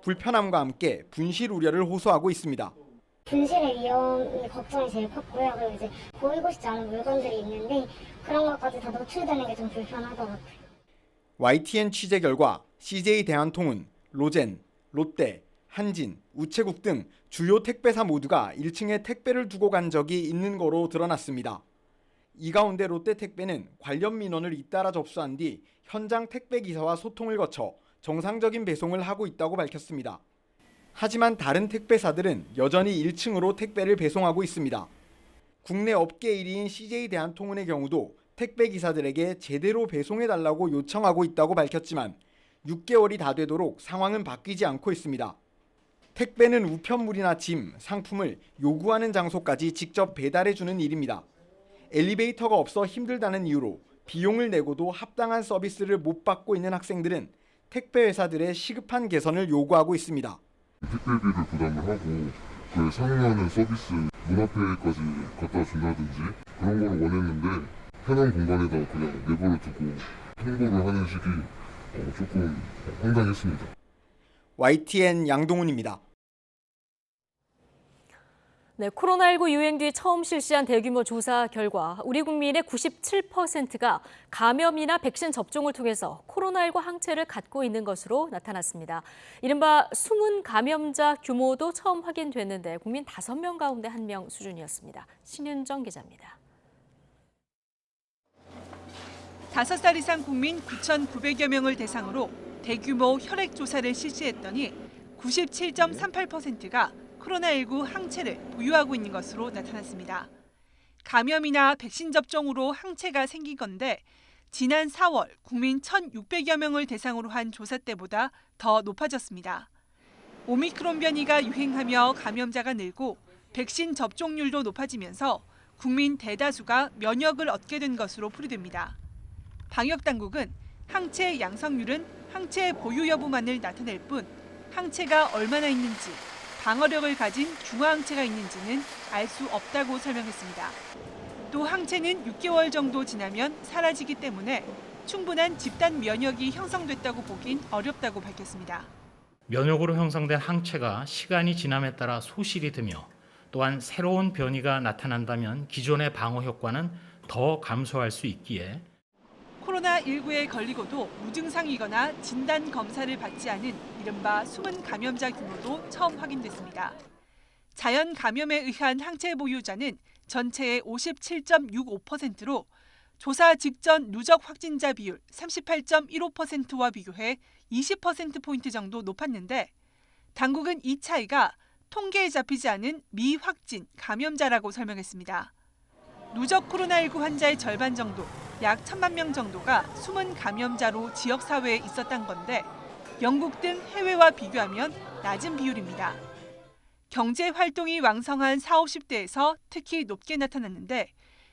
불편함과 함께 분실 우려를 호소하고 있습니다. 분실의 위험이 걱정이 제일 컸고요. 그리고 이제 보이고 싶지 않은 물건들이 있는데 그런 것까지 다 노출되는 게 좀 불편하더라고요. YTN 취재 결과 CJ 대한통운, 로젠, 롯데, 한진, 우체국 등 주요 택배사 모두가 1층에 택배를 두고 간 적이 있는 거로 드러났습니다. 이 가운데 롯데택배는 관련 민원을 잇따라 접수한 뒤 현장 택배 기사와 소통을 거쳐 정상적인 배송을 하고 있다고 밝혔습니다. 하지만 다른 택배사들은 여전히 1층으로 택배를 배송하고 있습니다. 국내 업계 1위인 CJ 대한통운의 경우도 택배 기사들에게 제대로 배송해달라고 요청하고 있다고 밝혔지만 6개월이 다 되도록 상황은 바뀌지 않고 있습니다. 택배는 우편물이나 짐, 상품을 요구하는 장소까지 직접 배달해주는 일입니다. 엘리베이터가 없어 힘들다는 이유로 비용을 내고도 합당한 서비스를 못 받고 있는 학생들은 택배 회사들의 시급한 개선을 요구하고 있습니다. 택배비를 부담을 하고 그에 상응하는 서비스 문 앞에까지 갖다 준다든지 그런 걸 원했는데 편한 공간에다 그냥 내버려 두고 통보를 하는 식이 조금 황당했습니다. YTN 양동훈입니다. 네, 코로나19 유행 뒤 처음 실시한 대규모 조사 결과 우리 국민의 97%가 감염이나 백신 접종을 통해서 코로나19 항체를 갖고 있는 것으로 나타났습니다. 이른바 숨은 감염자 규모도 처음 확인됐는데 국민 5명 가운데 1명 수준이었습니다. 신윤정 기자입니다. 5살 이상 국민 9,900여 명을 대상으로 대규모 혈액 조사를 실시했더니 97.38%가 코로나19 항체를 보유하고 있는 것으로 나타났습니다. 감염이나 백신 접종으로 항체가 생긴 건데 지난 4월 국민 1,600여 명을 대상으로 한 조사 때보다 더 높아졌습니다. 오미크론 변이가 유행하며 감염자가 늘고 백신 접종률도 높아지면서 국민 대다수가 면역을 얻게 된 것으로 풀이됩니다. 방역당국은 항체 양성률은 항체 보유 여부만을 나타낼 뿐 항체가 얼마나 있는지 방어력을 가진 중화항체가 있는지는 알 수 없다고 설명했습니다. 또 항체는 6개월 정도 지나면 사라지기 때문에 충분한 집단 면역이 형성됐다고 보긴 어렵다고 밝혔습니다. 면역으로 형성된 항체가 시간이 지남에 따라 소실이 되며 또한 새로운 변이가 나타난다면 기존의 방어 효과는 더 감소할 수 있기에 코로나19에 걸리고도 무증상이거나 진단 검사를 받지 않은 이른바 숨은 감염자 규모도 처음 확인됐습니다. 자연 감염에 의한 항체 보유자는 전체의 57.65%로 조사 직전 누적 확진자 비율 38.15%와 비교해 20%포인트 정도 높았는데 당국은 이 차이가 통계에 잡히지 않은 미확진 감염자라고 설명했습니다. 누적 코로나19 환자의 절반 정도, 약 1,000만 명 정도가 숨은 감염자로 지역사회에 있었던 건데 영국 등 해외와 비교하면 낮은 비율입니다. 경제 활동이 왕성한 40, 50대에서 특히 높게 나타났는데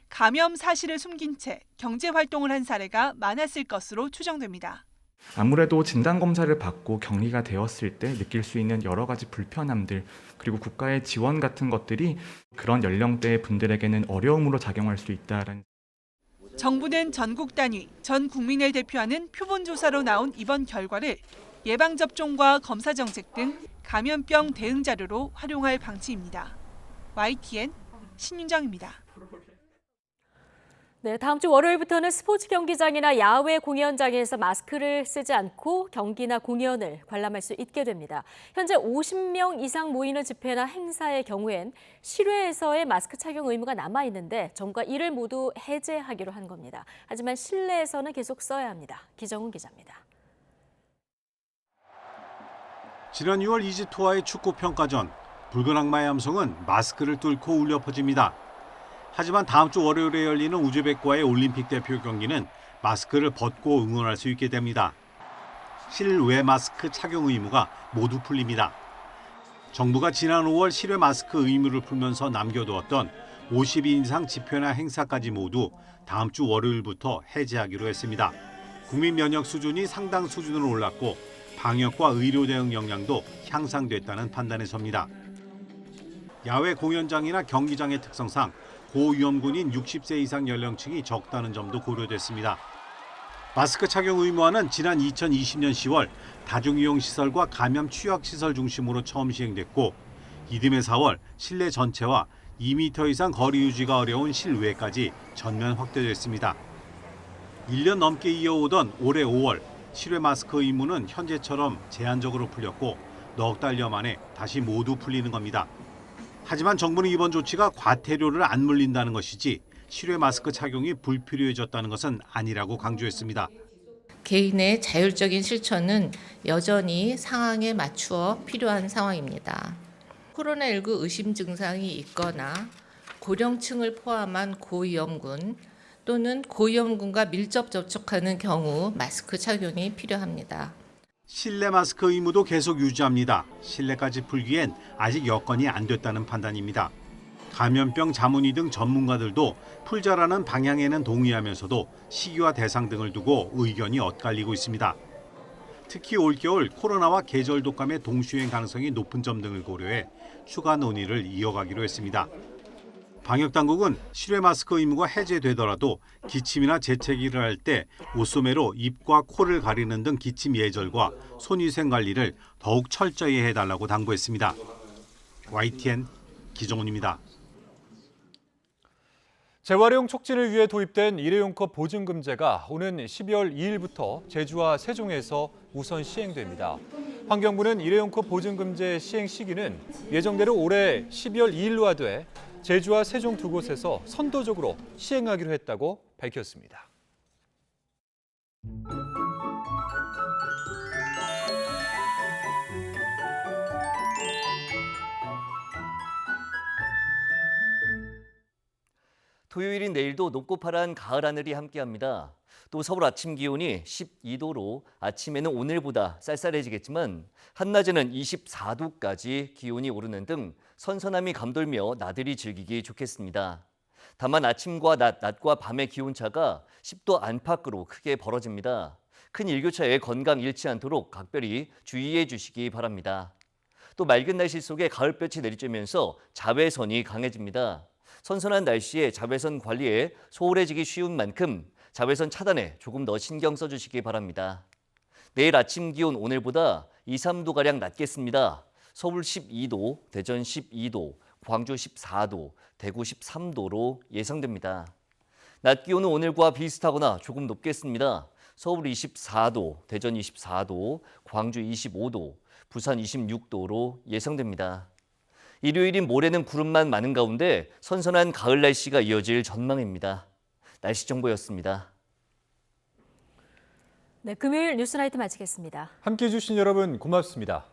감염 사실을 숨긴 채 경제 활동을 한 사례가 많았을 것으로 추정됩니다. 아무래도 진단검사를 받고 격리가 되었을 때 느낄 수 있는 여러 가지 불편함들, 그리고 국가의 지원 같은 것들이 그런 연령대의 분들에게는 어려움으로 작용할 수 있다는. 정부는 전국 단위, 전 국민을 대표하는 표본조사로 나온 이번 결과를 예방접종과 검사정책 등 감염병 대응 자료로 활용할 방침입니다. YTN 신윤정입니다. 네, 다음 주 월요일부터는 스포츠 경기장이나 야외 공연장에서 마스크를 쓰지 않고 경기나 공연을 관람할 수 있게 됩니다. 현재 50명 이상 모이는 집회나 행사의 경우엔 실외에서의 마스크 착용 의무가 남아 있는데 정부가 이를 모두 해제하기로 한 겁니다. 하지만 실내에서는 계속 써야 합니다. 기정훈 기자입니다. 지난 6월 이집트와의 축구 평가전, 붉은 악마의 함성은 마스크를 뚫고 울려 퍼집니다. 하지만 다음 주 월요일에 열리는 우즈벡과의 올림픽 대표 경기는 마스크를 벗고 응원할 수 있게 됩니다. 실외 마스크 착용 의무가 모두 풀립니다. 정부가 지난 5월 실외 마스크 의무를 풀면서 남겨두었던 50인 이상 집회나 행사까지 모두 다음 주 월요일부터 해제하기로 했습니다. 국민 면역 수준이 상당 수준으로 올랐고 방역과 의료 대응 역량도 향상됐다는 판단에 섭니다. 야외 공연장이나 경기장의 특성상 고위험군인 60세 이상 연령층이 적다는 점도 고려됐습니다. 마스크 착용 의무화는 지난 2020년 10월 다중이용시설과 감염 취약시설 중심으로 처음 시행됐고 이듬해 4월 실내 전체와 2m 이상 거리 유지가 어려운 실외까지 전면 확대됐습니다. 1년 넘게 이어오던 올해 5월 실외 마스크 의무는 현재처럼 제한적으로 풀렸고 넉 달여 만에 다시 모두 풀리는 겁니다. 하지만 정부는 이번 조치가 과태료를 안 물린다는 것이지 실외 마스크 착용이 불필요해졌다는 것은 아니라고 강조했습니다. 개인의 자율적인 실천은 여전히 상황에 맞추어 필요한 상황입니다. 코로나19 의심 증상이 있거나 고령층을 포함한 고위험군 또는 고위험군과 밀접 접촉하는 경우 마스크 착용이 필요합니다. 실내 마스크 의무도 계속 유지합니다. 실내까지 풀기엔 아직 여건이 안 됐다는 판단입니다. 감염병 자문의 등 전문가들도 풀자라는 방향에는 동의하면서도 시기와 대상 등을 두고 의견이 엇갈리고 있습니다. 특히 올겨울 코로나와 계절 독감의 동시유행 가능성이 높은 점 등을 고려해 추가 논의를 이어가기로 했습니다. 방역당국은 실외 마스크 의무가 해제되더라도 기침이나 재채기를 할 때 옷소매로 입과 코를 가리는 등 기침 예절과 손위생 관리를 더욱 철저히 해달라고 당부했습니다. YTN 기정훈입니다. 재활용 촉진을 위해 도입된 일회용컵 보증금제가 오는 12월 2일부터 제주와 세종에서 우선 시행됩니다. 환경부는 일회용컵 보증금제 시행 시기는 예정대로 올해 12월 2일로 하되 제주와 세종 두 곳에서 선도적으로 시행하기로 했다고 밝혔습니다. 토요일인 내일도 높고 파란 가을 하늘이 함께합니다. 또 서울 아침 기온이 12도로 아침에는 오늘보다 쌀쌀해지겠지만 한낮에는 24도까지 기온이 오르는 등 선선함이 감돌며 나들이 즐기기 좋겠습니다. 다만 아침과 낮과 밤의 기온차가 10도 안팎으로 크게 벌어집니다. 큰 일교차에 건강 잃지 않도록 각별히 주의해 주시기 바랍니다. 또 맑은 날씨 속에 가을볕이 내리쬐면서 자외선이 강해집니다. 선선한 날씨에 자외선 관리에 소홀해지기 쉬운 만큼 자외선 차단에 조금 더 신경 써주시기 바랍니다. 내일 아침 기온 오늘보다 2, 3도가량 낮겠습니다. 서울 12도, 대전 12도, 광주 14도, 대구 13도로 예상됩니다. 낮 기온은 오늘과 비슷하거나 조금 높겠습니다. 서울 24도, 대전 24도, 광주 25도, 부산 26도로 예상됩니다. 일요일인 모레는 구름만 많은 가운데 선선한 가을 날씨가 이어질 전망입니다. 날씨 정보였습니다. 네, 금요일 뉴스나이트 마치겠습니다. 함께해 주신 여러분 고맙습니다.